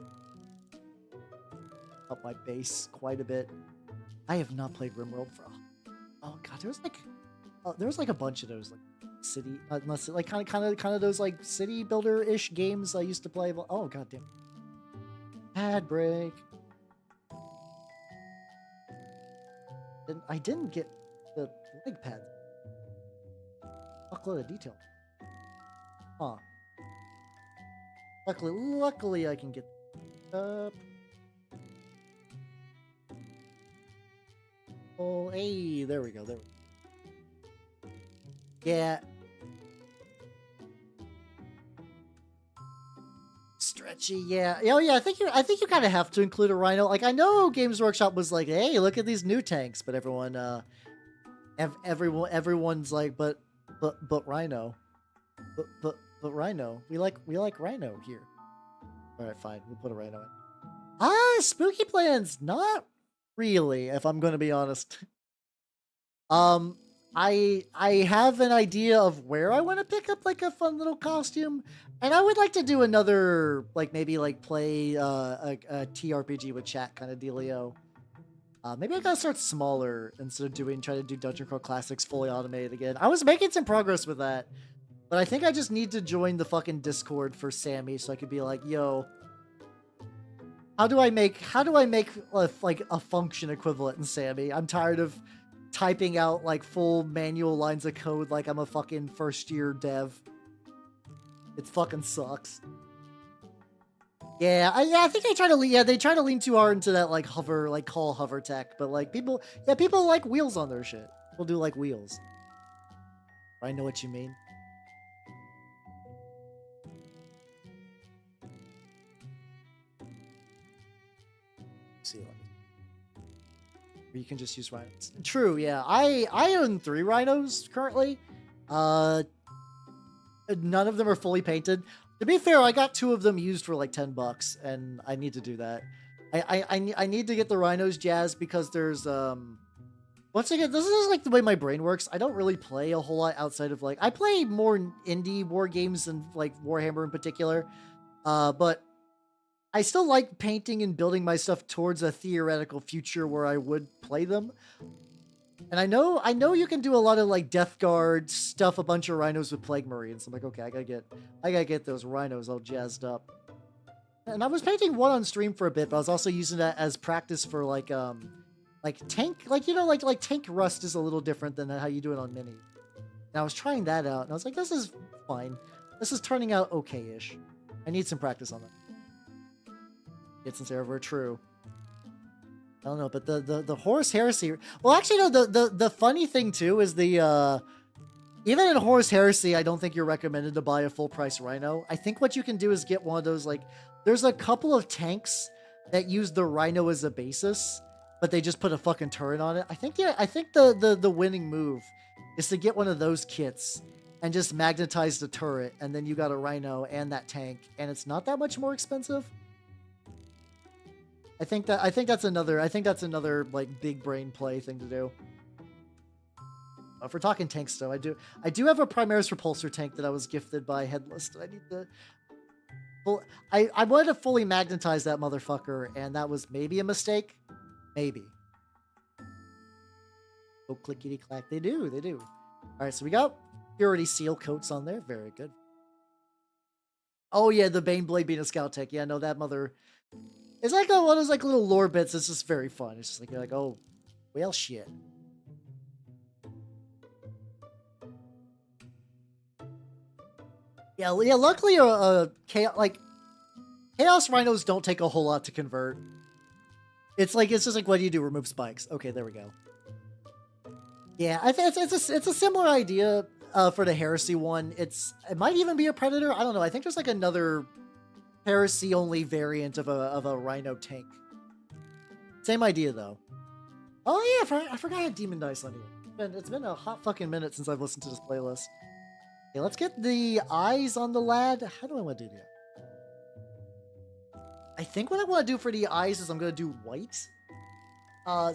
Up my base quite a bit. I have not played RimWorld for oh god, there was like a bunch of those like city like kind of those like city builder ish games I used to play. Oh god damn. Pad break. I didn't get the leg pad. Fuckload of detail. Huh. Luckily I can get up. Oh, hey, there we go. Yeah. Stretchy, yeah. Oh yeah, I think you kind of have to include a Rhino. Like I know Games Workshop was like, hey, look at these new tanks, but everyone's like, but Rhino, but Rhino. We like Rhino here. All right, fine. We'll put a Rhino in. Ah, spooky plans. Not really, if I'm going to be honest. I have an idea of where I want to pick up like a fun little costume, and I would like to do another like maybe like play a TRPG with chat kind of dealio. Maybe I gotta start smaller instead of try to do Dungeon Crawl Classics fully automated again. I was making some progress with that, But I think I just need to join the fucking Discord for Sammy so I could be like, yo, how do I make like a function equivalent in Sammy? I'm tired of typing out like full manual lines of code like I'm a fucking first year dev. It fucking sucks. Yeah, I think they try to lean too hard into that like hover, like call hover tech, but like people like wheels on their shit. People do like wheels. I know what you mean. See, you can just use rhinos. True, yeah. I own 3 rhinos currently. None of them are fully painted. To be fair, I got 2 of them used for like $10, and I need to do that. I need to get the rhinos jazzed because there's once again, this is like the way my brain works. I don't really play a whole lot outside of like I play more indie war games than like Warhammer in particular. But I still like painting and building my stuff towards a theoretical future where I would play them. And I know you can do a lot of like Death Guard stuff, a bunch of rhinos with Plague Marines. I'm like, okay, I gotta get those rhinos all jazzed up. And I was painting one on stream for a bit, but I was also using that as practice for like tank, like, you know, like tank rust is a little different than how you do it on mini. And I was trying that out, and I was like, this is fine. This is turning out okay-ish. I need some practice on that. It's ever true. I don't know, but the Horus Heresy. Well, actually, no. The funny thing too is the even in Horus Heresy, I don't think you're recommended to buy a full price Rhino. I think what you can do is get one of those like. There's a couple of tanks that use the Rhino as a basis, but they just put a fucking turret on it. I think the winning move is to get one of those kits and just magnetize the turret, and then you got a Rhino and that tank, and it's not that much more expensive. I think that's another like big brain play thing to do. If we're talking tanks though, I do have a Primaris Repulsor tank that I was gifted by Headless that I need to. Well, I wanted to fully magnetize that motherfucker, and that was maybe a mistake. Maybe. Oh, clickety clack. They do. All right, so we got Purity Seal coats on there. Very good. Oh yeah, the Baneblade being a scout tank. Yeah, no, that mother. It's like one of those like little lore bits. It's just very fun. It's just like you're like, oh, well, shit. Yeah. Luckily, Chaos Rhinos don't take a whole lot to convert. It's just like, what do you do? Remove spikes. Okay, there we go. Yeah, I think it's a similar idea for the Heresy one. It might even be a Predator. I don't know. I think there's like another Heresy only variant of a Rhino tank. Same idea though. Oh yeah, I forgot I had Demon Dice on here. It's been a hot fucking minute since I've listened to this playlist. Okay, let's get the eyes on the lad. How do I want to do that? I think what I want to do for the eyes is I'm going to do white.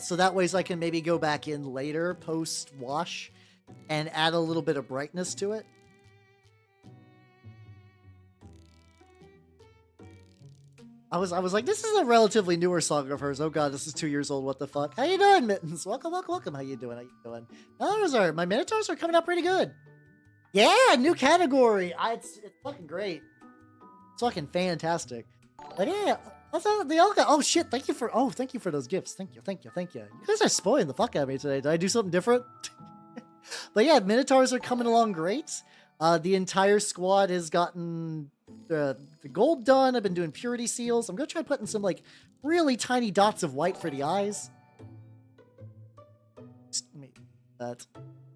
So that way I can maybe go back in later post wash and add a little bit of brightness to it. I was like, this is a relatively newer song of hers. Oh god, this is 2 years old. What the fuck? How you doing, Mittens? Welcome. How you doing? My Minotaurs are coming up pretty good. Yeah, new category. It's fucking great. It's fucking fantastic. But yeah, they all got. Oh shit! Thank you for those gifts. Thank you. You guys are spoiling the fuck out of me today. Did I do something different? But yeah, Minotaurs are coming along great. The entire squad has gotten the gold done. I've been doing purity seals. I'm gonna try putting some like really tiny dots of white for the eyes. That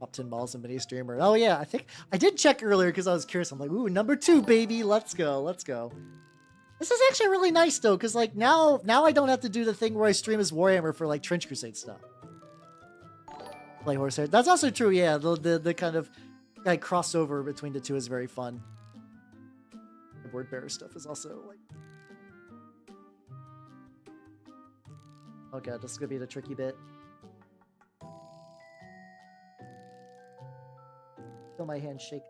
top 10 balls and mini streamer. Oh yeah, I think I did check earlier because I was curious. I'm like, ooh, number 2, baby. Let's go. This is actually really nice though, because like now I don't have to do the thing where I stream as Warhammer for like Trench Crusade stuff. Play Horsehair. That's also true. Yeah, the kind of like crossover between the two is very fun. The word bearer stuff is also like. Oh god, this is gonna be the tricky bit. Feel my hand shake.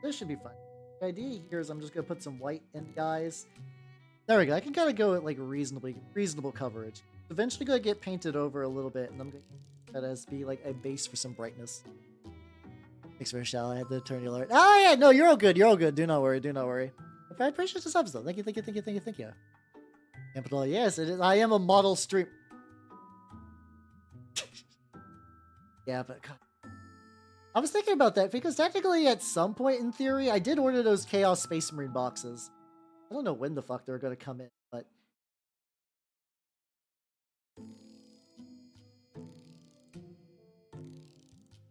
This should be fun. The idea here is I'm just gonna put some white in the eyes. There we go. I can kind of go at like reasonable coverage. eventually gonna get painted over a little bit, and I'm gonna let it as be like a base for some brightness. Thanks for a shout. I had to turn the alert. Oh yeah, no, you're all good. You're all good. Do not worry. Do not worry. I appreciate the subs though. Thank you. Thank you. Thank you. Thank you. Thank you. Capital. Yes, it is. I am a model stream. Yeah, but God. I was thinking about that because technically, at some point in theory, I did order those Chaos Space Marine boxes. I don't know when the fuck they're gonna come in, but.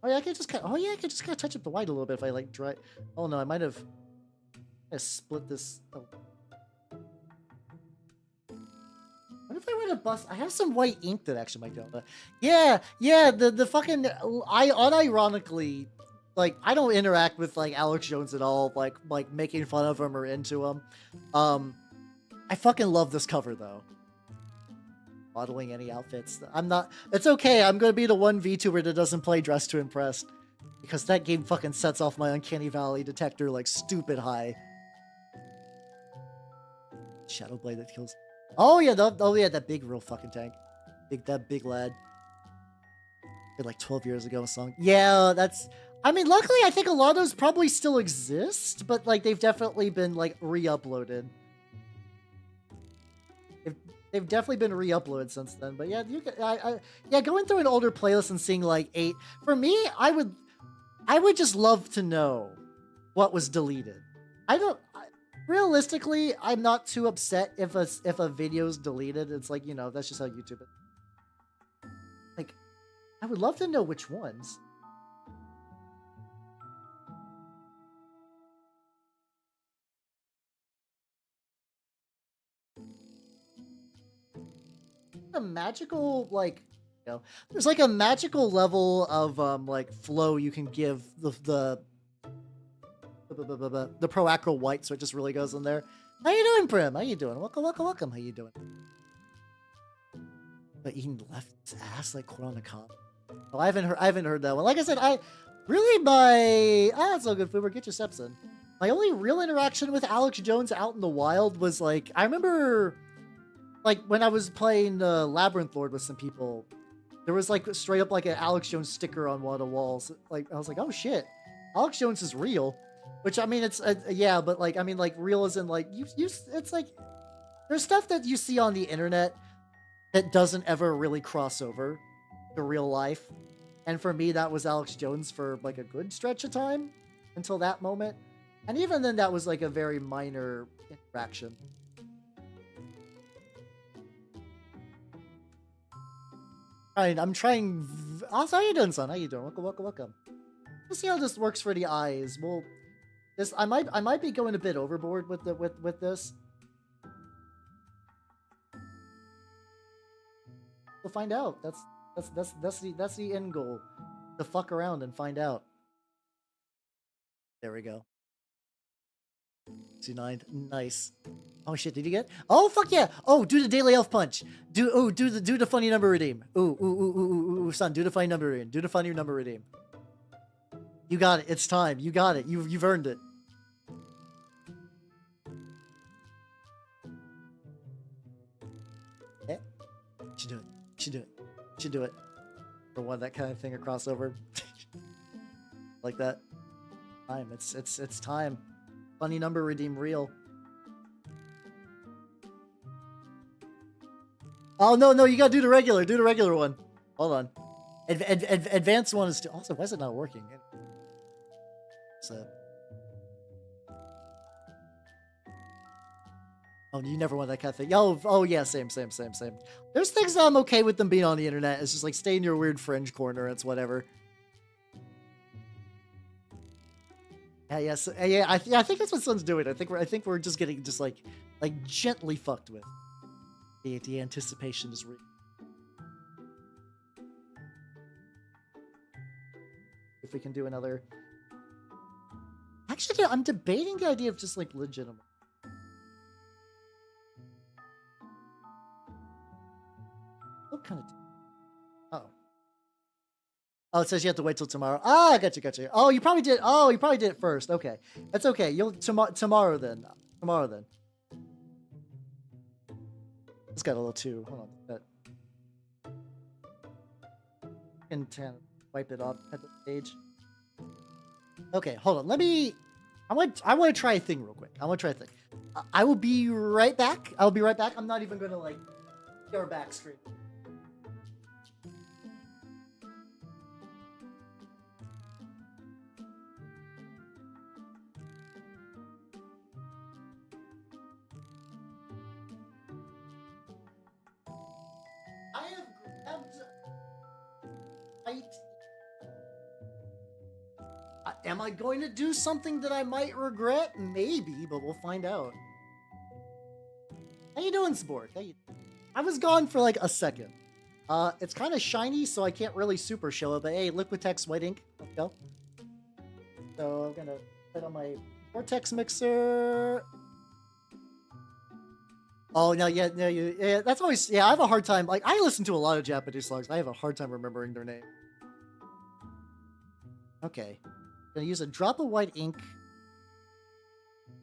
Oh yeah, I can just kind. Oh yeah, I can just kind of touch up the white a little bit if I like dry. Oh no, I might have split this. Oh. What if I were to bust? I have some white ink that actually might go. Yeah, yeah. The fucking unironically, like I don't interact with like Alex Jones at all. Like making fun of him or into him. I fucking love this cover though. Modeling any outfits. I'm not. It's okay. I'm gonna be the one VTuber that doesn't play Dress to Impress, because that game fucking sets off my Uncanny Valley detector like stupid high. Shadow Blade that kills. Oh yeah, that big real fucking tank. That big lad. Like 12 years ago, a song. Yeah, that's. I mean, luckily, I think a lot of those probably still exist, but like they've definitely been like re-uploaded. They've definitely been re-uploaded since then, but yeah, yeah, going through an older playlist and seeing like 8 for me, I would just love to know what was deleted. Realistically, I'm not too upset if a video's deleted. It's like, you know, that's just how YouTube is. Like, I would love to know which ones. A magical, like, you know, there's like a magical level of like flow you can give the pro acro white, so it just really goes in there. How you doing, Prim? How you doing? Welcome, welcome, welcome. How you doing? But eating left ass like corn on the cob. Oh, I haven't heard that one. Like I said, it's all good. Foober, get your steps in. My only real interaction with Alex Jones out in the wild was like, I remember like when I was playing Labyrinth Lord with some people, there was like straight up like an Alex Jones sticker on one of the walls. Like I was like, oh shit, Alex Jones is real. Which I mean, it's yeah, but like I mean, like real as in like you. It's like there's stuff that you see on the internet that doesn't ever really cross over to real life, and for me, that was Alex Jones for like a good stretch of time until that moment, and even then, that was like a very minor interaction. I'm trying. Also, how you doing, son? How you doing? Welcome, welcome, welcome. Let's see how this works for the eyes. Well, this I might be going a bit overboard with this. We'll find out. That's the end goal. To fuck around and find out. There we go. 29. Nice. Oh shit, did you get? Oh fuck yeah! Oh, do the daily elf punch. Do the funny number redeem. Ooh, son, do the funny number redeem. Do the funny number redeem. You got it. It's time. You got it. You've earned it. Yeah. You should do it. You should do it. You should do it. For one, that kind of thing, a crossover. Like that. Time. It's time. Funny number redeem real. Oh no, you gotta do the regular. Do the regular one. Hold on. Advanced one is also. Why is it not working? So. Oh, you never want that kind of thing. Oh yeah, same. There's things that I'm okay with them being on the internet. It's just like stay in your weird fringe corner. It's whatever. Yeah, yes, yeah. I think that's what Sun's doing. I think we're just getting just like gently fucked with. The anticipation is real. If we can do another. Actually, I'm debating the idea of just like legitimate. What kind of? Oh, it says you have to wait till tomorrow. Ah, I gotcha. Oh, you probably did. Oh, you probably did it first. Okay, that's okay. You'll tomorrow then. Tomorrow then. It's got a little too. Hold on. can wipe it off at the stage. Okay, hold on. Let me. I want to try a thing real quick. I will be right back. I'll be right back. I'm not even gonna like go back screen. I have grabbed. Am I going to do something that I might regret? Maybe, but we'll find out. How you doing, Spork? I was gone for like a second. It's kind of shiny, so I can't really super show it, but hey, Liquitex white ink. Let's go. So I'm gonna put on my Vortex mixer. Oh, no, yeah, that's always, I have a hard time. Like, I listen to a lot of Japanese songs. I have a hard time remembering their name. Okay. Gonna use a drop of white ink.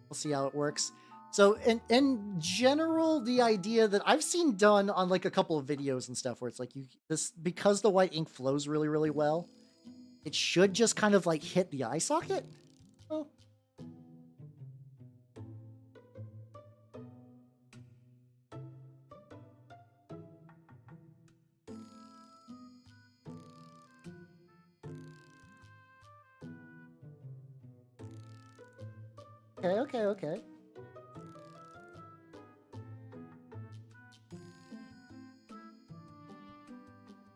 We'll see how it works. So in general, the idea that I've seen done on like a couple of videos and stuff where it's like because the white ink flows really, really well, it should just kind of like hit the eye socket. Oh. Okay.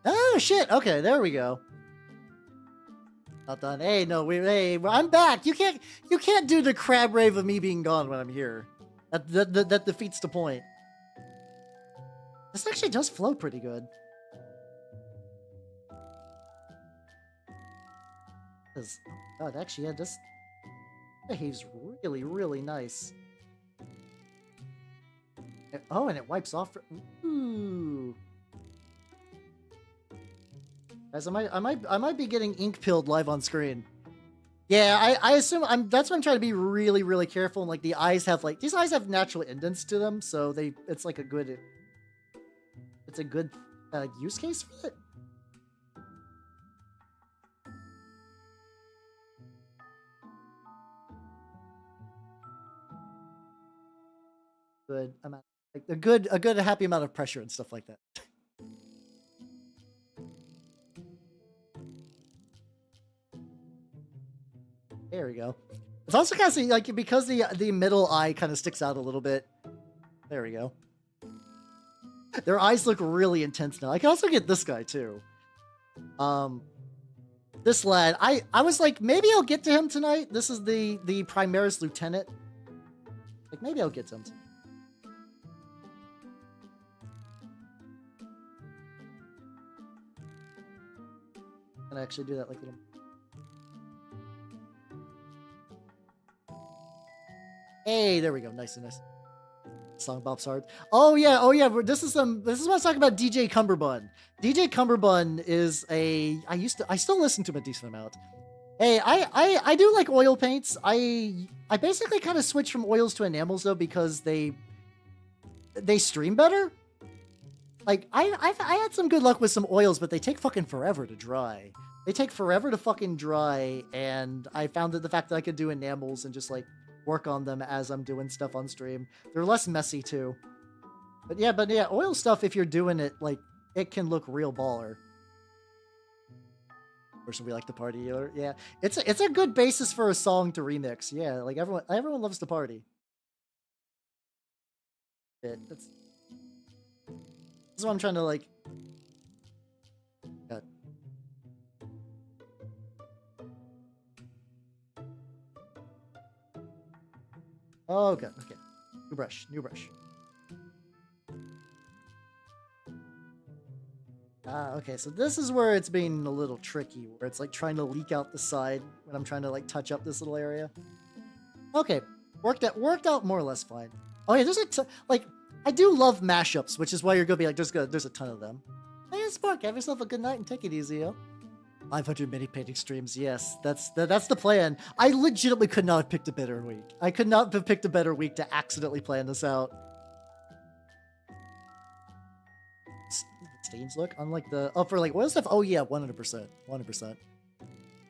Oh shit! Okay, there we go. Not done. Hey, no, hey, I'm back. You can't do the crab rave of me being gone when I'm here. That defeats the point. This actually does flow pretty good. God, actually, yeah, this behaves really, really nice. Oh, and it wipes off. Ooh. Guys, I might be getting ink pilled live on screen. Yeah, I assume that's why I'm trying to be really, really careful. And like these eyes have natural indents to them, so it's a good use case for it. Good amount, like a good happy amount of pressure and stuff like that. There we go. It's also kind of like because the middle eye kind of sticks out a little bit. There we go. Their eyes look really intense now. I can also get this guy too. This lad, I was like, maybe I'll get to him tonight. This is the Primaris Lieutenant. Like maybe I'll get to him tonight. Can I actually do that like little? Hey, there we go. Nice and nice. Song Bop's hard. Oh yeah. This is what I was talking about. DJ Cumberbund. DJ Cumberbund is I still listen to him a decent amount. Hey, I do like oil paints. I basically kind of switch from oils to enamels though because they stream better. Like I had some good luck with some oils, but they take fucking forever to dry. They take forever to fucking dry, and I found that the fact that I could do enamels and just like work on them as I'm doing stuff on stream, they're less messy too. But yeah, oil stuff, if you're doing it, like it can look real baller. Or should we like to party? Or yeah, it's a good basis for a song to remix. Yeah, like everyone loves to party. This is what I'm trying to like. Cut. Oh, okay. New brush. Okay, so this is where it's being a little tricky, where it's like trying to leak out the side when I'm trying to like touch up this little area. Okay, worked out more or less fine. Oh yeah, there's I do love mashups, which is why you're gonna be like, there's a ton of them. Hey, Spark, have yourself a good night and take it easy, yo. 500 mini painting streams, yes, that's the plan. I legitimately could not have picked a better week. I could not have picked a better week to accidentally plan this out. stains look on like the for like oil stuff. Oh yeah, 100%, 100%.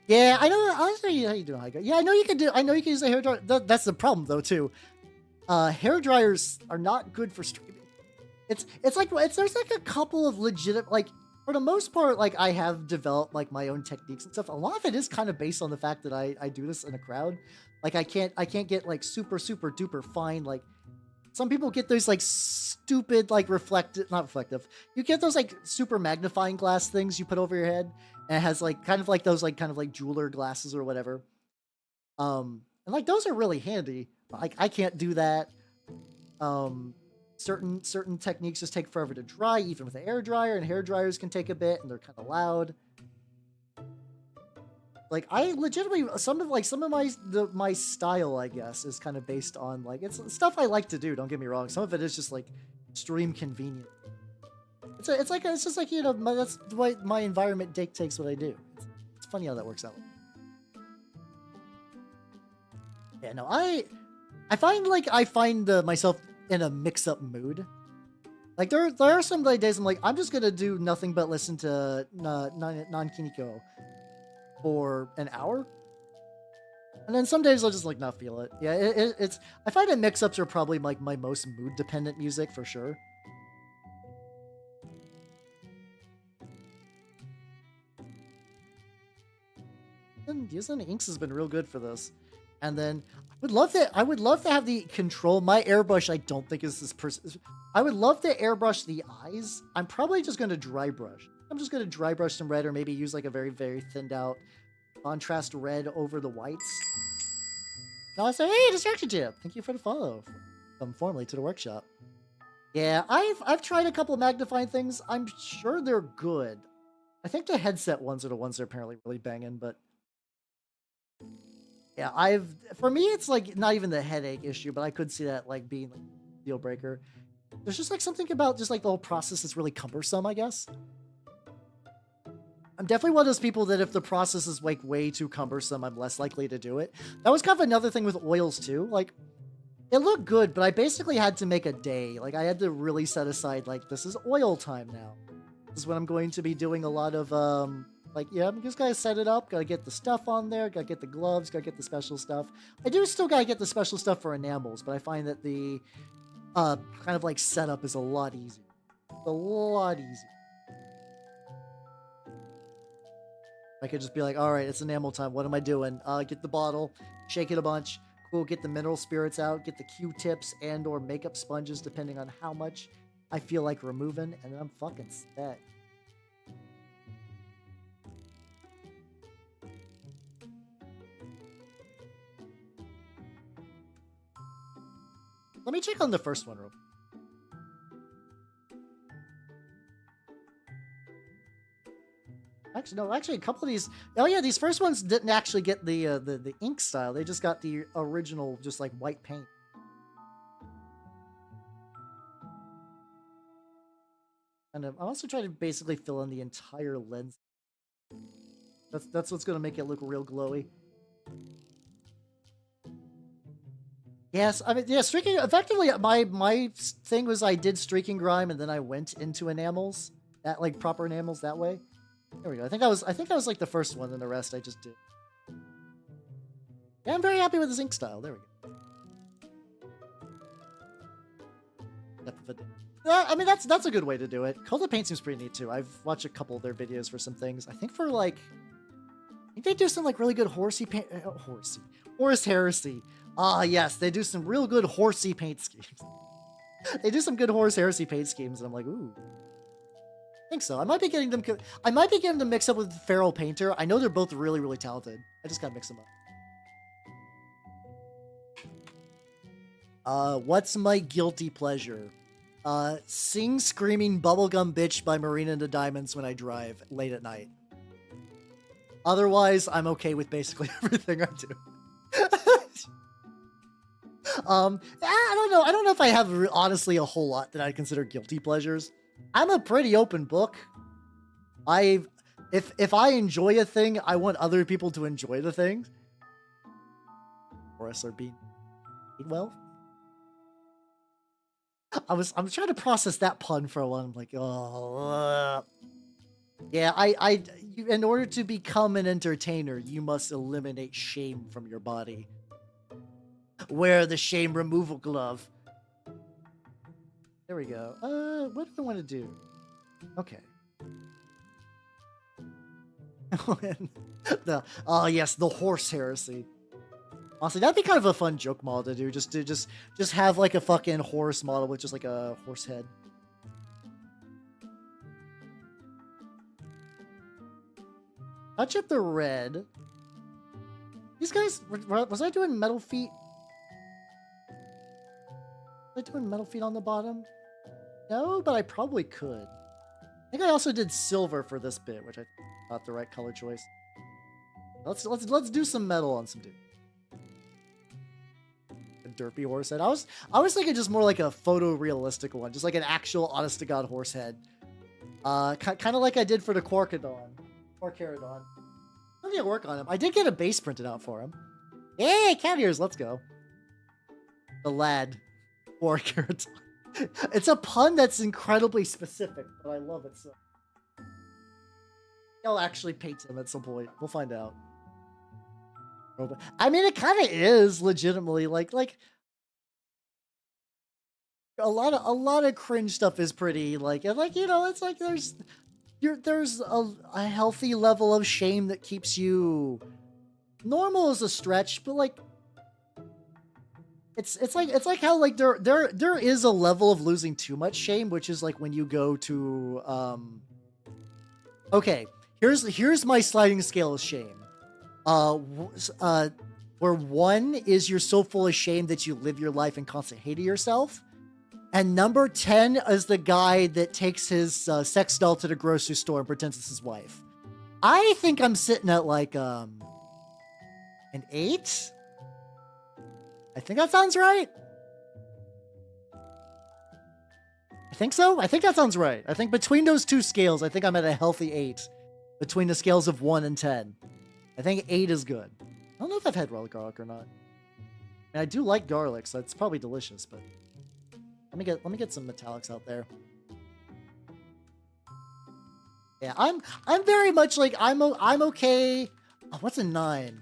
Yeah, I know. Honestly, how you doing, Heiko? Yeah, I know you can do. I know you can use a hair dryer. That's the problem though too. Hair dryers are not good for streaming. It's like there's like a couple of legit, like, for the most part, like I have developed like my own techniques and stuff. A lot of it is kind of based on the fact that I do this in a crowd. Like I can't get like super duper fine. Like some people get those like stupid like not reflective. You get those like super magnifying glass things you put over your head, and it has like kind of like those like kind of like jeweler glasses or whatever. And like those are really handy. Like I can't do that. Certain techniques just take forever to dry, even with an air dryer, and hair dryers can take a bit, and they're kind of loud. Like I legitimately, some of my style, I guess, is kind of based on like it's stuff I like to do. Don't get me wrong. Some of it is just like stream convenient. It's just like, you know, that's the way my environment dictates what I do. It's funny how that works out. Yeah, no, I find myself in a mix-up mood. Like there are some days I'm like, I'm just gonna do nothing but listen to non-Kiniko for an hour, and then some days I'll just like not feel it. Yeah, it's I find that mix-ups are probably like my most mood-dependent music for sure. And using inks has been real good for this. And then I would love to have the control. My airbrush, I don't think is this person. I would love to airbrush the eyes. I'm probably just going to dry brush. I'm just going to dry brush some red, or maybe use like a very, very thinned out contrast red over the whites. Now I say, hey, Distraction Jam, thank you for the follow. Come formally to the workshop. Yeah, I've tried a couple of magnifying things. I'm sure they're good. I think the headset ones are the ones that are apparently really banging, but yeah, for me, it's like not even the headache issue, but I could see that like being like a deal breaker. There's just like something about just like the whole process is really cumbersome, I guess. I'm definitely one of those people that if the process is like way too cumbersome, I'm less likely to do it. That was kind of another thing with oils too. Like it looked good, but I basically had to make a day. Like I had to really set aside like, this is oil time now. This is when I'm going to be doing a lot of like, yeah, I'm just gotta set it up, gotta get the stuff on there, gotta get the gloves, gotta get the special stuff. I do still gotta get the special stuff for enamels, but I find that the kind of like setup is a lot easier. It's a lot easier. I could just be like, all right, it's enamel time. What am I doing? Get the bottle, shake it a bunch. Cool, get the mineral spirits out, get the Q-tips and or makeup sponges, depending on how much I feel like removing, and then I'm fucking set. Let me check on the first one real quick. Actually, a couple of these. Oh yeah, these first ones didn't actually get the ink style. They just got the original, just like white paint. And I'm also trying to basically fill in the entire lens. That's what's gonna make it look real glowy. Yes, I mean, yeah, streaking, effectively, my thing was I did streaking grime, and then I went into enamels, like proper enamels that way. There we go. I think I was like the first one, and the rest I just did. Yeah, I'm very happy with this ink style. There we go. I mean, that's a good way to do it. Cult of Paint seems pretty neat too. I've watched a couple of their videos for some things. I think they do some like really good Horus Heresy. Ah, yes, they do some real good horsey paint schemes. They do some good Horus Heresy paint schemes, and I'm like, ooh. I think so. I might be getting them mixed up with Feral Painter. I know they're both really, really talented. I just gotta mix them up. What's my guilty pleasure? Sing Screaming Bubblegum Bitch by Marina and the Diamonds when I drive late at night. Otherwise, I'm okay with basically everything I do. I don't know if I have honestly a whole lot that I consider guilty pleasures. I'm a pretty open book. If I enjoy a thing, I want other people to enjoy the thing. Or else they're being well. I'm trying to process that pun for a while. I'm like, oh, yeah. In order to become an entertainer, you must eliminate shame from your body. Wear the shame removal glove. There we go. What do I want to do? Okay. Oh yes, the horse heresy. Honestly, that'd be kind of a fun joke model to do. Just have like a fucking horse model with just like a horse head. Touch up the red. These guys, was I doing metal feet? Was I doing metal feet on the bottom? No, but I probably could. I think I also did silver for this bit, which I thought the right color choice. Let's do some metal on some dude. A derpy horse head. I was thinking just more like a photorealistic one, just like an actual honest to god horse head. Kind of like I did for the Quarkaddon. Quarkaddon. I need to work on him. I did get a base printed out for him. Hey, cat ears, let's go. The lad. Quarkaddon. It's a pun that's incredibly specific, but I love it so. I'll actually paint him at some point. We'll find out. I mean, it kind of is legitimately like a lot of cringe stuff is pretty like you know, it's like there's a healthy level of shame that keeps you normal is a stretch, but like it's like how like there is a level of losing too much shame, which is like when you go to okay, here's my sliding scale of shame. Where 1 is you're so full of shame that you live your life in constant hate of yourself, and number 10 is the guy that takes his sex doll to the grocery store and pretends it's his wife. I think I'm sitting at like an 8. I think that sounds right. I think so. I think that sounds right. I think between those two scales, I think I'm at a healthy 8 between the scales of 1 and 10. I think 8 is good. I don't know if I've had raw garlic or not. And I do like garlic, so it's probably delicious, but let me get some metallics out there. Yeah, I'm very much like I'm okay. Oh, what's a 9?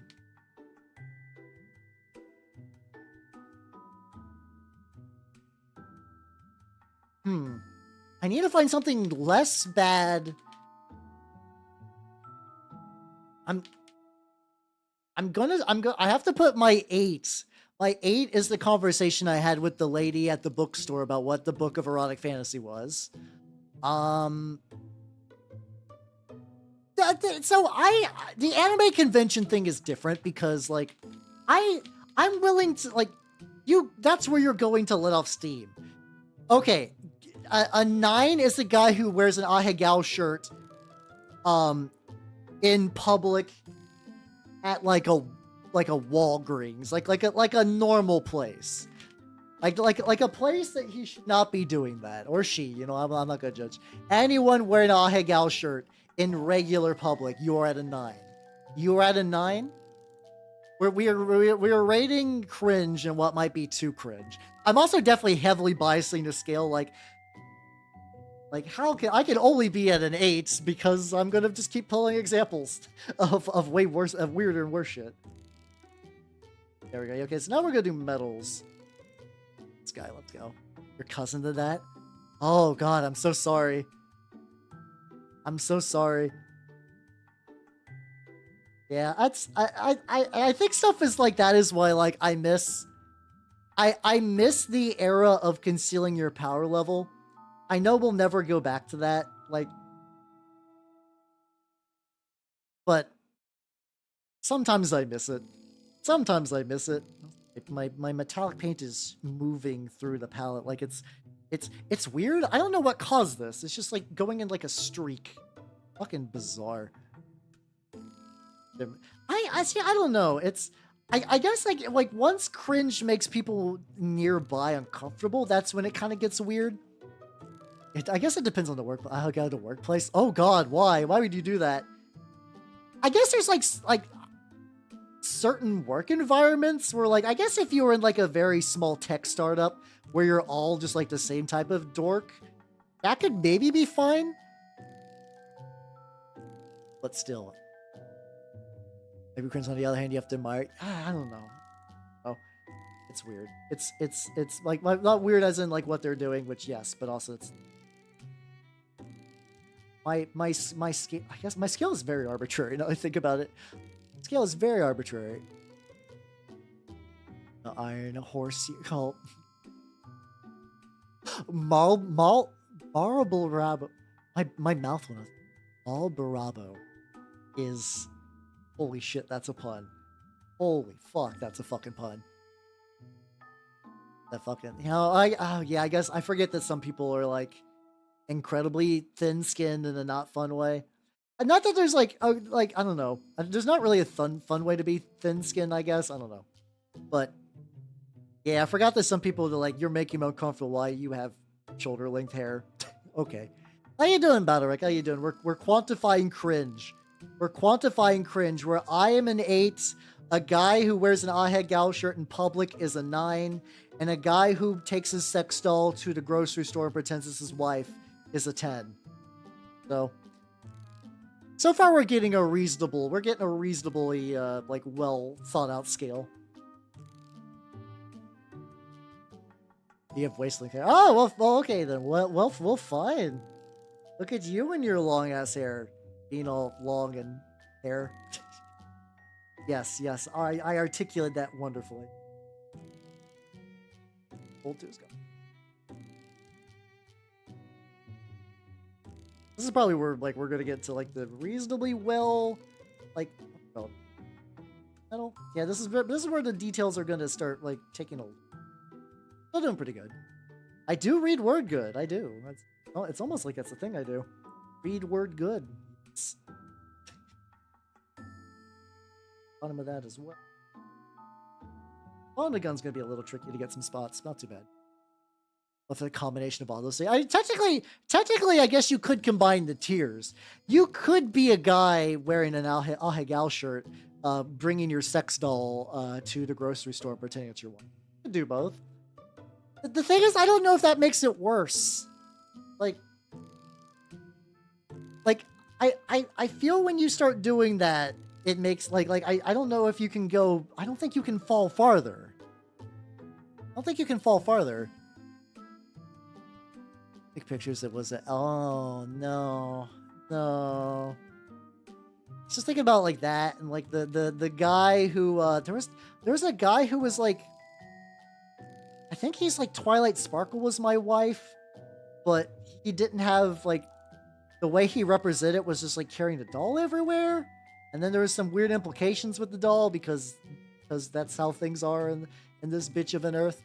I need to find something less bad. I have to put my 8. My 8 is the conversation I had with the lady at the bookstore about what the book of erotic fantasy was. So the anime convention thing is different because like I'm willing to like that's where you're going to let off steam. Okay, a 9 is the guy who wears an Ahegao shirt in public at like a Walgreens, like a normal place, like a place that he should not be doing that, or she, you know, I'm not gonna judge anyone wearing an Ahegao shirt in regular public. You are at a 9. You are at a 9. We are rating cringe and what might be too cringe. I'm also definitely heavily biasing the scale, like how can I can only be at an 8 because I'm gonna just keep pulling examples of way worse, of weirder and worse shit. There we go. Okay, so now we're gonna do metals. This guy, let's go. Your cousin to that? Oh god, I'm so sorry. I'm so sorry. Yeah, that's I think stuff is like that is why like I miss the era of concealing your power level. I know we'll never go back to that, like, but sometimes I miss it. Sometimes I miss it. My metallic paint is moving through the palette, like it's weird. I don't know what caused this. It's just like going in like a streak. Fucking bizarre. I see. I don't know. It's I guess like once cringe makes people nearby uncomfortable, that's when it kind of gets weird. I guess it depends on the workplace. Oh god, why? Why would you do that? I guess there's like certain work environments where like I guess if you were in like a very small tech startup where you're all just like the same type of dork, that could maybe be fine. But still. Maybe cringe on the other hand, you have to admire. I don't know. Oh, it's weird. It's like not weird as in like what they're doing, which yes, but also it's my scale. I guess my scale is very arbitrary. Now I think about it, scale is very arbitrary. The Iron Horse cult. Marble Rabo. My mouth went. Marlboro is. Holy shit, that's a pun. Holy fuck, that's a fucking pun. That fucking, you know, yeah, I guess I forget that some people are like incredibly thin-skinned in a not fun way. And not that there's like I don't know. There's not really a fun way to be thin-skinned, I guess. I don't know. But yeah, I forgot that some people are like, you're making me uncomfortable while you have shoulder-length hair. Okay. How you doing, Battleic? How you doing? We're quantifying cringe. We're quantifying cringe, where I am an 8, a guy who wears an Ahe Gal shirt in public is a 9, and a guy who takes his sex doll to the grocery store and pretends it's his wife is a 10. So far we're getting a reasonably, like, well thought out scale. You have waist length hair. Oh, well, okay then. Well, fine. Look at you and your long ass hair. Being all long and hair. Yes, I articulated that wonderfully. Old two's gone. This is probably where like we're gonna get to like the reasonably well, like, oh, metal. Yeah, this is where the details are gonna start like taking hold. Still doing pretty good. I do read word good. I do. It's almost like that's the thing I do. Read word good. Bottom of that as well. On the gun's gonna be a little tricky to get some spots. Not too bad. With a combination of all those things. Technically, I guess you could combine the tiers. You could be a guy wearing an Ahe Gal shirt, bringing your sex doll to the grocery store, pretending it's your wife. You could do both. The thing is, I don't know if that makes it worse. I feel when you start doing that, it makes I don't know if you can go. I don't think you can fall farther. Take pictures. It was oh no. Just think about like that and like the guy who there was a guy who was like, I think he's like Twilight Sparkle was my wife, but he didn't have like. The way he represented it was just like carrying the doll everywhere, and then there was some weird implications with the doll because that's how things are in this bitch of an earth.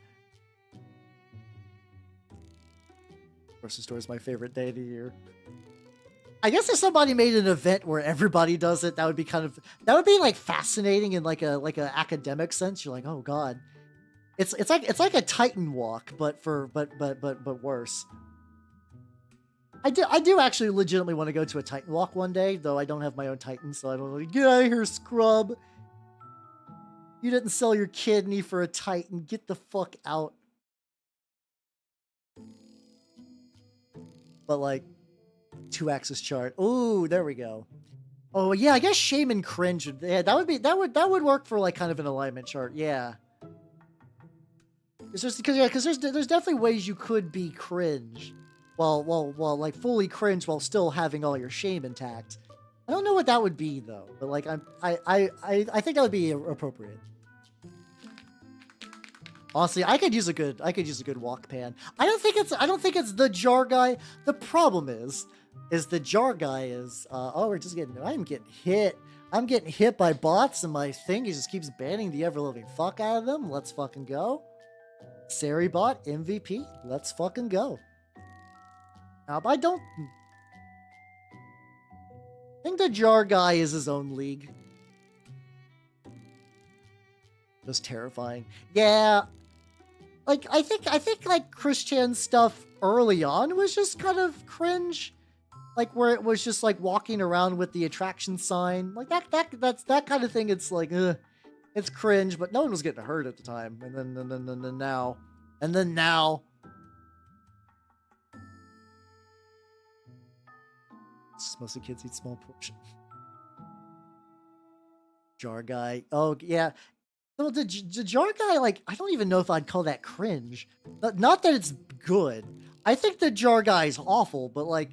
Grocery store is my favorite day of the year. I guess if somebody made an event where everybody does it, that would be like fascinating in like a academic sense. You're like, oh god, it's like a Titan walk, but worse. I do actually legitimately want to go to a Titan walk one day, though I don't have my own Titan, so I don't really get out of here, scrub. You didn't sell your kidney for a Titan. Get the fuck out. But like, 2-axis chart. Ooh, there we go. Oh yeah, I guess shame and cringe. Yeah, that would work for like kind of an alignment chart. Yeah. It's just because there's definitely ways you could be cringe. Well, like fully cringe while still having all your shame intact. I don't know what that would be though, but like I think that would be appropriate. Honestly, I could use a good walk pan. I don't think it's the jar guy. The problem is the jar guy is I'm getting hit. I'm getting hit by bots and my thing just keeps banning the ever living fuck out of them. Let's fucking go. Saribot MVP. Let's fucking go. I don't think the jar guy is his own league. Just terrifying. Yeah. Like I think like Christian stuff early on was just kind of cringe. Like where it was just like walking around with the attraction sign. Like that's that kind of thing. It's like it's cringe, but no one was getting hurt at the time. And then now And then now. Mostly kids eat small portion. Jar guy. Oh, yeah. So the jar guy, like, I don't even know if I'd call that cringe. Not that it's good. I think the jar guy is awful, but like,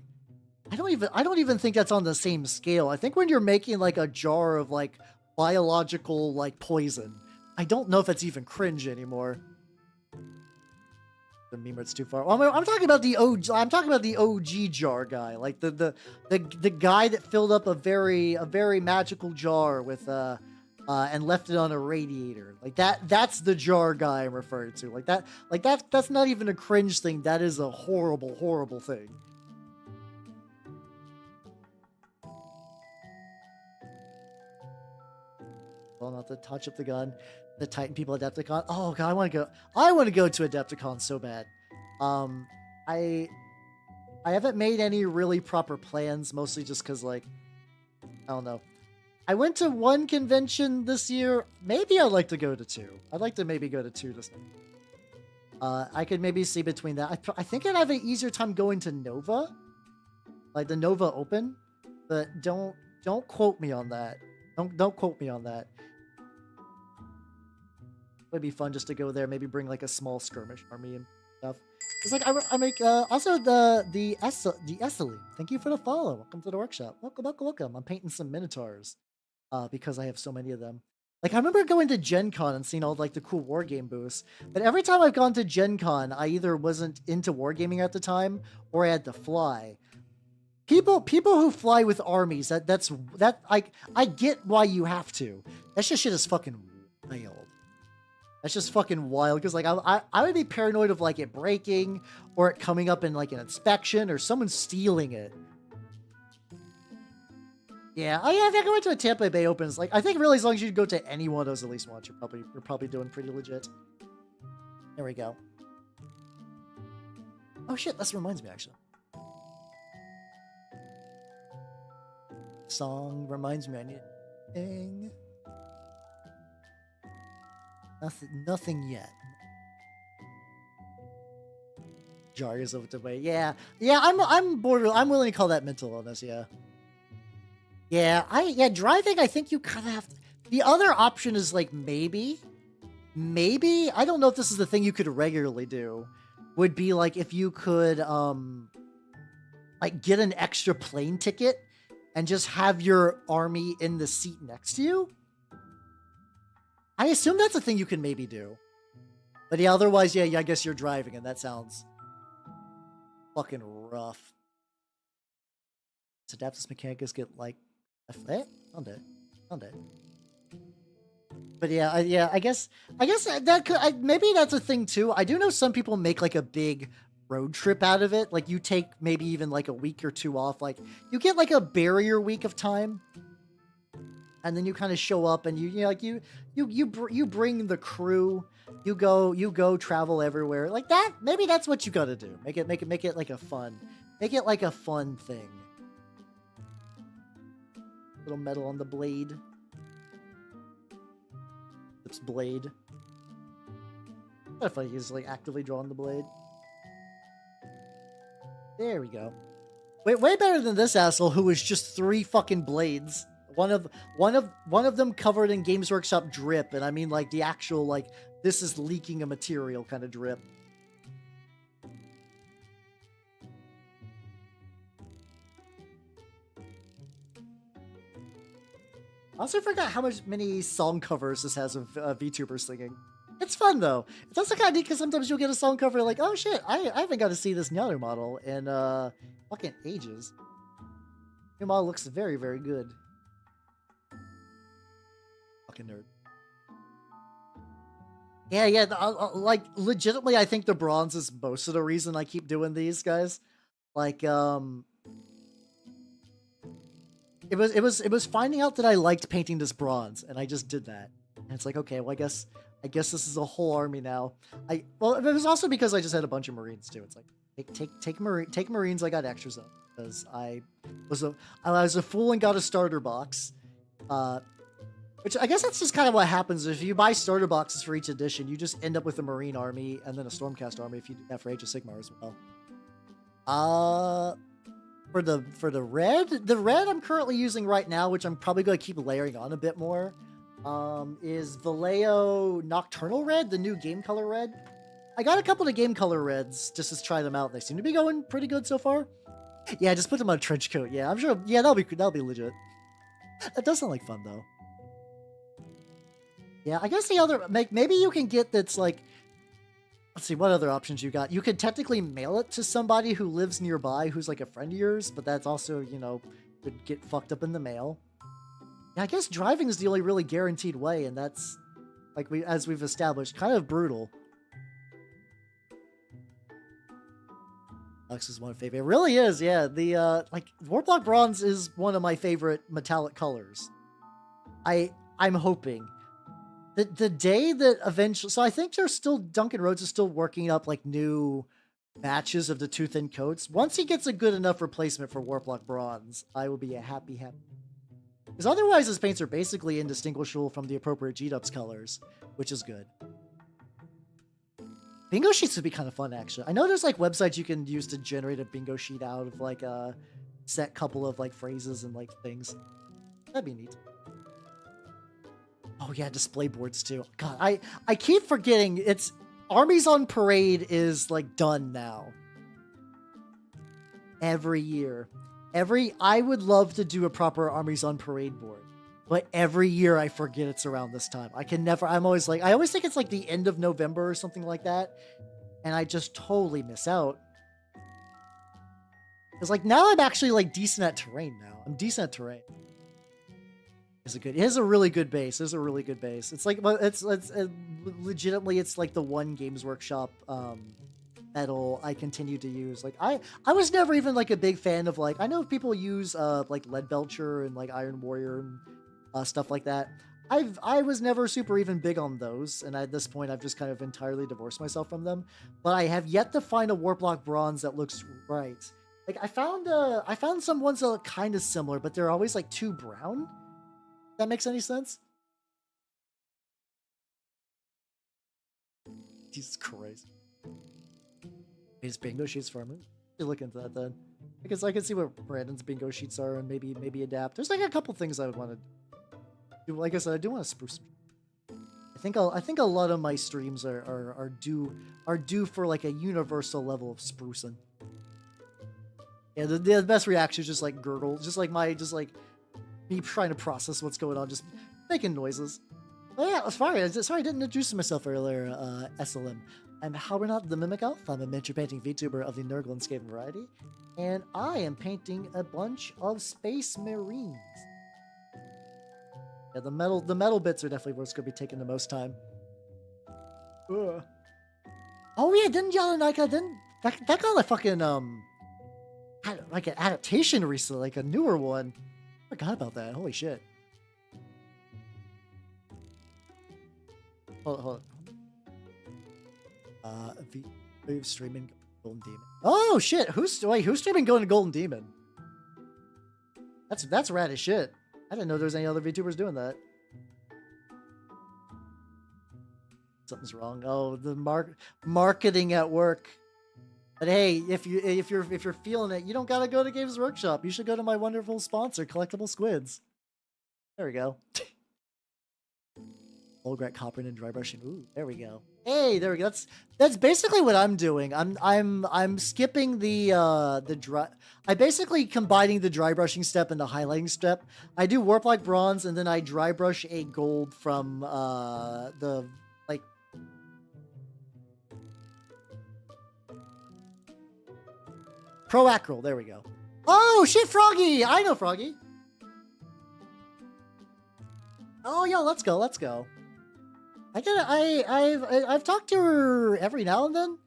I don't even think that's on the same scale. I think when you're making like a jar of like biological like poison, I don't know if it's even cringe anymore. The meme it's too far. Well, I'm talking about the OG. I'm talking about the OG jar guy, like the guy that filled up a very magical jar with and left it on a radiator. Like that's the jar guy I'm referring to. That's not even a cringe thing. That is a horrible thing. Well, not to touch up the gun. The Titan people Adepticon. Oh god, I want to go to Adepticon so bad. I haven't made any really proper plans, mostly just because like I don't know. I went to one convention this year. Maybe I'd like to go to two. I'd like to maybe go to two this year. I could maybe see between that. I think I'd have an easier time going to Nova, like the Nova Open. But don't quote me on that. Don't quote me on that. It'd be fun just to go there, maybe bring like a small skirmish army and stuff. It's like I make also the Essely. Thank you for the follow. Welcome to the workshop. Welcome. I'm painting some Minotaurs, because I have so many of them. Like I remember going to Gen Con and seeing all like the cool wargame booths. But every time I've gone to Gen Con, I either wasn't into wargaming at the time or I had to fly. People who fly with armies, I get why you have to. That shit is fucking wild. That's just fucking wild, because like I would be paranoid of like it breaking or it coming up in like an inspection or someone stealing it. Yeah, oh yeah, if I went to a Tampa Bay Opens, like I think really as long as you go to any one of those at least once, you're probably doing pretty legit. There we go. Oh shit, this reminds me actually. Song reminds me I need a thing. Nothing yet. Jar is over the way. Yeah, I'm willing to call that mental illness. Yeah. Driving. I think you kind of have to. The other option is like maybe. I don't know if this is the thing you could regularly do. Would be like if you could like get an extra plane ticket and just have your army in the seat next to you. I assume that's a thing you can maybe do. But yeah, otherwise, yeah, I guess you're driving, and that sounds fucking rough. So Adaptus Mechanicus get like on it. But yeah, I guess that could maybe that's a thing too. I do know some people make like a big road trip out of it. Like you take maybe even like a week or two off. Like you get like a barrier week of time. And then you kind of show up and you bring the crew, you go travel everywhere like that. Maybe that's what you got to do. Make it like a fun thing. Little metal on the blade. It's blade. Kind of funny he's like actively drawing the blade. There we go. Way better than this asshole who was just 3 fucking blades. One of them covered in Games Workshop drip, and I mean like the actual like this is leaking a material kind of drip. I also forgot how many song covers this has of VTubers singing. It's fun though. It's also kind of neat because sometimes you'll get a song cover like, oh shit, I haven't got to see this Nyother model in fucking ages. Your model looks very, very good. Nerd. Yeah, like legitimately I think the bronze is most of the reason I keep doing these guys. Like it was finding out that I liked painting this bronze and I just did that. And it's like, okay, well I guess this is a whole army now. Well, it was also because I just had a bunch of Marines too. It's like take Marines I got extras of because I was a fool and got a starter box. Which I guess that's just kind of what happens if you buy starter boxes for each edition. You just end up with a Marine army and then a Stormcast army if you do that for Age of Sigmar as well. For the red I'm currently using right now, which I'm probably going to keep layering on a bit more, is Vallejo Nocturnal Red, the new game color red. I got a couple of game color reds just to try them out. They seem to be going pretty good so far. Yeah, just put them on a trench coat. Yeah, I'm sure. Yeah, that'll be legit. That does sound like fun though. Yeah, I guess the other maybe you can get that's like, let's see what other options you got. You could technically mail it to somebody who lives nearby who's like a friend of yours, but that's also, you know, could get fucked up in the mail. Yeah, I guess driving is the only really guaranteed way, and that's like as we've established, kind of brutal. Lux is one of my favorite. It really is, yeah. The like Warplock Bronze is one of my favorite metallic colors. I'm hoping the day that eventually, so I think there's still, Duncan Rhodes is still working up like new batches of the two thin coats. Once he gets a good enough replacement for Warplock Bronze, I will be a happy. Because otherwise his paints are basically indistinguishable from the appropriate G-Dubs colors, which is good. Bingo sheets would be kind of fun, actually. I know there's like websites you can use to generate a bingo sheet out of like a set couple of like phrases and like things. That'd be neat. Oh yeah, display boards too. God, I keep forgetting it's Armies on Parade is like done now. Every year. I would love to do a proper Armies on Parade board. But every year I forget it's around this time. I'm always like, I always think it's like the end of November or something like that. And I just totally miss out. Because like now I'm actually like decent at terrain now. I'm decent at terrain. It is a really good base. It's a really good base. It's like, it's legitimately, it's like the one Games Workshop metal I continue to use. Like I was never even like a big fan of like, I know people use like Lead Belcher and like Iron Warrior and stuff like that. I was never super even big on those, and at this point I've just kind of entirely divorced myself from them. But I have yet to find a Warplock Bronze that looks right. Like I found some ones that look kind of similar, but they're always like too brown. That makes any sense? Jesus Christ. His bingo sheets for a movie. You look into that then. Because I can see what Brandon's bingo sheets are and maybe adapt. There's like a couple things I would want to do. Like I said, I do want to spruce. I think a lot of my streams are due for like a universal level of sprucing. Yeah, the best reaction is just like gurgle, just like me trying to process what's going on, just making noises. Oh yeah, sorry I didn't introduce myself earlier, SLM. I'm Howard the Mimic Elf. I'm a miniature painting VTuber of the Nurglandscape variety, and I am painting a bunch of Space Marines. Yeah, the metal bits are definitely what's going to be taking the most time. Ugh. Oh yeah, didn't Yalanika, that got a fucking, had like an adaptation recently, like a newer one. I forgot about that. Holy shit. Hold on. Who's streaming Golden Demon? Oh shit! Who's streaming going to Golden Demon? That's rad as shit. I didn't know there was any other VTubers doing that. Something's wrong. Oh, the marketing at work. But hey, if you're feeling it, you don't gotta go to Games Workshop. You should go to my wonderful sponsor, Collectible Squids. There we go. Olgrat Copperin and dry brushing. Ooh, there we go. Hey, there we go. That's basically what I'm doing. I'm skipping the dry. I basically combining the dry brushing step and the highlighting step. I do Warplock Bronze and then I dry brush a gold from the like. Pro Acryl, there we go. Oh shit, Froggy! I know Froggy. Oh yo, let's go. I've talked to her every now and then.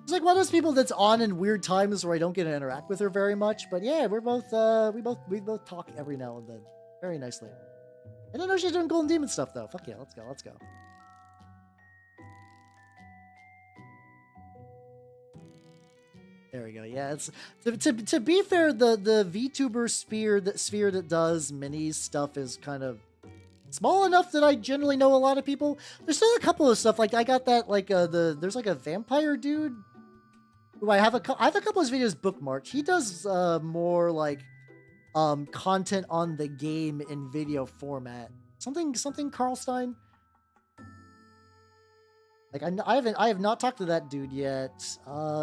It's like one of those people that's on in weird times where I don't get to interact with her very much. But yeah, we both talk every now and then, very nicely. I didn't know she's doing Golden Demon stuff though. Fuck yeah, let's go. There we go. Yeah, it's to be fair, the VTuber sphere that does mini stuff is kind of small enough that I generally know a lot of people. There's still a couple of stuff, like I got that, like, there's like a vampire dude who I have a couple of his videos bookmarked. He does, more like, content on the game in video format. Something Karlstein? Like, I have not talked to that dude yet.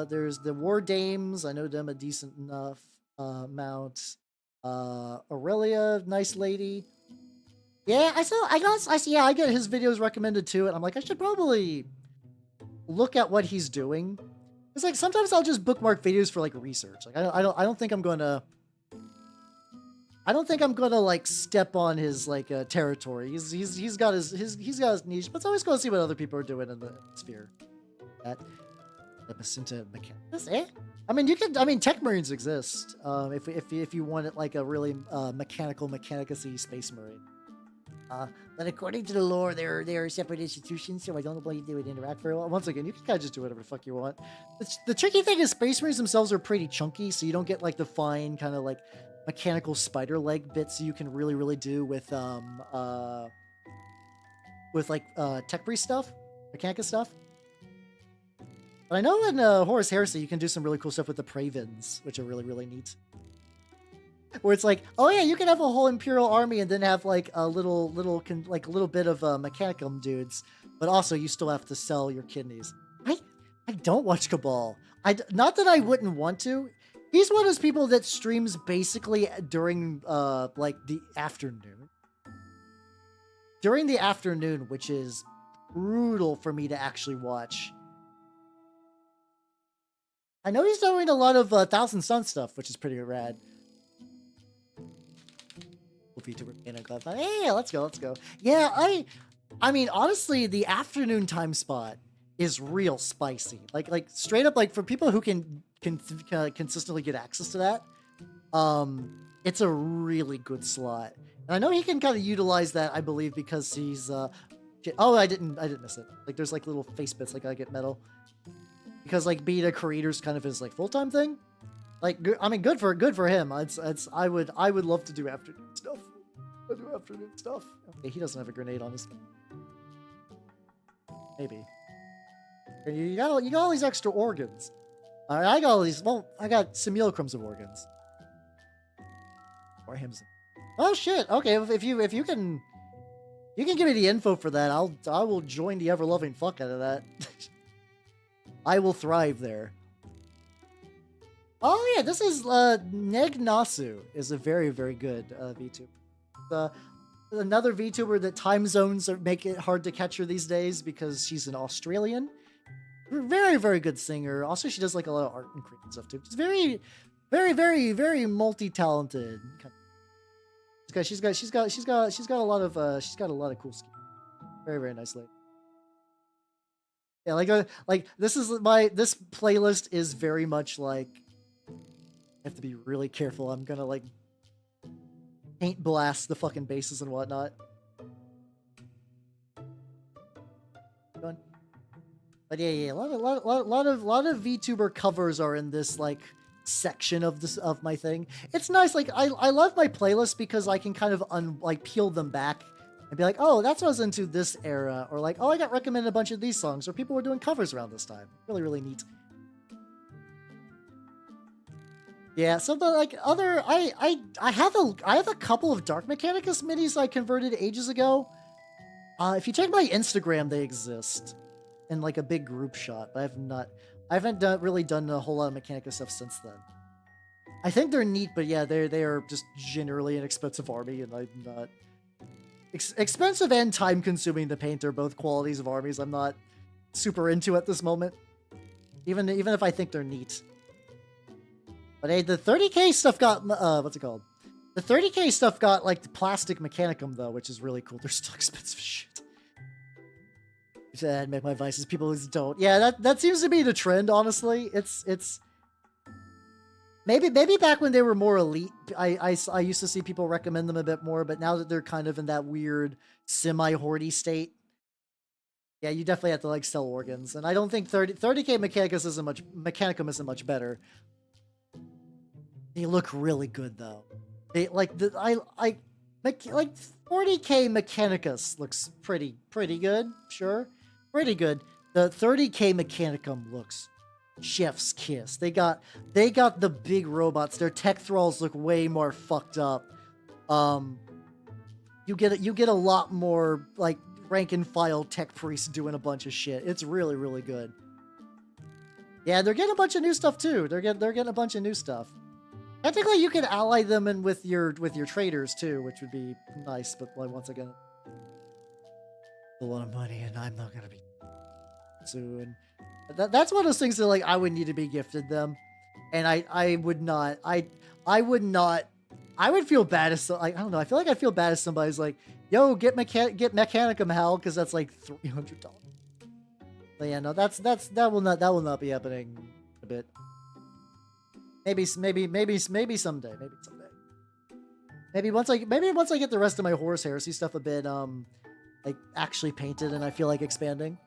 There's the War Dames. I know them a decent enough amount. Aurelia, nice lady. Yeah, I get his videos recommended too, and I'm like, I should probably look at what he's doing. It's like sometimes I'll just bookmark videos for like research. Like I don't think I'm gonna like step on his like territory. He's got his niche, but it's always cool to see what other people are doing in the sphere. That Epicenta mechanics, eh? I mean, Tech Marines exist. If you want it like a really mechanicus-y space marine. But according to the lore, they're separate institutions, so I don't believe they would interact very well. Once again, you can kind of just do whatever the fuck you want. The tricky thing is Space Marines themselves are pretty chunky, so you don't get like the fine kind of like mechanical spider leg bits you can really do with Tech Priest stuff, Mechanicus stuff. But I know in Horus Heresy you can do some really cool stuff with the Pravens, which are really neat. Where it's like, oh yeah, you can have a whole Imperial army and then have like a little bit of Mechanicum dudes, but also you still have to sell your kidneys. I don't watch Cabal. Not that I wouldn't want to. He's one of those people that streams basically during like the afternoon. During the afternoon, which is brutal for me to actually watch. I know he's doing a lot of Thousand Sun stuff, which is pretty rad. Vtuber and Club. Hey, let's go. Yeah, I mean, honestly, the afternoon time spot is real spicy. Like straight up, like for people who can consistently get access to that, it's a really good slot. And I know he can kind of utilize that, I believe, because he's oh, I didn't miss it. Like there's like little face bits like I get metal. Because like being a creator's kind of his like full-time thing. Like, I mean, good for him. I would love to do afternoon stuff. Okay, he doesn't have a grenade on his. Maybe. You got all these extra organs. All right, I got all these. Well, I got simulacrums of organs. Or hymns. Oh shit. Okay, if you can give me the info for that, I will join the ever-loving fuck out of that. I will thrive there. Oh yeah, this is Negnasu is a very good VTuber. Another VTuber that time zones make it hard to catch her these days because she's an Australian. Very good singer. Also, she does like a lot of art and creative stuff too. She's very multi-talented. She's got a lot of cool skills. Very nice lady. Yeah, like this playlist is very much like. I have to be really careful. I'm gonna like paint blast the fucking bases and whatnot. But yeah, a lot of VTuber covers are in this like section of my thing. It's nice. Like I love my playlist because I can kind of peel them back and be like, oh, that's what I was into this era, or like, oh, I got recommended a bunch of these songs, or people were doing covers around this time. Really neat. Yeah, so the like other I have a couple of Dark Mechanicus minis I converted ages ago. If you check my Instagram, they exist in like a big group shot, but I haven't really done a whole lot of Mechanicus stuff since then. I think they're neat, but yeah, they are just generally an expensive army, and I'm not expensive and time consuming to paint are both qualities of armies I'm not super into at this moment. Even if I think they're neat. But hey, the 30k stuff got, what's it called? The 30k stuff got, like, the plastic Mechanicum, though, which is really cool. They're still expensive as shit. I'd make my vices, people who don't. Yeah, that seems to be the trend, honestly. It's... Maybe back when they were more elite, I used to see people recommend them a bit more, but now that they're kind of in that weird semi-hoardy state, yeah, you definitely have to, like, sell organs. And I don't think 30k Mechanicum isn't much better. They look really good though. They like like 40k Mechanicus looks pretty good, sure. Pretty good. The 30k Mechanicum looks chef's kiss. They got the big robots. Their tech thralls look way more fucked up. You get a lot more like rank and file tech priests doing a bunch of shit. It's really good. Yeah, they're getting a bunch of new stuff too. They're getting a bunch of new stuff. Technically, you could ally them in with your traders too, which would be nice. But like once again, a lot of money, and I'm not gonna be soon. That's one of those things that like I would need to be gifted them, and I would not. I would not. I would feel bad as like I don't know. I feel like I feel bad as somebody's like, yo, get Mechanicum Hal because that's like $300. But yeah, no, that will not be happening a bit. Maybe someday. Maybe someday. Maybe once I get the rest of my Horus Heresy stuff a bit like actually painted and I feel like expanding.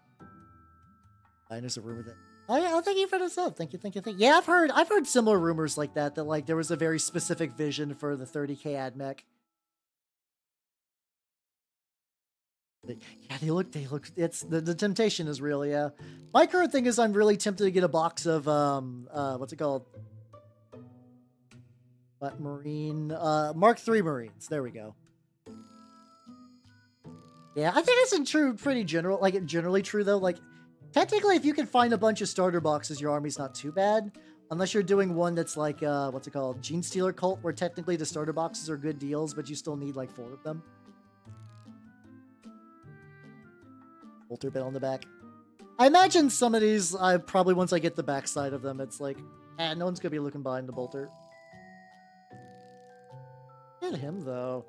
I know a rumor that. Oh yeah, thank you for the sub. Thank you. Yeah, I've heard similar rumors like that like there was a very specific vision for the 30k AdMech. Yeah, they look, it's the temptation is real, yeah. My current thing is I'm really tempted to get a box of, what's it called? What, Marine, Mark III Marines, there we go. Yeah, I think it's pretty general, like, generally true, though, like, technically, if you can find a bunch of starter boxes, your army's not too bad, unless you're doing one that's like, what's it called? Gene Stealer Cult, where technically the starter boxes are good deals, but you still need, like, 4 of them. Bolter bit on the back. I imagine some of these, probably once I get the backside of them, it's like, no one's gonna be looking behind the bolter. Look at him, though.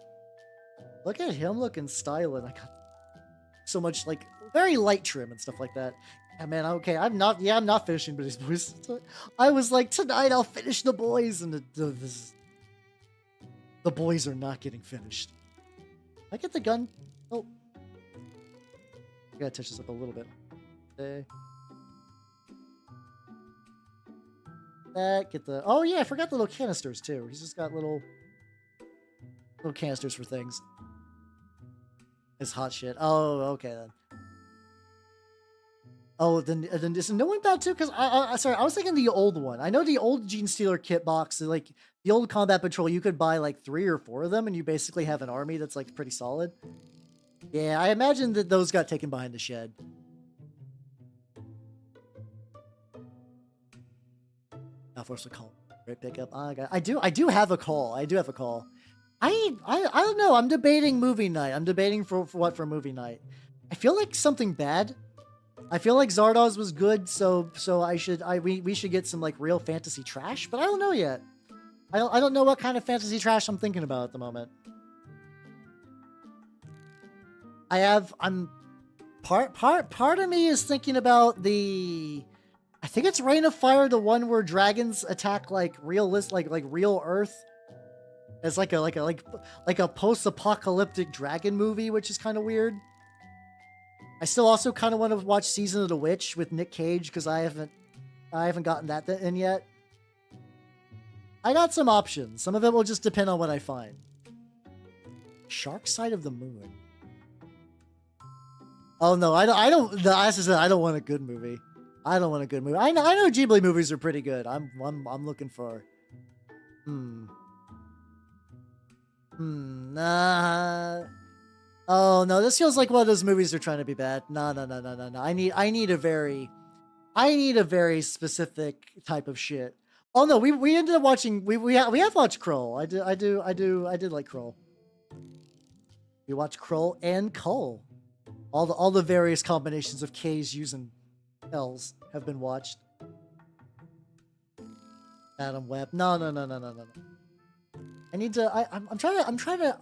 Look at him looking styling. I got so much, like, very light trim and stuff like that. Yeah, man, okay, I'm not finishing These Boys. I was like, tonight I'll finish the boys, and the boys are not getting finished. I get the gun. Oh. I gotta touch this up a little bit. Okay. Get the. Oh yeah, I forgot the little canisters too. He's just got little canisters for things. It's hot shit. Oh, okay then. Oh, then is no one bad too? Because sorry, I was thinking the old one. I know the old Gene Stealer kit box, like the old Combat Patrol. You could buy like 3 or 4 of them, and you basically have an army that's like pretty solid. Yeah, I imagine that those got taken behind the shed. Now force a call. Right pickup. I do have a call. I don't know. I'm debating movie night. I'm debating for what for movie night. I feel like something bad. I feel like Zardoz was good, so we should get some like real fantasy trash, but I don't know yet. I don't know what kind of fantasy trash I'm thinking about at the moment. Part of me is thinking about I think it's Reign of Fire, the one where dragons attack like like real Earth. It's like a post-apocalyptic dragon movie, which is kind of weird. I still also kind of want to watch Season of the Witch with Nick Cage because I haven't gotten that in yet. I got some options. Some of it will just depend on what I find. Shark Side of the Moon. Oh no, I don't want a good movie. I don't want a good movie. I know Ghibli movies are pretty good. I'm looking for. Nah. Oh no, this feels like one of those movies that are trying to be bad. No. I need a very specific type of shit. Oh no, we ended up watching. We have watched Krull. I did like Krull. We watched Krull and Cull. All the various combinations of K's, U's, and L's have been watched. Adam Webb. No. I need to. I'm trying to.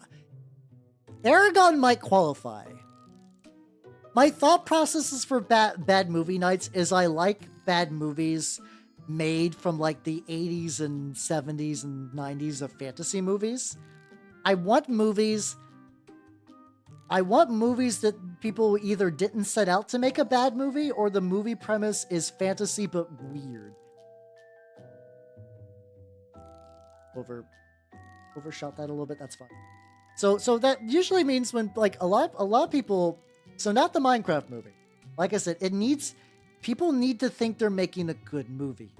Aragon might qualify. My thought processes for bad movie nights is I like bad movies made from like the 80s and 70s and 90s of fantasy movies. I want movies that people either didn't set out to make a bad movie or the movie premise is fantasy but weird. Overshot that a little bit, that's fine. So that usually means when like a lot of people, so not the Minecraft movie. Like I said, people need to think they're making a good movie.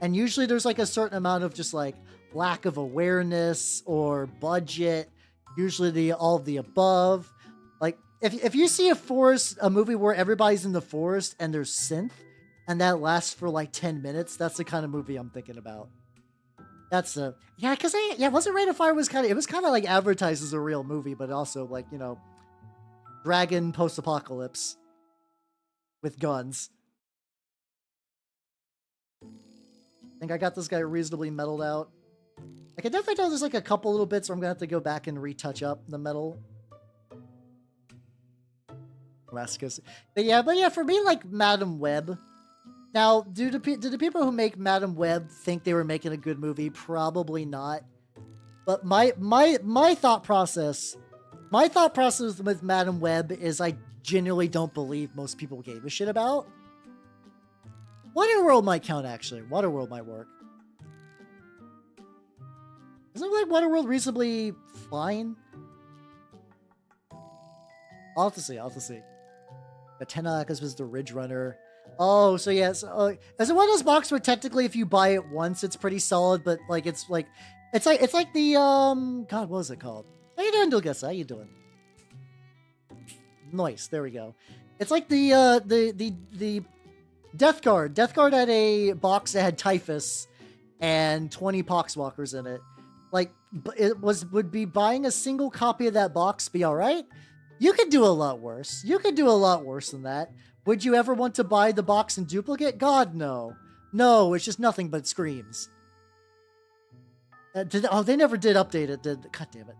And usually there's like a certain amount of just like lack of awareness or budget, usually all of the above. Like if you see a movie where everybody's in the forest and there's synth and that lasts for like 10 minutes, that's the kind of movie I'm thinking about. That's yeah, because wasn't Rain of Fire was kind of like advertised as a real movie, but also like, you know, dragon post-apocalypse with guns. I think I got this guy reasonably metaled out. I can definitely tell there's like a couple little bits where I'm gonna have to go back and retouch up the metal. But yeah, for me, like Madam Web. Now, do the people who make Madam Web think they were making a good movie? Probably not. But my thought process with Madam Web is I genuinely don't believe most people gave a shit about. Waterworld might count, actually. Waterworld might work. Isn't like Waterworld reasonably fine? I'll have to see. The Tenakas was the Ridge Runner. Oh, so yes. Is it one of those boxes where technically if you buy it once, it's pretty solid, but like it's like the God, what was it called? How you doing, Dulgasa? How you doing? Nice. There we go. It's like the Death Guard. Death Guard had a box that had typhus and 20 poxwalkers in it. Like, would be buying a single copy of that box be all right? You could do a lot worse. You could do a lot worse than that. Would you ever want to buy the box in duplicate? God, no. No, it's just nothing but screams. They never did update it. God damn it.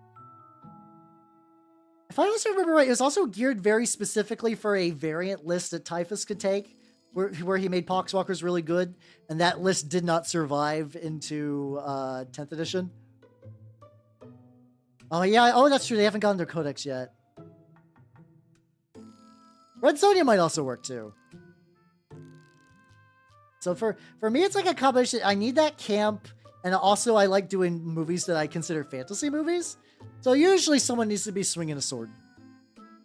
If I also remember right, it was also geared very specifically for a variant list that Typhus could take, where he made Poxwalkers really good, and that list did not survive into 10th edition. Oh yeah, oh that's true, they haven't gotten their codex yet. Red Sonja might also work too. So for me, it's like a combination. I need that camp, and also I like doing movies that I consider fantasy movies. So usually someone needs to be swinging a sword.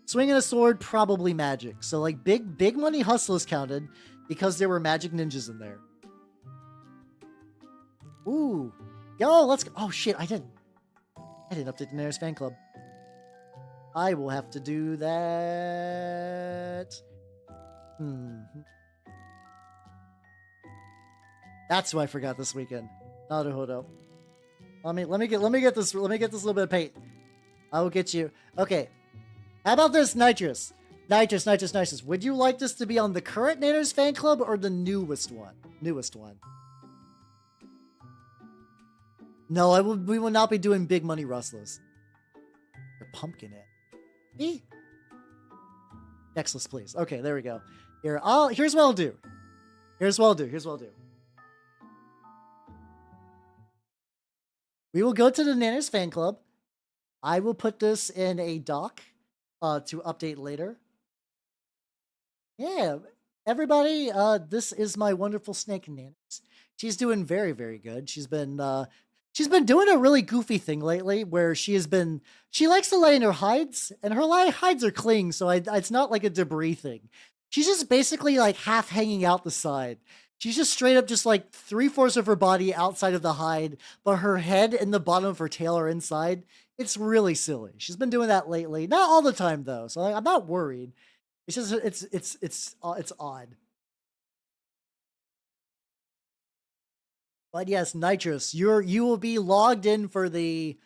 Swinging a sword, probably magic. So like big money hustlers counted because there were magic ninjas in there. Ooh. Yo, let's go. Oh shit, I didn't update the nearest fan club. I will have to do that. That's who I forgot this weekend. Naruhodo. Let me get this little bit of paint. I will get you. Okay. How about this, Nitrous? Nitrous. Would you like this to be on the current Naders fan club or the newest one? No, we will not be doing big money rustlers. Or pumpkin it. Next list, please. Okay, there we go. Here's what I'll do. We will go to the Nanners fan club. I will put this in a doc to update later. Yeah, everybody, this is my wonderful snake Nanners. She's doing very, very good. She's been doing a really goofy thing lately where she likes to lay in her hides, and her hides are cling, so it's not like a debris thing. She's just basically like half hanging out the side. She's just straight up just like 3/4 of her body outside of the hide, but her head and the bottom of her tail are inside. It's really silly. She's been doing that lately. Not all the time though, so I'm not worried. It's just it's odd. But yes, Nitrous, you will be logged in for the.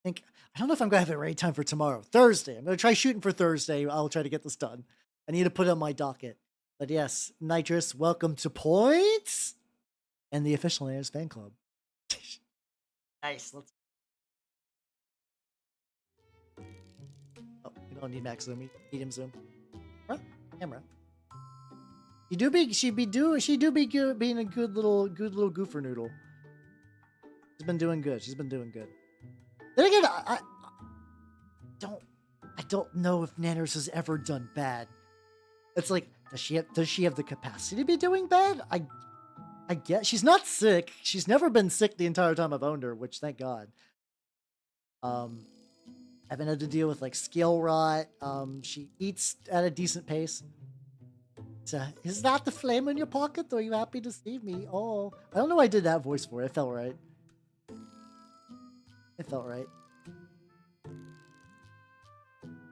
I don't know if I'm gonna have it right time for tomorrow. Thursday. I'm gonna try shooting for Thursday. I'll try to get this done. I need to put it on my docket. But yes, Nitrous, welcome to Points and the official Nanners fan club. Nice. Oh, we don't need max zoom. Medium zoom. Huh? Camera. She do be good, being a good little goofer noodle. She's been doing good. Then again, I don't know if Nanners has ever done bad. It's like, does she have the capacity to be doing bad? I guess she's not sick. She's never been sick the entire time I've owned her, which thank God. Um, haven't had to deal with like skill rot. She eats at a decent pace. So, is that the flame in your pocket? Or are you happy to see me? Oh, I don't know why I did that voice for it. It felt right. It felt right.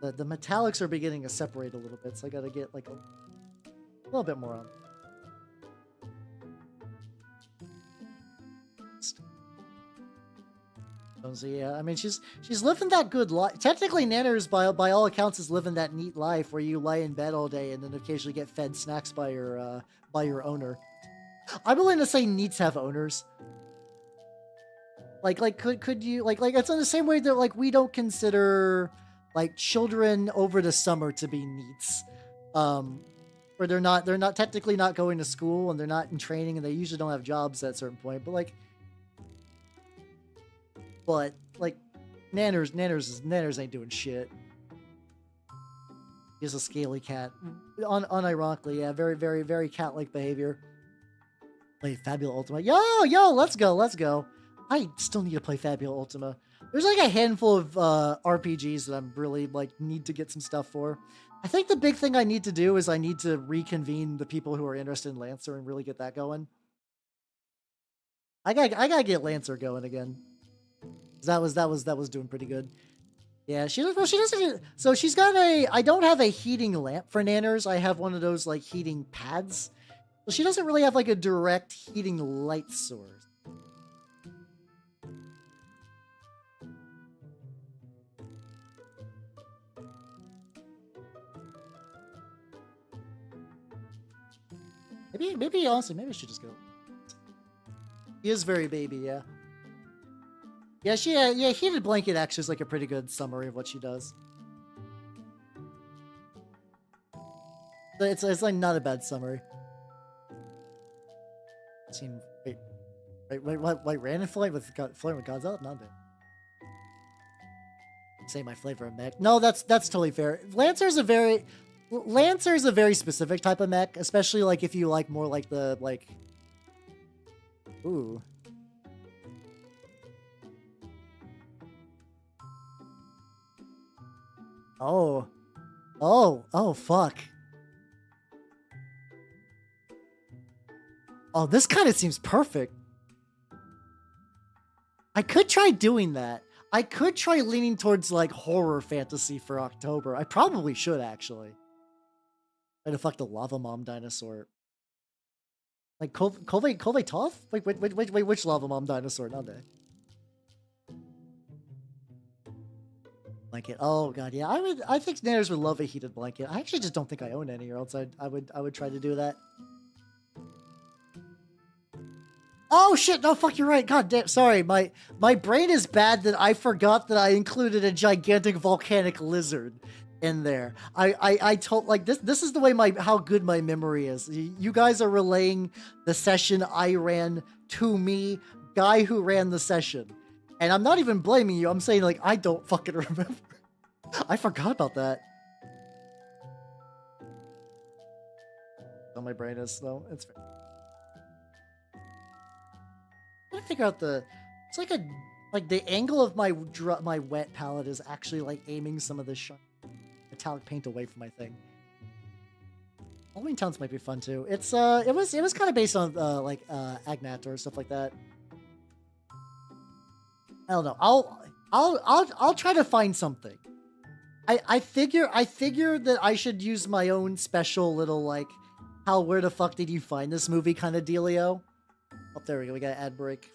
The metallics are beginning to separate a little bit, so I gotta get like a little bit more on. So yeah, I mean she's living that good life. Technically, Nanners by all accounts is living that neat life where you lie in bed all day and then occasionally get fed snacks by your owner. I'm willing to say neats have owners. Like could you like it's in the same way that like we don't consider like children over the summer to be neats. Where they're not technically not going to school and they're not in training and they usually don't have jobs at a certain point, but like Nanners ain't doing shit. He's a scaly cat. Unironically, yeah, very, very, very cat-like behavior. Play Fabula Ultima. Yo, let's go. I still need to play Fabula Ultima. There's like a handful of RPGs that I'm really like need to get some stuff for. I think the big thing I need to do is I need to reconvene the people who are interested in Lancer and really get that going. I gotta get Lancer going again. That was doing pretty good. Yeah, she doesn't. So she's got I don't have a heating lamp for Nanners. I have one of those like heating pads. So she doesn't really have like a direct heating light source. Maybe honestly, maybe I should just go. He is very baby, yeah. Yeah, heated blanket actually is like a pretty good summary of what she does. It's like not a bad summary. Wait, ran and flame with Godzilla? Not bad. Say my flavor of mech. No, that's totally fair. Lancer's a very specific type of mech, especially like if you like more like the like. Ooh. Oh, fuck. Oh, this kind of seems perfect. I could try doing that. I could try leaning towards, like, horror fantasy for October. I probably should, actually. Try to fuck the Lava Mom dinosaur. Like, Kove Toth? Wait, which Lava Mom dinosaur? Not that. Blanket. Oh god, yeah. I think Nanners would love a heated blanket. I actually just don't think I own any, or else I would try to do that. Oh shit, no fuck, you're right. God damn, sorry. My brain is bad that I forgot that I included a gigantic volcanic lizard in there. I told like this is the way how good my memory is. You guys are relaying the session I ran to me, guy who ran the session. And I'm not even blaming you. I'm saying, like, I don't fucking remember. I forgot about that. Oh, my brain is, though. It's fair. I'm trying to figure out it's like the angle of my wet palette is actually, like, aiming some of the metallic paint away from my thing. Halloween Towns might be fun, too. It was kind of based on, like, Agnator or stuff like that. I don't know. I'll try to find something. I figure that I should use my own special little like where the fuck did you find this movie kind of dealio. Oh, there we go. We got an ad break.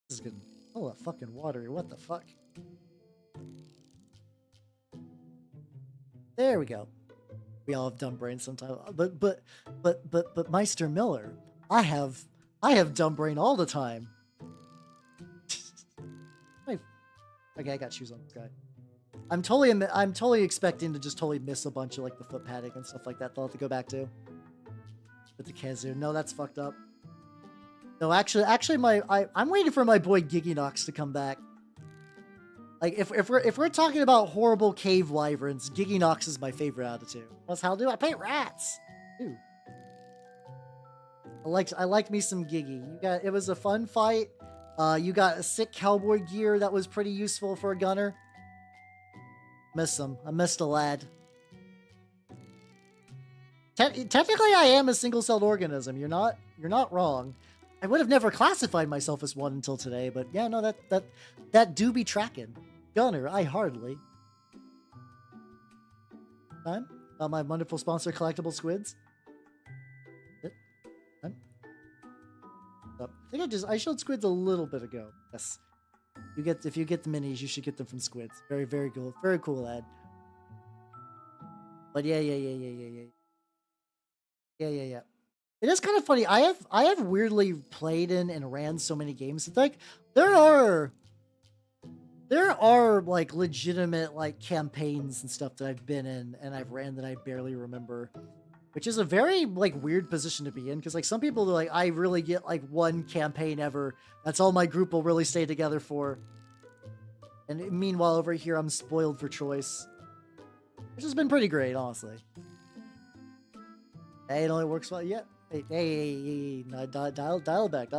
This is good. Oh, that fucking watery. What the fuck? There we go. We all have dumb brains sometimes, but Meister Miller, I have dumb brain all the time. Okay, I got shoes on this guy. I'm totally expecting to just totally miss a bunch of like the foot padding and stuff like that. They'll have to go back to. With the kazoo, no, that's fucked up. No, actually, I'm waiting for my boy Giginox to come back. Like, if we're talking about horrible cave wyverns, Giginox is my favorite out of two. That's how do I paint rats? Ooh. I liked me some Giggy. It was a fun fight. You got a sick cowboy gear that was pretty useful for a gunner. Miss him. I missed a lad. Technically, I am a single-celled organism. You're not wrong. I would have never classified myself as one until today, but yeah, no, that do be tracking. Gunner, I hardly. Time? My wonderful sponsor, Collectible Squids. Time? Oh, I think I showed Squids a little bit ago. Yes. If you get the minis, you should get them from Squids. Very, very cool. Very cool, lad. But yeah. It is kind of funny. I have weirdly played in and ran so many games. It's like there are like legitimate like campaigns and stuff that I've been in and I've ran that I barely remember, which is a very like weird position to be in, because like some people are like, I really get like one campaign ever. That's all my group will really stay together for. And meanwhile, over here, I'm spoiled for choice, which has been pretty great, honestly. Hey, it only works well. Yeah. Hey, no, dial back.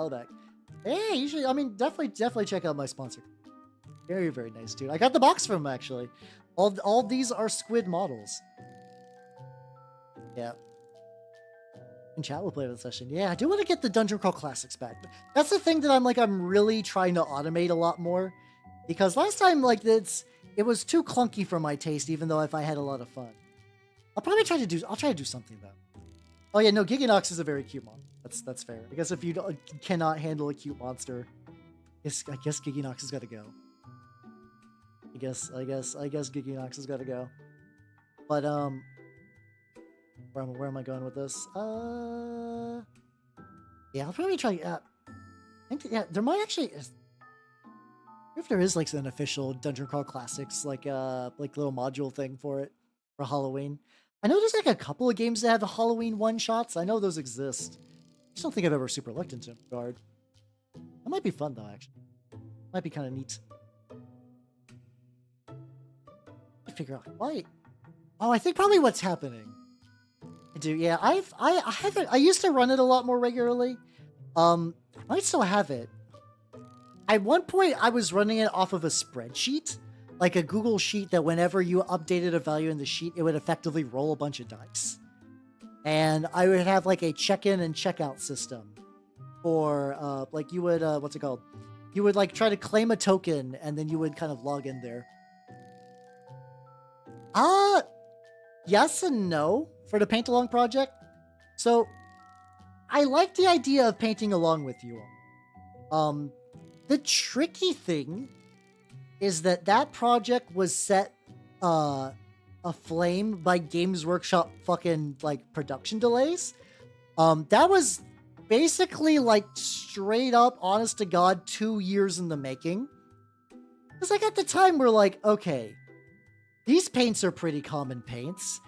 Hey, usually, I mean, definitely check out my sponsor. Very, very nice, dude. I got the box from him, actually. All these are Squid models. Yeah. In chat, we'll play the session. Yeah, I do want to get the Dungeon Crawl Classics back. That's the thing that I'm really trying to automate a lot more. Because last time, like, it was too clunky for my taste, even though if I had a lot of fun. I'll try to do something, though. Oh yeah, no, Giganox is a very cute monster. That's fair. I guess if you cannot handle a cute monster, I guess Giganox has got to go. I guess Giganox has got to go. But where am I going with this? Yeah, I'll probably try. I think there might actually. If there is like an official Dungeon Crawl Classics like little module thing for it for Halloween. I know there's like a couple of games that have the Halloween one-shots. I know those exist. I just don't think I've ever super looked into them. That might be fun, though, actually. Might be kind of neat. I figure out why. Oh, I think probably what's happening. I do, yeah. I used to run it a lot more regularly. I might still have it. At one point, I was running it off of a spreadsheet. Like a Google sheet that whenever you updated a value in the sheet, it would effectively roll a bunch of dice. And I would have like a check-in and check-out system. Or like you would, what's it called? You would like try to claim a token and then you would kind of log in there. Yes and no for the paint along project. So I like the idea of painting along with you all. The tricky thing is that project was set aflame by Games Workshop fucking like production delays. That was basically like straight up, honest to God, 2 years in the making. Because like at the time we're like, okay, these paints are pretty common paints.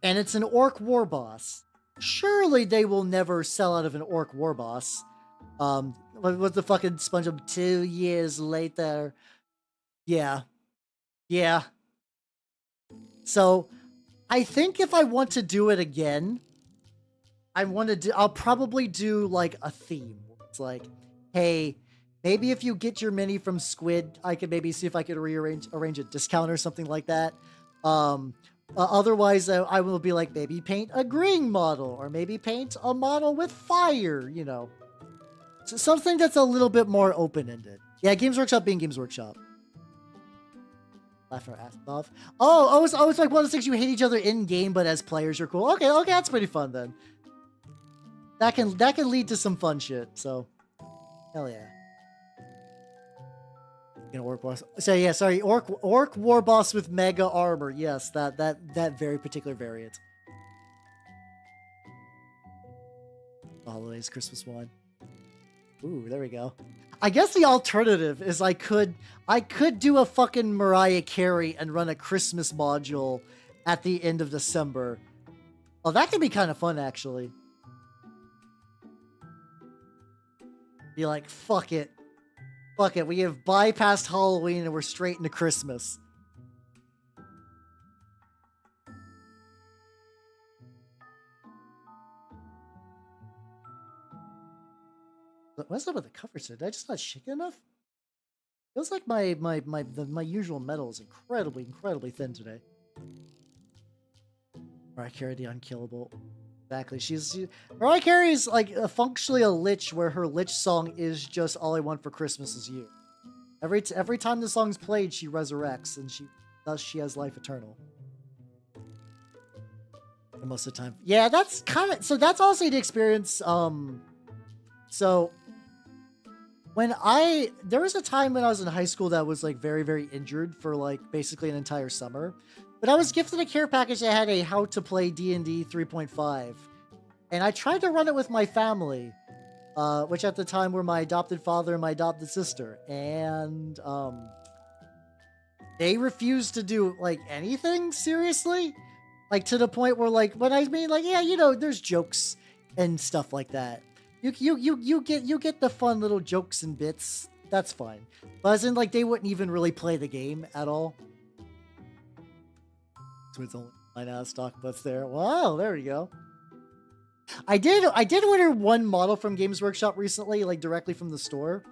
And it's an orc war boss. Surely they will never sell out of an orc war boss. What's the fucking SpongeBob? 2 years later. Yeah. So, I think if I want to do it again, I'll probably do like a theme. It's like, hey, maybe if you get your mini from Squid, I could maybe see if I could arrange a discount or something like that. Otherwise, I will be like, maybe paint a green model, or maybe paint a model with fire, you know. So something that's a little bit more open-ended. Yeah, Games Workshop being Games Workshop. Laugh or ass off. Oh, it's like one of those things you hate each other in-game, but as players you're cool. Okay, that's pretty fun then. That can lead to some fun shit, so. Hell yeah. Orc boss. So yeah, sorry, orc war boss with mega armor. Yes, that very particular variant. Holidays, Christmas one. Ooh, there we go. I guess the alternative is I could do a fucking Mariah Carey and run a Christmas module at the end of December. Oh, that could be kind of fun, actually. Be like, fuck it. Fuck it, we have bypassed Halloween and we're straight into Christmas. What's up with the cover today? Did I just not shake it enough? Feels like my usual metal is incredibly thin today. Mariah Carey, the unkillable. Exactly. Mariah Carey is like functionally a lich, where her lich song is just "All I Want for Christmas Is You." Every time the song's played, she resurrects, and thus she has life eternal. And most of the time, yeah, that's kind of so. That's also the experience. So there was a time when I was in high school that was like very injured for like basically an entire summer, but I was gifted a care package that had a how to play D&D 3.5, and I tried to run it with my family, which at the time were my adopted father and my adopted sister, and they refused to do like anything seriously, like to the point where like when I mean like, yeah, you know, there's jokes and stuff like that. You get the fun little jokes and bits. That's fine. But as in like they wouldn't even really play the game at all. So it's only 9 stock butts there. Wow, there we go. I did order one model from Games Workshop recently, like directly from the store.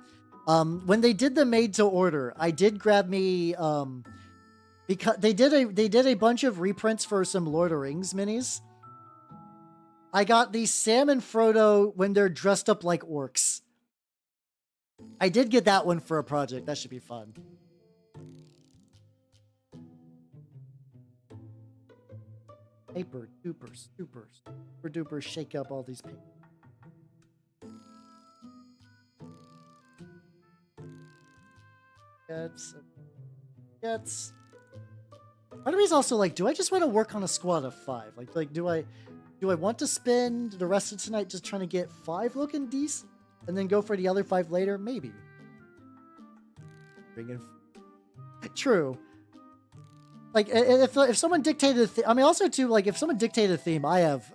When they did the made to order, I did grab me because they did a bunch of reprints for some Lord of the Rings minis. I got the Sam and Frodo when they're dressed up like orcs. I did get that one for a project. That should be fun. Paper duper super duper shake up all these papers. Gets. Part of me is also like, do I just want to work on a squad of 5? Like do I want to spend the rest of tonight just trying to get 5 looking decent and then go for the other 5 later? Maybe. Bring in. True. Like if someone dictated I mean also too, like if someone dictated a theme, I have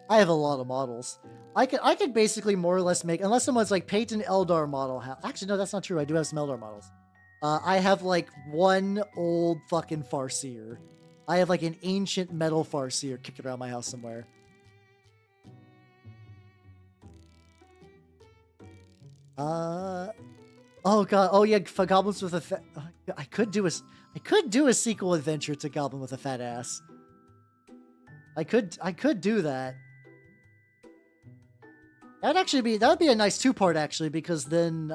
a lot of models. I could basically more or less make, unless someone's like Peyton Eldar model. Actually no, that's not true. I do have some Eldar models. I have like one old fucking Farseer. I have like an ancient metal Farseer kicking around my house somewhere. Oh god. Oh yeah, for goblins with a I could do a sequel adventure to Goblin with a Fat Ass. I could do that. That would be a nice 2-part actually, because then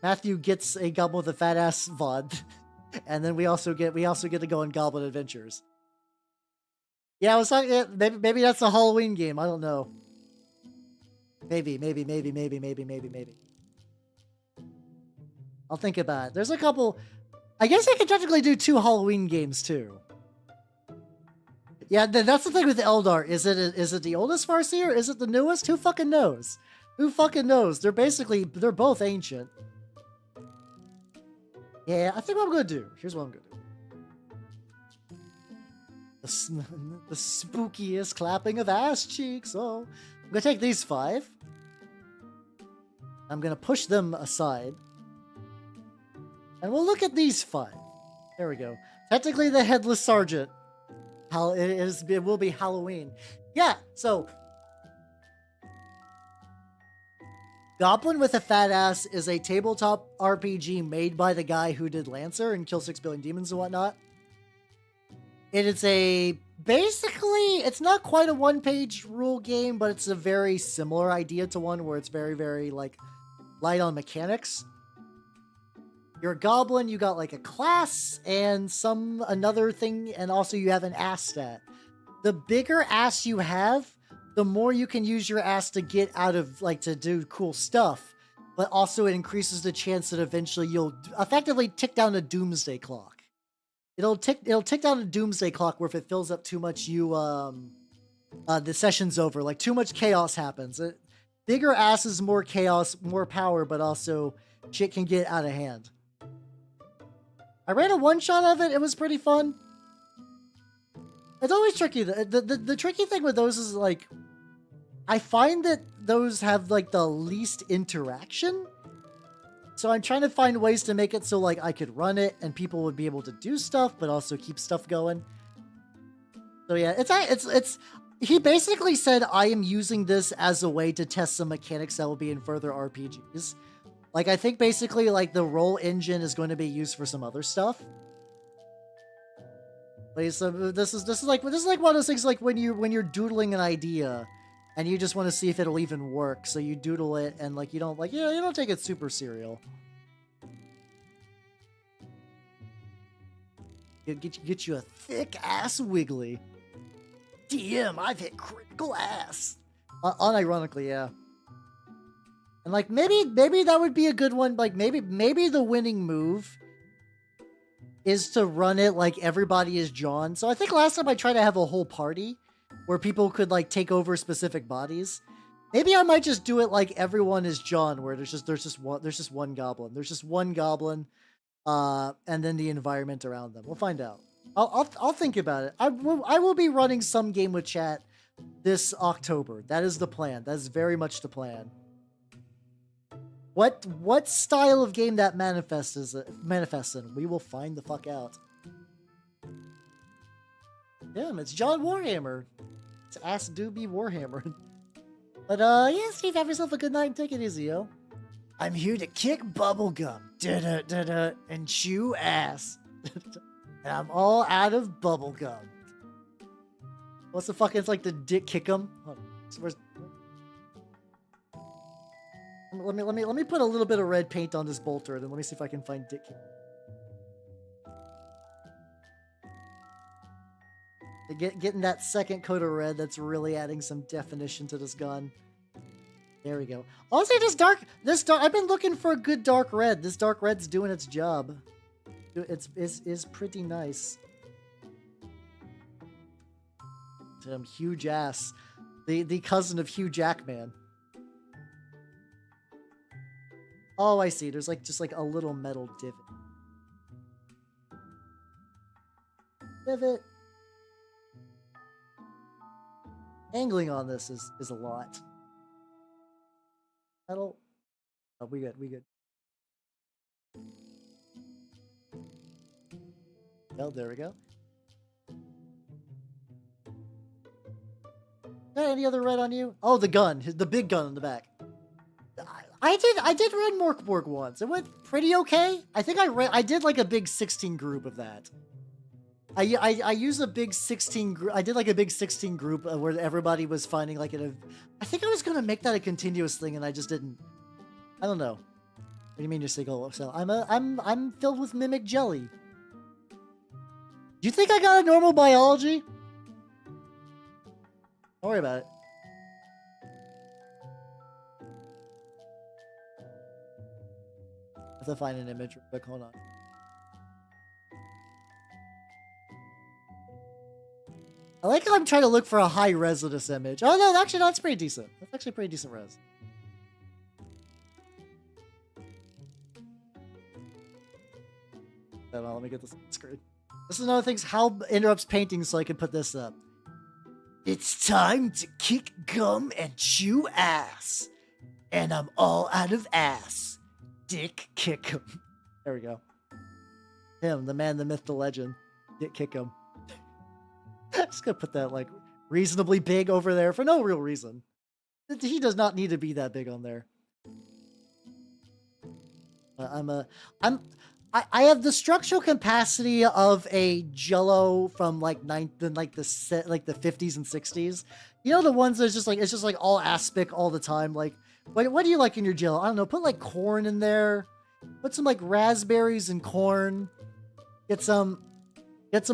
Matthew gets a Goblin with a Fat Ass VOD, and then we also get to go on Goblin Adventures. Yeah, I was talking. Maybe that's a Halloween game. I don't know. Maybe. I'll think about it. There's a couple. I guess I could technically do 2 Halloween games too. Yeah, that's the thing with Eldar. Is it the oldest Farseer? Is it the newest? Who fucking knows? Who fucking knows? They're both ancient. Yeah, I think what I'm gonna do. Here's what I'm gonna do. The spookiest clapping of ass cheeks. Oh, I'm gonna take these 5. I'm gonna push them aside. And we'll look at these 5. There we go. Technically the Headless Sergeant. It will be Halloween. Yeah, so Goblin with a Fat Ass is a tabletop RPG made by the guy who did Lancer and Kill 6 Billion Demons and whatnot. It is basically, it's not quite a 1-page rule game, but it's a very similar idea to one where it's very like light on mechanics. You're a goblin, you got like a class and another thing, and also you have an ass stat. The bigger ass you have, the more you can use your ass to get out of, like, to do cool stuff. But also it increases the chance that eventually you'll effectively tick down a doomsday clock. It'll tick down a doomsday clock where if it fills up too much, the session's over. Like, too much chaos happens. Bigger ass is more chaos, more power, but also shit can get out of hand. I ran a one-shot of it. It was pretty fun. It's always tricky. The tricky thing with those is, like, I find that those have, like, the least interaction. So I'm trying to find ways to make it so, like, I could run it and people would be able to do stuff, but also keep stuff going. So yeah, he basically said, I am using this as a way to test some mechanics that will be in further RPGs. Like, I think basically, like, the roll engine is going to be used for some other stuff. Like, so this is like one of those things, like when you're doodling an idea, and you just want to see if it'll even work. So you doodle it, and like you don't take it super serial. Get you a thick ass wiggly. DM, I've hit critical ass. Unironically, yeah. And like maybe that would be a good one. Like maybe the winning move is to run it like everybody is John. So I think last time I tried to have a whole party where people could like take over specific bodies. Maybe I might just do it like everyone is John, where there's just one goblin. There's just one goblin, and then the environment around them. We'll find out. I'll think about it. I will be running some game with chat this October. That is the plan. That is very much the plan. What style of game that manifests in? We will find the fuck out. Damn, it's John Warhammer. It's Ass Doobie Warhammer. But yeah, Steve, have yourself a good night and take it easy, yo. I'm here to kick bubblegum, da-da-da-da, and chew ass. And I'm all out of bubblegum. What's the fucking, it's like the dick kick 'em? Let me put a little bit of red paint on this bolter, and then let me see if I can find dick kick. Getting that second coat of red, that's really adding some definition to this gun. There we go. Also, I've been looking for a good dark red. This dark red's doing its job. It's pretty nice. Damn, huge ass. The cousin of Hugh Jackman. Oh, I see. There's like just like a little metal divot. Divot. Angling on this is a lot. Metal. Oh, we good. Oh, there we go. Got any other red on you? Oh, the gun. The big gun in the back. I did run Morkborg once. It went pretty okay. I think I did like a big 16 group of that. I used a big 16 group. I did like a big 16 group where everybody was finding like I think I was gonna make that a continuous thing, and I just didn't. I don't know. What do you mean you're single? So I'm filled with mimic jelly. Do you think I got a normal biology? Don't worry about it. I have to find an image real quick. Hold on. I like how I'm trying to look for a high res of this image. Oh no, actually, no, that's pretty decent. That's actually pretty decent res. Hold on, let me get this on the screen. This is another thing, how interrupts painting, so I can put this up. It's time to kick gum and chew ass. And I'm all out of ass. Dick kick 'em. There we go. Him, the man, the myth, the legend. Dick kick 'em. Just gonna put that like reasonably big over there for no real reason. He does not need to be that big on there. I have the structural capacity of a Jello from like the 50s and 60s. You know, the ones that's just like it's just like all aspic all the time. Like, what do you like in your Jello? I don't know. Put like corn in there. Put some like raspberries and corn. Get some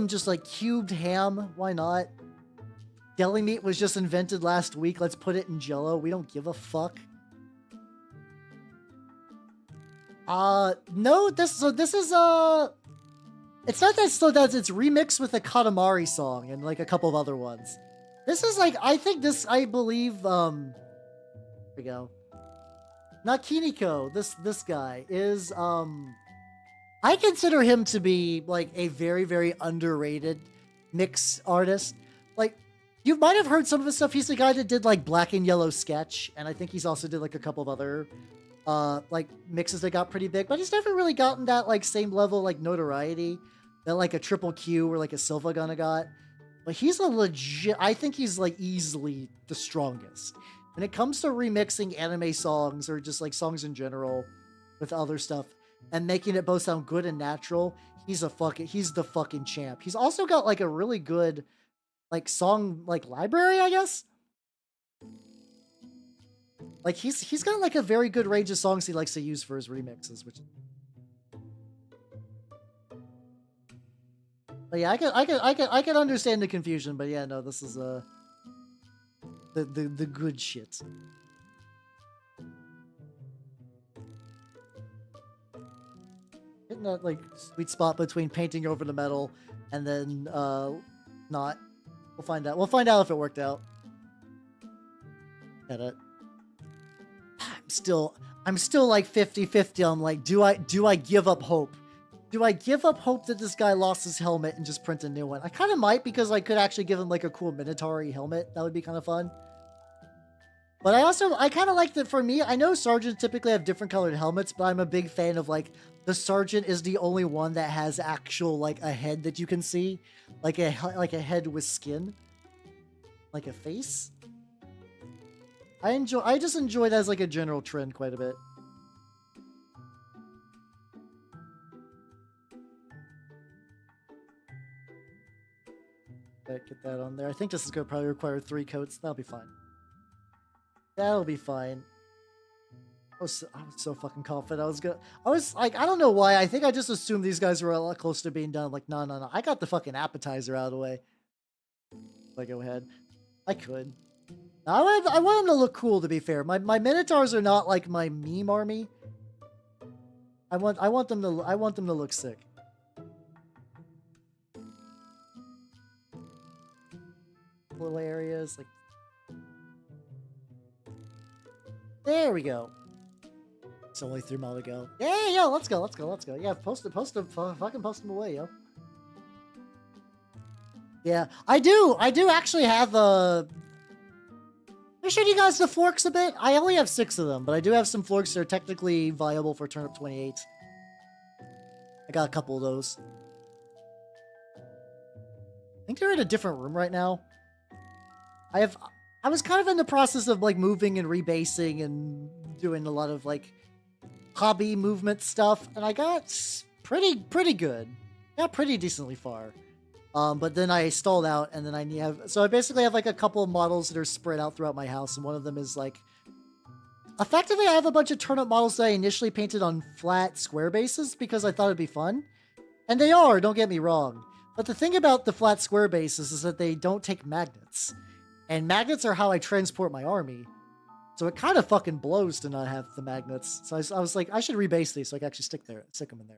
just like cubed ham. Why not? Deli meat was just invented last week. Let's put it in Jello. We don't give a fuck. No, this is it's not that slow down, it's remixed with a Katamari song and like a couple of other ones. This is like, I believe, here we go. Nakiniko, this guy is, I consider him to be like a very, very underrated mix artist. Like, you might have heard some of his stuff. He's the guy that did like Black and Yellow Sketch, and I think he's also did like a couple of other like mixes that got pretty big, but he's never really gotten that like same level like notoriety that like a Triple Q or like a Silva Gunna got. but he's a legit. I think he's like easily the strongest when it comes to remixing anime songs or just like songs in general with other stuff and making it both sound good and natural. He's the fucking champ. He's also got like a really good like song like library, I guess. Like he's got like a very good range of songs he likes to use for his remixes, which. But yeah, I can understand the confusion, but yeah, no, this is the good shit. Hitting that like sweet spot between painting over the metal and then not. We'll find out. We'll find out if it worked out. Get it. I'm still like 50-50. I'm like, do I give up hope? Do I give up hope that this guy lost his helmet and just print a new one? I kind of might, because I could actually give him like a cool Minotaur helmet. That would be kind of fun. But I kind of like that. For me, I know sergeants typically have different colored helmets, but I'm a big fan of like the sergeant is the only one that has actual like a head that you can see, like a head with skin, like a face. I just enjoy that as like a general trend quite a bit. Get that on there. I think this is going to probably require 3 coats. That'll be fine. That'll be fine. I was so fucking confident I was like, I don't know why. I think I just assumed these guys were a lot closer to being done. I'm like, no. I got the fucking appetizer out of the way. Like, go ahead. I could. I want them to look cool, to be fair. My Minotaurs are not like my meme army. I want them to look sick. Little areas like there we go. It's only 3 more to go. Yeah, let's go. Yeah, post them, fucking post them away, yo. Yeah, I do actually have I showed you guys the forks a bit. I only have 6 of them, but I do have some forks that are technically viable for turnip 28. I got a couple of those. I think they're in a different room right now. I was kind of in the process of like moving and rebasing and doing a lot of like hobby movement stuff, and I got pretty good. Got pretty decently far. But then I stalled out, and then I basically have like a couple of models that are spread out throughout my house, and one of them is like effectively I have a bunch of turnip models that I initially painted on flat square bases because I thought it'd be fun. And they are, don't get me wrong. But the thing about the flat square bases is that they don't take magnets. And magnets are how I transport my army. So it kind of fucking blows to not have the magnets. So I was like, I should rebase these so I can actually stick them in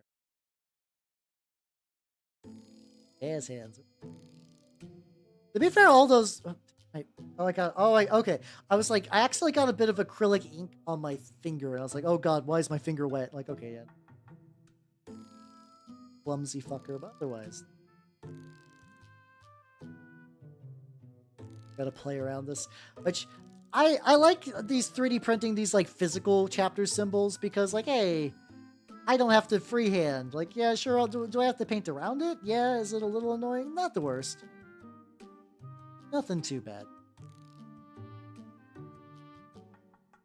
there. Ass hands. To be fair, all those... okay. I was like, I actually got a bit of acrylic ink on my finger. And I was like, oh god, why is my finger wet? Like, okay, yeah. Clumsy fucker, but otherwise... Gotta play around this, which I like these 3D printing these like physical chapter symbols because like, hey, I don't have to freehand. Like, yeah, sure, do I have to paint around it? Yeah, is it a little annoying? Not the worst. Nothing too bad.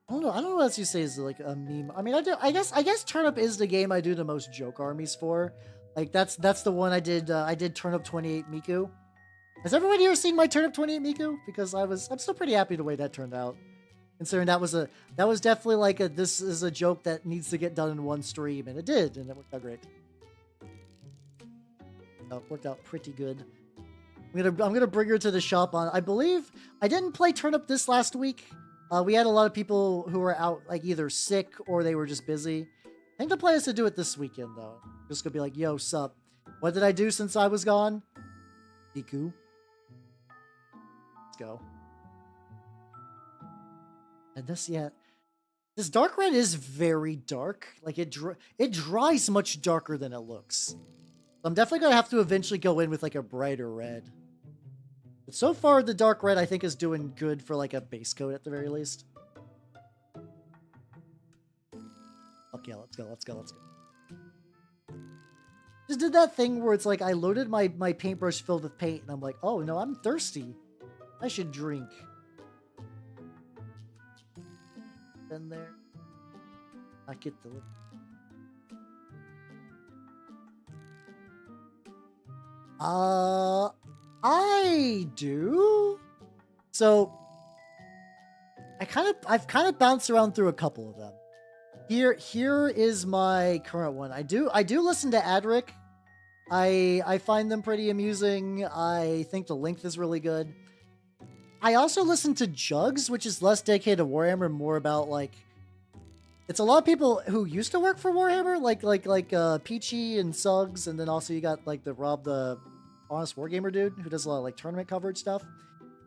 I don't know what else you say is like a meme. I mean, I guess Turnip is the game I do the most joke armies for. Like that's the one I did Turnip 28 Miku. Has everybody here seen my Turnip 28 Miku? Because I'm still pretty happy the way that turned out. Considering that was definitely like this is a joke that needs to get done in one stream, and it did, and it worked out great. It worked out pretty good. I'm gonna bring her to the shop on. I believe I didn't play Turnip this last week. We had a lot of people who were out like either sick or they were just busy. I think the plan is to do it this weekend though. Just gonna be like, yo, sup? What did I do since I was gone? Miku. Go. And this dark red is very dark. Like it dries much darker than it looks. I'm definitely gonna have to eventually go in with like a brighter red. But so far the dark red I think is doing good for like a base coat at the very least. Fuck yeah, let's go. just did that thing where it's like I loaded my paintbrush filled with paint, and I'm like, oh no, I'm thirsty. I should drink. Then there. I get the. I do. So I've kind of bounced around through a couple of them. Here is my current one. I do listen to Adric. I find them pretty amusing. I think the length is really good. I also listen to Jugs, which is less dedicated to Warhammer, more about like it's a lot of people who used to work for Warhammer, like Peachy and Suggs, and then also you got like the Rob the Honest Wargamer dude who does a lot of like tournament coverage stuff.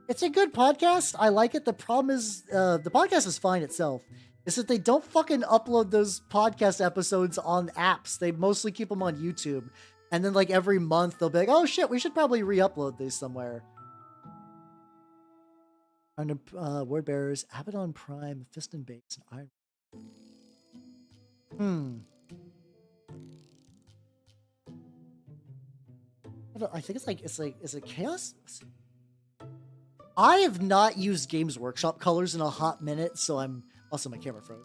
It's a good podcast. I like it. The problem is the podcast is fine itself. Is that they don't fucking upload those podcast episodes on apps. They mostly keep them on YouTube. And then like every month they'll be like, oh shit, we should probably re-upload these somewhere. Under Word Bearers, Abaddon Prime, Fist and Base, and Iron. I think is it Chaos? I have not used Games Workshop colors in a hot minute, so I'm also my camera froze.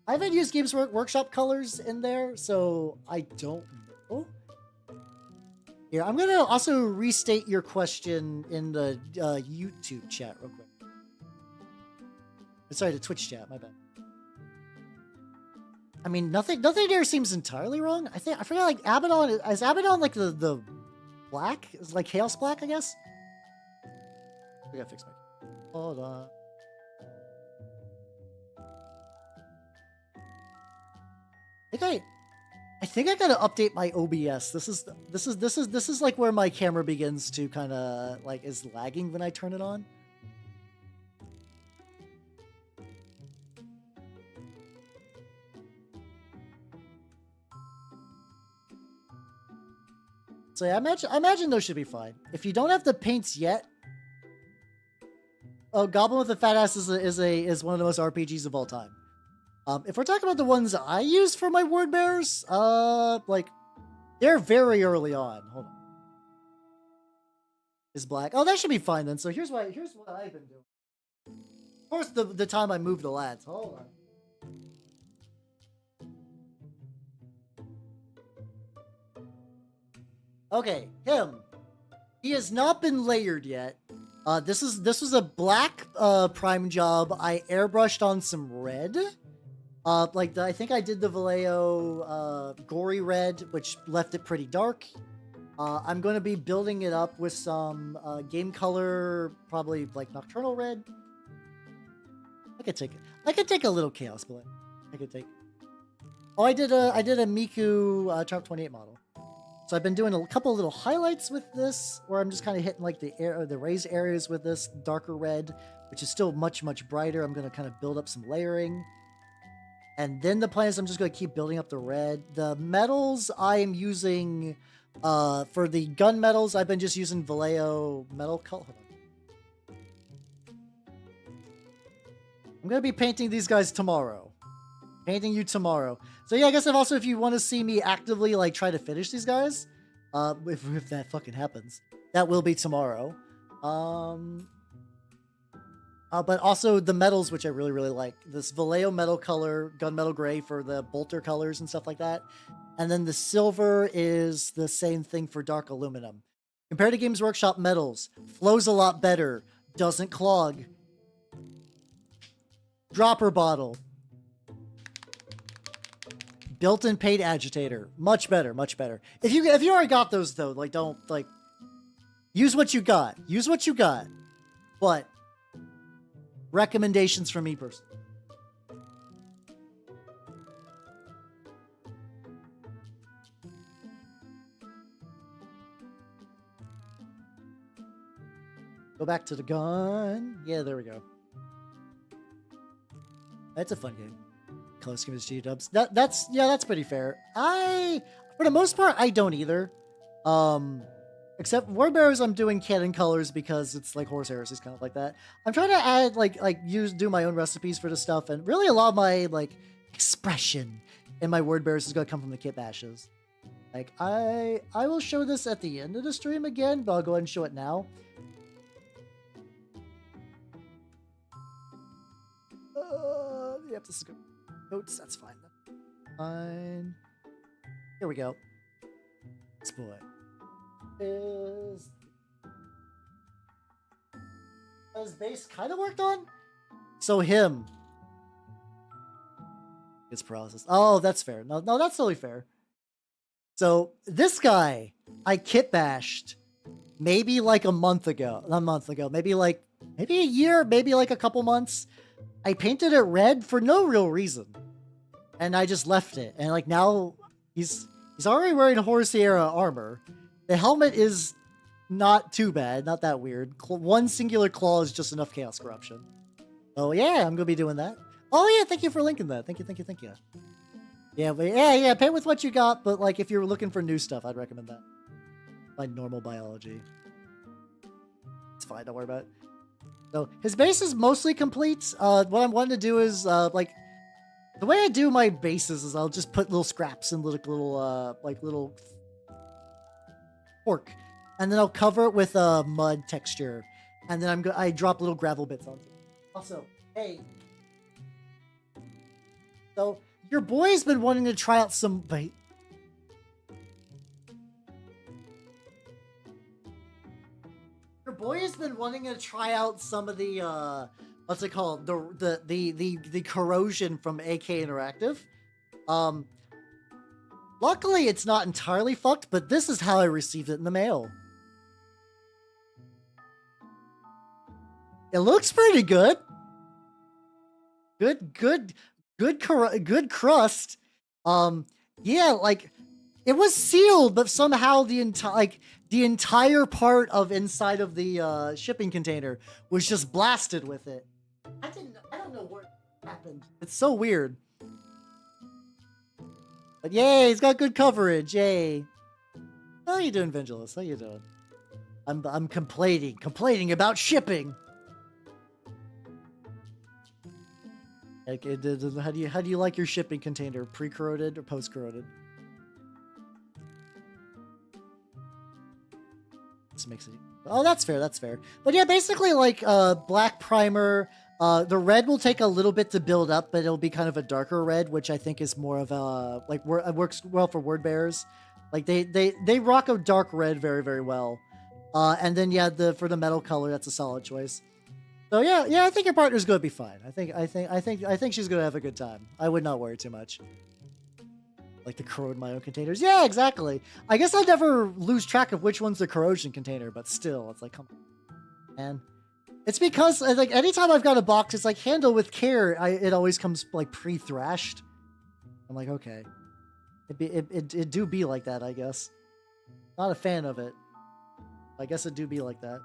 I haven't used Games Workshop colors in there, so I don't know. Here, I'm gonna also restate your question in the YouTube chat real quick. Sorry, the Twitch chat. My bad. I mean, nothing there seems entirely wrong. I forget like Abaddon is Abaddon like the black? Is like Chaos Black, I guess. I gotta fix my. Hold on. I think I gotta update my OBS. This is like where my camera begins to kind of like is lagging when I turn it on. So yeah, I imagine those should be fine. If you don't have the paints yet, oh, Goblin with a Fat Ass is one of the most RPGs of all time. If we're talking about the ones I use for my word bearers, like they're very early on. Hold on. Is black? Oh, that should be fine then. So here's what I've been doing. Of course, the time I moved the lads. Hold on. Okay, him. He has not been layered yet. This was a black prime job. I airbrushed on some red. I think I did the Vallejo gory red, which left it pretty dark. I'm going to be building it up with some game color, probably like nocturnal red. I could take a little chaos blend. I could take. Oh, I did a Miku Trump 28 model. So I've been doing a couple of little highlights with this, where I'm just kind of hitting like the raised areas with this darker red, which is still much brighter. I'm going to kind of build up some layering. And then the plan is I'm just going to keep building up the red. The metals I am using, for the gun metals, I've been just using Vallejo metal color. I'm going to be painting these guys tomorrow. Painting you tomorrow. So yeah, I guess if you want to see me actively like try to finish these guys, if that fucking happens, that will be tomorrow. But also the metals, which I really like. This Vallejo metal color, gunmetal gray for the bolter colors and stuff like that. And then the silver is the same thing for dark aluminum. Compared to Games Workshop metals, flows a lot better, doesn't clog. Dropper bottle. Built-in paint agitator. Much better. If you already got those though, like don't like use what you got. Use what you got. But recommendations from me personally. Go back to the gun. Yeah, there we go. That's a fun game. Close games G-dubs. That's pretty fair. For the most part, I don't either. Except Word Bearers, I'm doing canon colors because it's like Horse Heresies, kind of like that. I'm trying to add do my own recipes for this stuff, and really a lot of my like expression in my Word Bearers is going to come from the kit bashes. Like, I will show this at the end of the stream again, but I'll go ahead and show it now. Yep, this is good. Notes, that's fine. Fine. Here we go. This boy is his base kind of worked on. So him. It's paralysis. Oh, that's fair. No, that's totally fair. So this guy, I kit bashed maybe like a month ago. Not a month ago. Maybe a year. Maybe like a couple months. I painted it red for no real reason, and I just left it. And like now, he's already wearing Horus era armor. The helmet is not too bad, not that weird. One singular claw is just enough chaos corruption. Oh yeah, I'm gonna be doing that. Oh yeah, thank you for linking that. Thank you. Yeah, but yeah, paint with what you got. But like, if you're looking for new stuff, I'd recommend that. My normal biology. It's fine. Don't worry about it. So his base is mostly complete. What I'm wanting to do is like the way I do my bases is I'll just put little scraps and little pork, and then I'll cover it with a mud texture, and then I drop little gravel bits on it. Also, hey, so your boy's been wanting to try out some bait. Your boy has been wanting to try out some of the what's it called? The corrosion from AK Interactive. Luckily it's not entirely fucked, but this is how I received it in the mail. It looks pretty good. Good crust. Yeah, like it was sealed, but somehow the entire part of inside of the shipping container was just blasted with it. I don't know what happened. It's so weird. But yay, he's got good coverage. Yay. How you doing, Vangelis? How you doing? I'm complaining about shipping. Like, how do you like your shipping container? Pre-corroded or post-corroded? This makes it. Oh, that's fair. But yeah, basically like black primer. The red will take a little bit to build up, but it'll be kind of a darker red, which I think is more of a it works well for word bearers. Like they rock a dark red very, very well. And then yeah, for the metal color, that's a solid choice. So yeah, I think your partner's gonna be fine. I think she's gonna have a good time. I would not worry too much. Like the corrode my own containers. Yeah, exactly. I guess I'll never lose track of which one's the corrosion container, but still, it's like, come on, man. It's because like anytime I've got a box, it's like handle with care. It always comes like pre-thrashed. I'm like, okay, it do be like that, I guess. Not a fan of it. I guess it do be like that.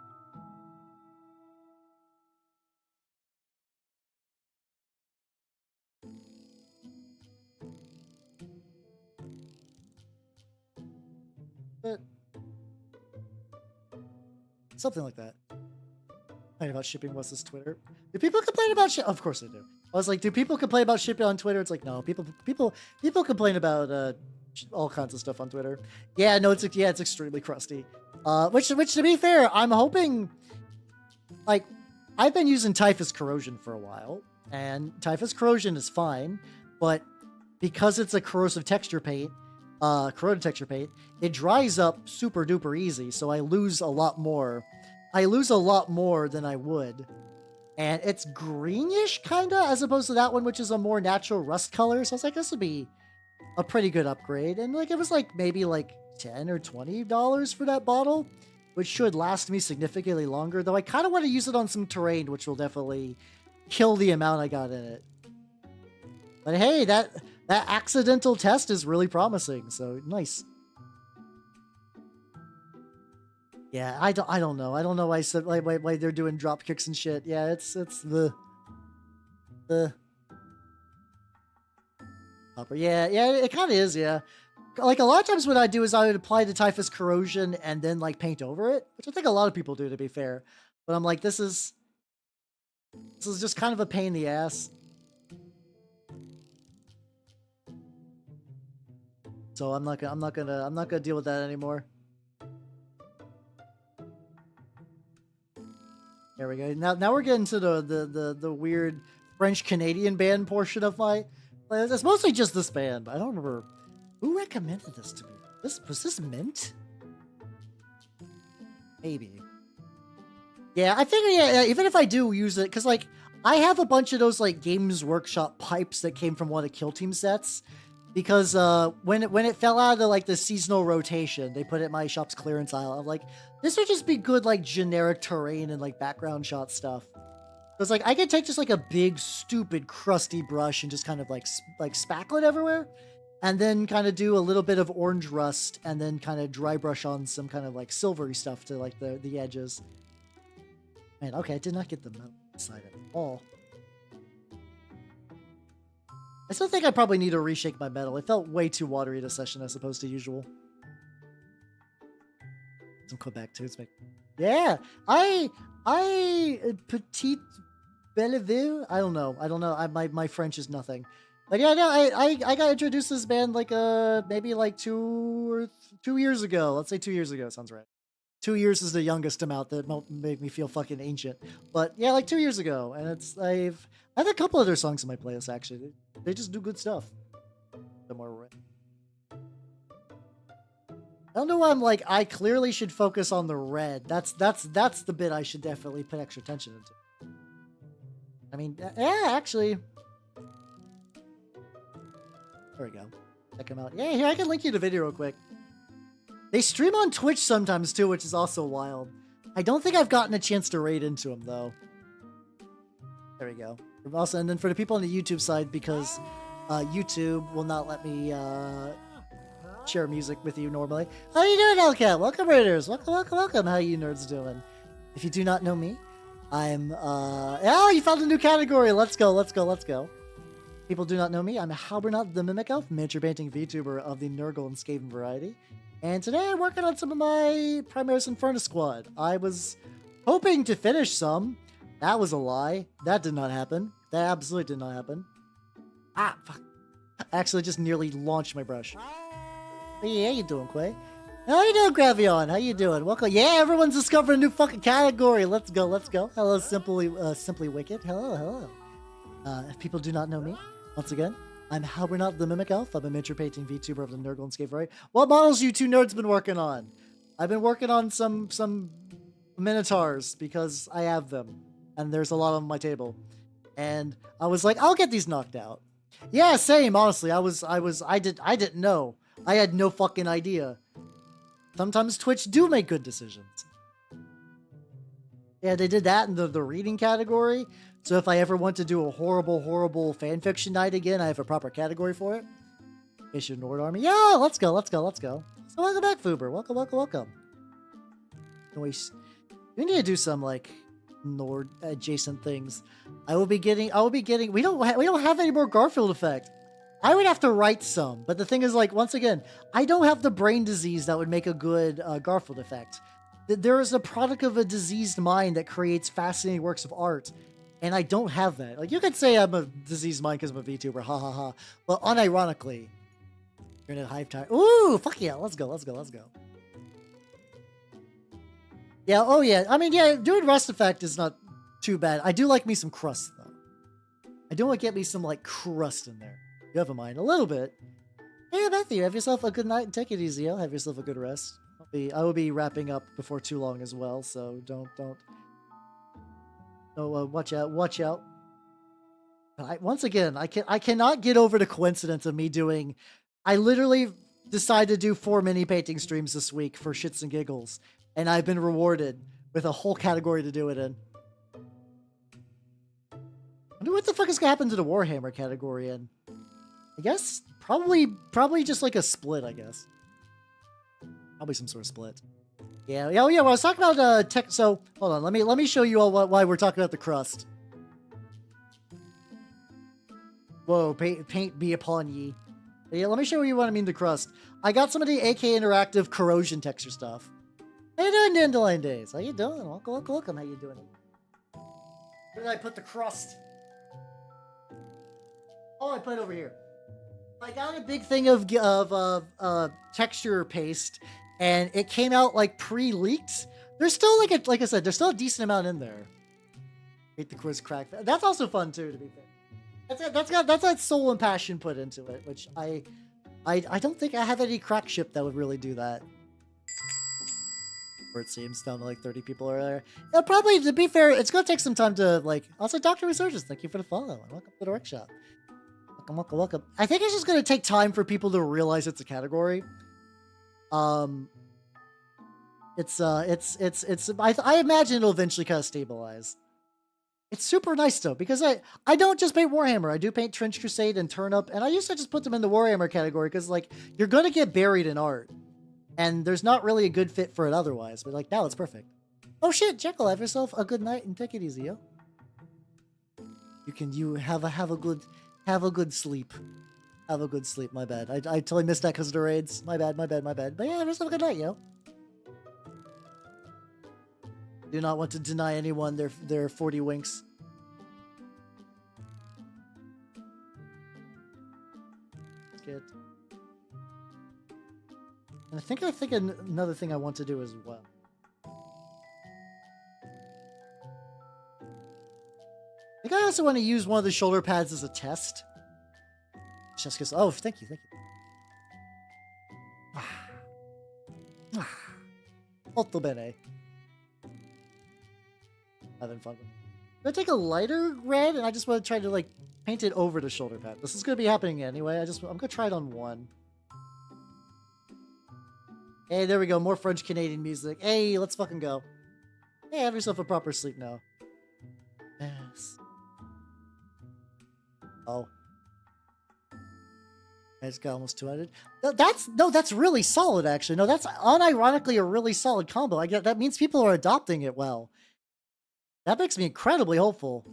But something like that. Complain about shipping versus Twitter. Do people complain about shit? Of course they do. I was like, do people complain about shipping on Twitter? It's like, no. People complain about all kinds of stuff on Twitter. Yeah, no, it's extremely crusty. Which to be fair, I'm hoping. Like, I've been using Typhus Corrosion for a while, and Typhus Corrosion is fine, but because it's a corrosive texture paint. Corroded texture paint, it dries up super duper easy, so I lose a lot more. I lose a lot more than I would. And it's greenish, kinda, as opposed to that one, which is a more natural rust color. So I was like, this would be a pretty good upgrade. And like, it was like maybe like $10 or $20 for that bottle, which should last me significantly longer. Though I kind of want to use it on some terrain, which will definitely kill the amount I got in it. But hey, that accidental test is really promising, so nice. Yeah, I don't know. I don't know why they're doing drop kicks and shit. Yeah, it's the upper. Yeah, it kind of is. Yeah, like a lot of times what I do is I would apply the Typhus Corrosion and then like paint over it, which I think a lot of people do, to be fair. But I'm like, this is just kind of a pain in the ass. so I'm not gonna deal with that anymore. There we go. Now we're getting to the weird French Canadian band portion of my playlist. It's mostly just this band, but I don't remember who recommended this to me. Was this Mint? Maybe. Yeah, I think yeah, even if I do use it, because like I have a bunch of those like Games Workshop pipes that came from one of Kill Team sets. Because when it fell out of the seasonal rotation, they put it in my shop's clearance aisle. I'm like, this would just be good like generic terrain and like background shot stuff. Because like I could take just like a big stupid crusty brush and just kind of like spackle it everywhere, and then kind of do a little bit of orange rust and then kind of dry brush on some kind of like silvery stuff to like the edges. Man, okay, I did not get the metal side at all. I still think I probably need to reshake my metal. It felt way too watery this session as opposed to usual. Some Quebec too. Yeah, Petite Bellevue. I don't know. My French is nothing. But yeah, no, I got introduced to this band like maybe like 2 years ago. Let's say 2 years ago. Sounds right. 2 years is the youngest amount that won't make me feel fucking ancient. But yeah, like 2 years ago, and I have a couple of their songs in my playlist actually. They just do good stuff. The more red. I don't know why I'm like, I clearly should focus on the red. That's the bit I should definitely put extra attention into. I mean, yeah, actually. There we go. Check them out. Yeah, here, I can link you the video real quick. They stream on Twitch sometimes too, which is also wild. I don't think I've gotten a chance to raid into them though. There we go. Also, and then for the people on the YouTube side, because YouTube will not let me share music with you normally. How you doing, Hellcat? Welcome, Raiders. Welcome. How you nerds doing? If you do not know me, I'm oh, you found a new category. Let's go. People do not know me. I'm Halbernot the Mimic Elf, miniature painting VTuber of the Nurgle and Skaven variety. And today I'm working on some of my Primaris Infernus squad. I was hoping to finish some. That was a lie. That did not happen. That absolutely did not happen. Ah, fuck. I actually just nearly launched my brush. Hey, how you doing, Quay? How you doing, Gravion? How you doing? Welcome. Yeah, everyone's discovering a new fucking category. Let's go. Hello, Simply Wicked. Hello. If people do not know me, once again, I'm Halbernot the Mimic Elf. I'm a miniature painting VTuber of the Nurgle and Skaven variety. What models you two nerds been working on? I've been working on some Minotaurs because I have them. And there's a lot on my table. And I was like, I'll get these knocked out. Yeah, same, honestly. I didn't know. I had no fucking idea. Sometimes Twitch do make good decisions. Yeah, they did that in the reading category. So if I ever want to do a horrible fanfiction night again, I have a proper category for it. Issue Nord Army. Yeah, let's go. So welcome back, Vtuber. Welcome. We need to do some like Nord adjacent things. I will be getting we don't have any more Garfield effect. I would have to write some, but the thing is, like, once again, I don't have the brain disease that would make a good Garfield effect. There is a product of a diseased mind that creates fascinating works of art, and I don't have that. Like, you could say I'm a diseased mind because I'm a VTuber, ha ha ha, but unironically, you're in a hive time. Ooh, fuck yeah, let's go. Yeah, oh yeah, I mean, yeah, doing rust effect is not too bad. I do like me some crust, though. I do want to get me some, like, crust in there. You have a mind, a little bit. Hey, Matthew, have yourself a good night and take it easy. I'll have yourself a good rest. I will be wrapping up before too long as well, so don't. Oh, watch out. Once again, I cannot get over the coincidence of me doing. I literally decided to do 4 mini painting streams this week for shits and giggles, and I've been rewarded with a whole category to do it in. I wonder what the fuck is gonna happen to the Warhammer category in. I guess probably just like a split, I guess. Probably some sort of split. Yeah. Well, I was talking about tech. So hold on, let me show you all why we're talking about the crust. Whoa, paint be upon ye. Yeah, let me show you what I mean the crust. I got some of the AK Interactive corrosion texture stuff. How you doing, Dandelion Days? How you doing? Welcome. How you doing? Where did I put the crust? Oh, I put it over here. I got a big thing of texture paste, and it came out like pre-leaked. There's still like I said, there's still a decent amount in there. Hate the quiz crack. That's also fun too, to be fair. That's got soul and passion put into it, which I don't think I have any crack ship that would really do that. Where it seems down to like 30 people are there. It'll probably, to be fair, it's gonna take some time to like. Also, Dr. Resurgence, thank you for the follow and welcome to the workshop. Welcome. I think it's just gonna take time for people to realize it's a category. I imagine it'll eventually kind of stabilize. It's super nice though, because I don't just paint Warhammer. I do paint Trench Crusade and Turnip, and I used to just put them in the Warhammer category because like you're gonna get buried in art, and there's not really a good fit for it otherwise. But like now it's perfect. Oh shit, Jekyll, have yourself a good night and take it easy, yo. You have a good sleep. Have a good sleep. My bad. I totally missed that because of the raids. My bad. But yeah, have yourself a good night, yo. Do not want to deny anyone their 40 winks. Good. And I think another thing I want to do as well. I think I also want to use one of the shoulder pads as a test. Just because, oh, thank you. Molto bene. Having fun with it. I'm gonna take a lighter red, and I just want to try to like paint it over the shoulder pad. This is gonna be happening anyway. I'm gonna try it on one. Hey, there we go. More French Canadian music. Hey, let's fucking go. Hey, have yourself a proper sleep now. Yes. Oh. I just got almost 200. That's really solid, actually. No, that's unironically a really solid combo. That means people are adopting it well. That makes me incredibly hopeful.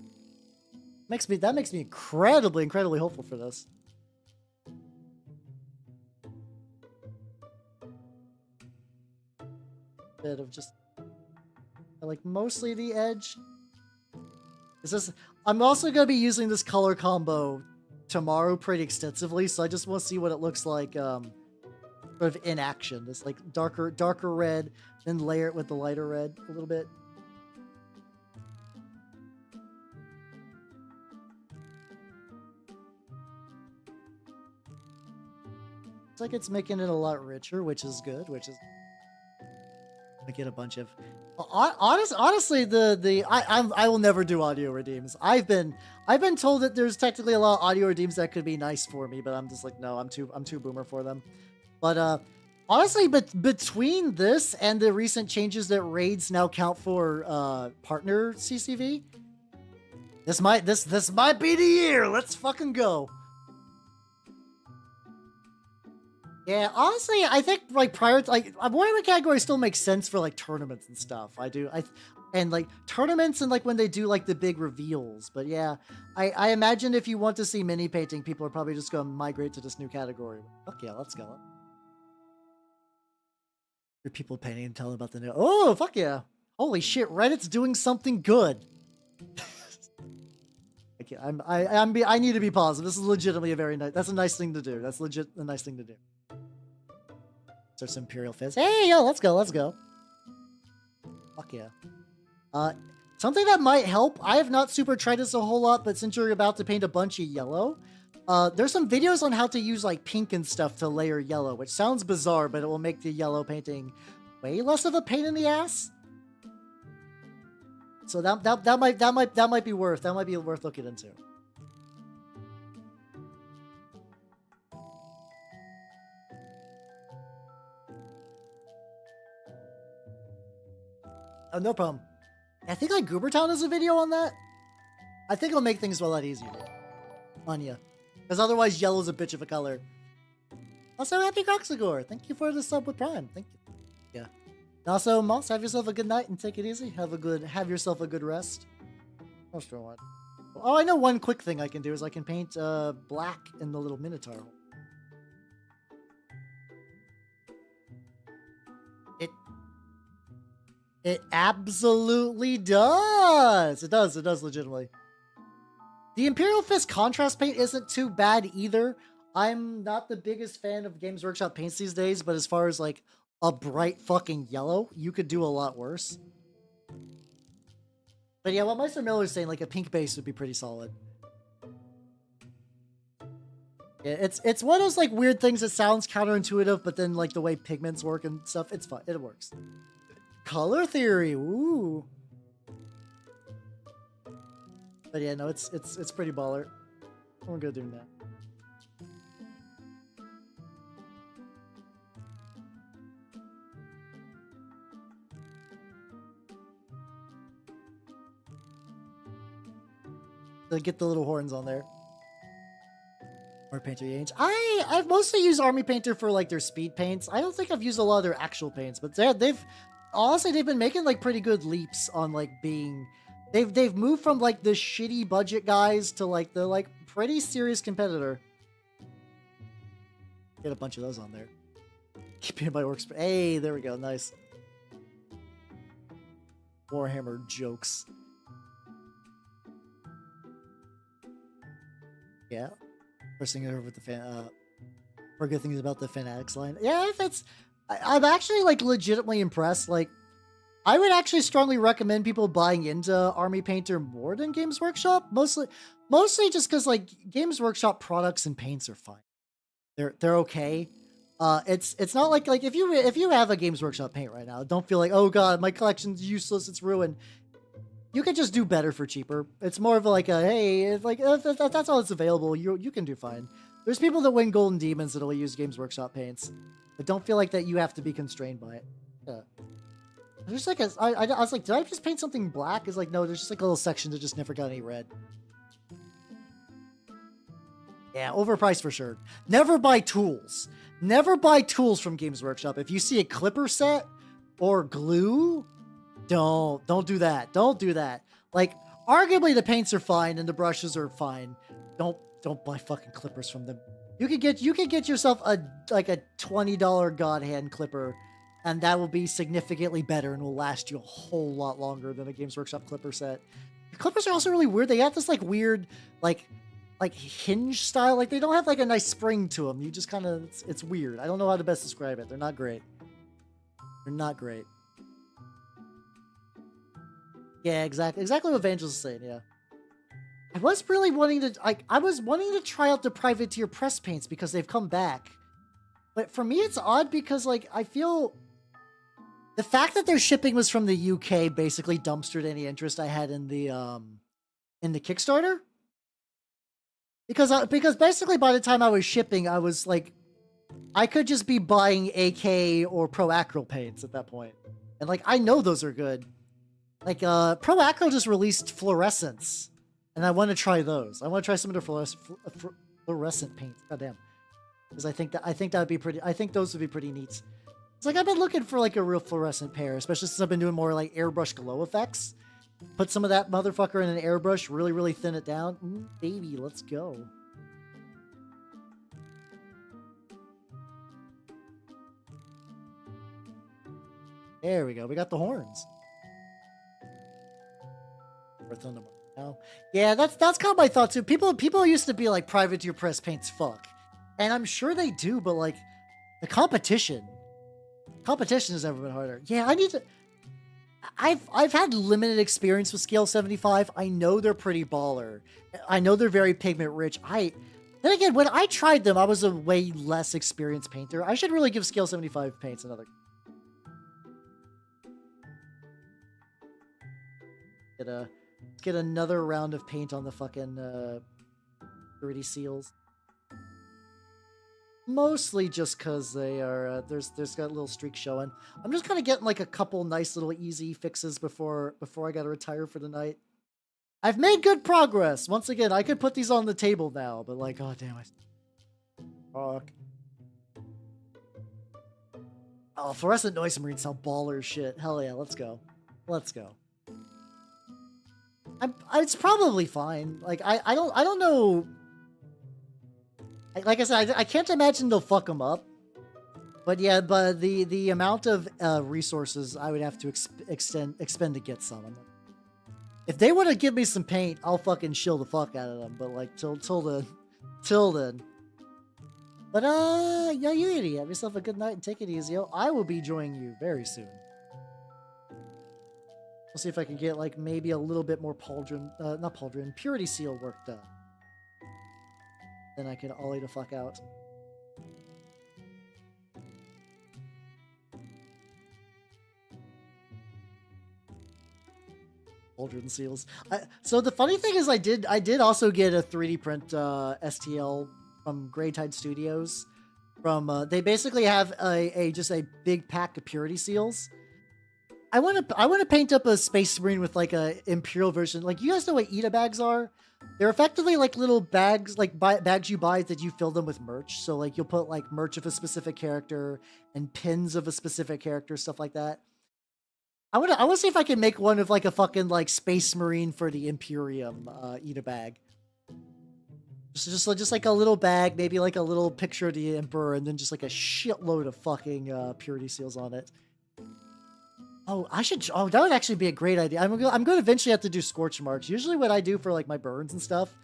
That makes me incredibly hopeful for this. Bit of just like mostly the edge. I'm also gonna be using this color combo tomorrow pretty extensively, so I just want to see what it looks like sort of in action. This like darker red, then layer it with the lighter red a little bit. It's like it's making it a lot richer, which is good, I get a bunch of honestly I will never do audio redeems. I've been told that there's technically a lot of audio redeems that could be nice for me, but I'm just like, no, I'm too boomer for them. But honestly, between this and the recent changes that raids now count for partner CCV, this might be the year. Let's fucking go. Yeah, honestly, I think like Warhammer category still makes sense for like tournaments and stuff. And like tournaments and like when they do like the big reveals. But yeah, I imagine if you want to see mini painting, people are probably just going to migrate to this new category. Fuck yeah, let's go. Your people painting and telling about the new. Oh fuck yeah! Holy shit, Reddit's doing something good. I need to be positive. This is legitimately that's a nice thing to do. That's legit a nice thing to do. There's some Imperial Fizz. Hey, yo, let's go. Fuck yeah. Something that might help. I have not super tried this a whole lot, but since you're about to paint a bunch of yellow, there's some videos on how to use like pink and stuff to layer yellow, which sounds bizarre, but it will make the yellow painting way less of a pain in the ass. So that might be worth looking into. Oh, no problem. I think like Goobertown has a video on that. I think it'll make things a lot easier on you, because otherwise yellow's a bitch of a color. Also, happy Croxagore. Thank you for the sub with Prime. Thank you. Yeah. And also, Moss, have yourself a good night and take it easy. Have yourself a good rest. Oh, sure what. Oh, I know one quick thing I can do is I can paint black in the little Minotaur hole. It absolutely does. It does legitimately. The Imperial Fist contrast paint isn't too bad either. I'm not the biggest fan of Games Workshop paints these days, but as far as like a bright fucking yellow, you could do a lot worse. But yeah, what Meister Miller is saying, like a pink base would be pretty solid. Yeah, it's one of those like weird things that sounds counterintuitive, but then like the way pigments work and stuff, it's fun. It works. Color theory, ooh. But yeah, no, it's pretty baller. I'm gonna do that. To get the little horns on there. Or Painter Yange. I've mostly used Army Painter for like their speed paints. I don't think I've used a lot of their actual paints, but they've honestly they've been making like pretty good leaps on like being they've moved from like the shitty budget guys to like the like pretty serious competitor. Get a bunch of those on there. Keeping my works. Hey, there we go. Nice. Warhammer jokes. Yeah. First thing over with the fan. For good things about the Fanatics line. Yeah, I'm actually like legitimately impressed. Like, I would actually strongly recommend people buying into Army Painter more than Games Workshop. Mostly just because like Games Workshop products and paints are fine. They're okay. It's not like if you have a Games Workshop paint right now, don't feel like, oh god, my collection's useless, it's ruined. You can just do better for cheaper. It's more of like a, hey, if like if that's all that's available, you can do fine. There's people that win Golden Demons that'll use Games Workshop paints, but don't feel like that you have to be constrained by it. Yeah. There's like I was like, did I just paint something black? It's like, no, there's just like a little section that just never got any red. Yeah, overpriced for sure. Never buy tools. Never buy tools from Games Workshop. If you see a clipper set or glue, don't do that. Don't do that. Like, arguably the paints are fine and the brushes are fine. Don't buy fucking clippers from them. You could get yourself a $20 God hand clipper, and that will be significantly better and will last you a whole lot longer than a Games Workshop clipper set. The clippers are also really weird. They have this like weird like hinge style. Like they don't have like a nice spring to them. You just kind of it's weird. I don't know how to best describe it. They're not great. They're not great. Yeah, exactly what Evangel's saying. Yeah. I was really wanting to I was wanting to try out the Privateer press paints because they've come back. But for me it's odd because like I feel the fact that their shipping was from the UK basically dumpstered any interest I had in the Kickstarter. Because basically by the time I was shipping, I was like, I could just be buying AK or Pro Acryl paints at that point. And like, I know those are good. Like, Pro Acryl just released Fluorescence. And I want to try those. I want to try some of their fluorescent paints. God damn. Because I think that would be pretty, I think those would be pretty neat. It's like, I've been looking for like a real fluorescent pair, especially since I've been doing more like airbrush glow effects. Put some of that motherfucker in an airbrush, really, really thin it down. Baby, let's go. There we go. We got the horns. Yeah, that's kind of my thought too. People used to be like, Privateer press paints fuck. And I'm sure they do, but like the competition has never been harder. Yeah, I need to... I've had limited experience with Scale 75. I know they're pretty baller. I know they're very pigment rich. Then again, when I tried them, I was a way less experienced painter. I should really give Scale 75 paints another. Get another round of paint on the fucking gritty seals. Mostly just because they are, there's got a little streak showing. I'm just kind of getting like a couple nice little easy fixes before I gotta retire for the night. I've made good progress. Once again, I could put these on the table now, but like, oh damn it. Fuck. Oh, Fluorescent Noise Marines sound baller as shit. Hell yeah, let's go. Let's go. It's probably fine. Like, I don't know... Like I said, I can't imagine they'll fuck them up. But yeah, but the amount of resources I would have to expend to get some. If they want to give me some paint, I'll fucking shill the fuck out of them. But like till then. But yeah, Unity, have yourself a good night and take it easy. I will be joining you very soon. We'll see if I can get like maybe a little bit more not pauldron, purity seal work done. Then I can ollie the fuck out. Pauldron seals. So the funny thing is, I did also get a 3D print STL from Grey Tide Studios. From they basically have just a big pack of purity seals. I want to paint up a Space Marine with like a Imperial version. Like, you guys know what Eda bags are? They're effectively like little bags, like bags you buy that you fill them with merch. So like you'll put like merch of a specific character and pins of a specific character, stuff like that. I want to see if I can make one of like a fucking like Space Marine for the Imperium Eda bag. Just like a little bag, maybe like a little picture of the Emperor, and then just like a shitload of fucking purity seals on it. Oh, that would actually be a great idea. I'm going to eventually have to do scorch marks. Usually what I do for like my burns and stuff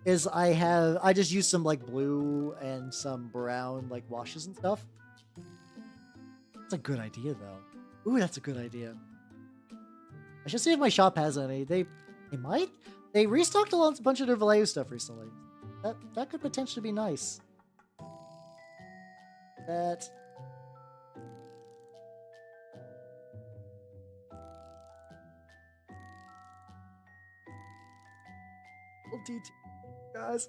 is I just use some like blue and some brown like washes and stuff. That's a good idea though. Ooh, that's a good idea. I should see if my shop has any. They might. They restocked a bunch of their Vallejo stuff recently. That could potentially be nice. That. Guys,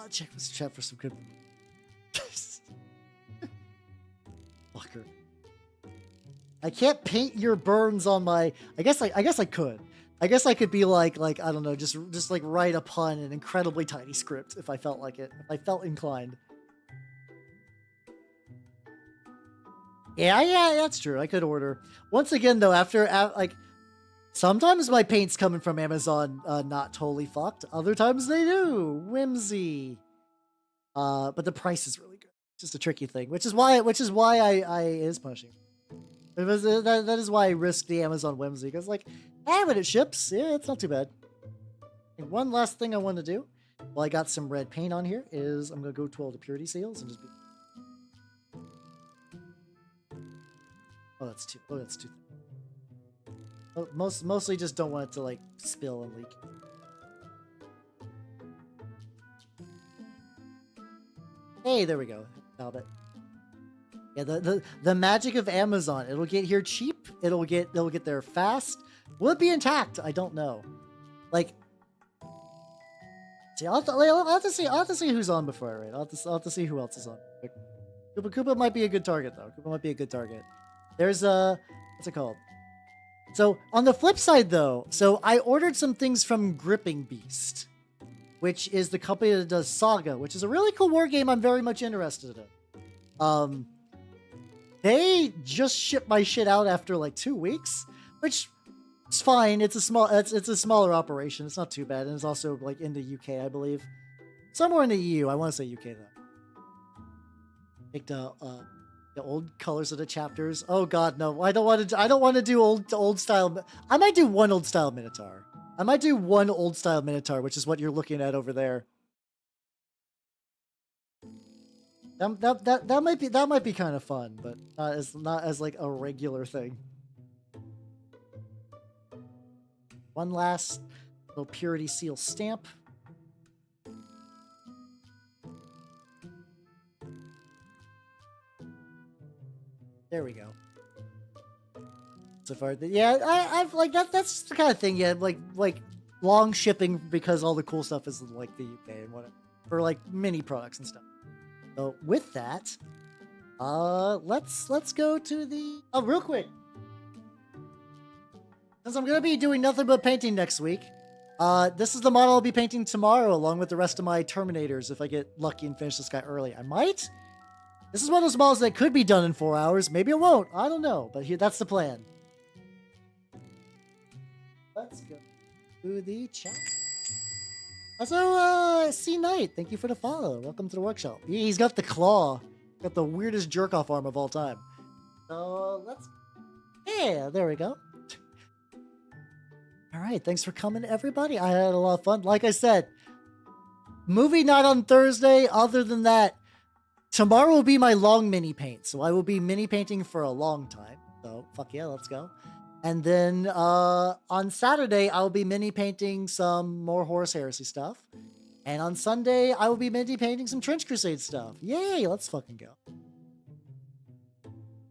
check this chat for some good. Fucker. I can't paint your burns on my. I guess I could. I guess I could be like I don't know, just like write a pun in incredibly tiny script if I felt like it. If I felt inclined. Yeah, that's true. I could order. Once again, though, after like. Sometimes my paint's coming from Amazon, not totally fucked. Other times they do. Whimsy. But the price is really good. It's just a tricky thing, which is why I is pushing. That is why I risk the Amazon whimsy, because like, when it ships, yeah, it's not too bad. And one last thing I want to do, while I got some red paint on here, is I'm gonna go to all the purity seals and just be. Oh, that's too. Mostly just don't want it to like spill and leak. Hey, there we go. Talbot. Yeah, the magic of Amazon. It'll get here cheap. It'll get there fast. Will it be intact? I don't know. Like, see, I'll have to see who's on before I raid. I'll have to see who else is on. Koopa might be a good target though. Koopa might be a good target. There's what's it called? So, on the flip side, though, so I ordered some things from Gripping Beast, which is the company that does Saga, which is a really cool war game I'm very much interested in. They just shipped my shit out after like 2 weeks, which is fine. It's a smaller operation. It's not too bad, and it's also like in the UK, I believe. Somewhere in the EU. I want to say UK though. Picked the old colors of the chapters. Oh god, no! I don't want to do old style. I might do one old style Minotaur. Which is what you're looking at over there. That might be kind of fun, but not as like a regular thing. One last little purity seal stamp. There we go. So far, yeah, I've like that's the kind of thing. Yeah, like long shipping because all the cool stuff is in, like the UK and whatever for like mini products and stuff. So with that, let's go to the real quick. Since I'm gonna be doing nothing but painting next week, this is the model I'll be painting tomorrow, along with the rest of my Terminators. If I get lucky and finish this guy early, I might. This is one of those models that could be done in 4 hours. Maybe it won't. I don't know. But here, that's the plan. Let's go to the chat. Also, C Knight, thank you for the follow. Welcome to the workshop. He's got the claw. Got the weirdest jerk-off arm of all time. So, let's... Yeah, there we go. All right, thanks for coming, everybody. I had a lot of fun. Like I said, movie night on Thursday. Other than that, tomorrow will be my long mini paint. So I will be mini painting for a long time. So fuck yeah, let's go. And then on Saturday, I'll be mini painting some more Horus Heresy stuff. And on Sunday, I will be mini painting some Trench Crusade stuff. Yay, let's fucking go.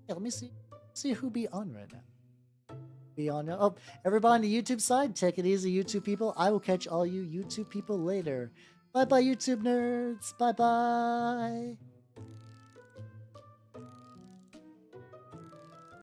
Yeah, let me see who be on right now. Be on now. Oh, everybody on the YouTube side, take it easy, YouTube people. I will catch all you YouTube people later. Bye bye, YouTube nerds. Bye bye.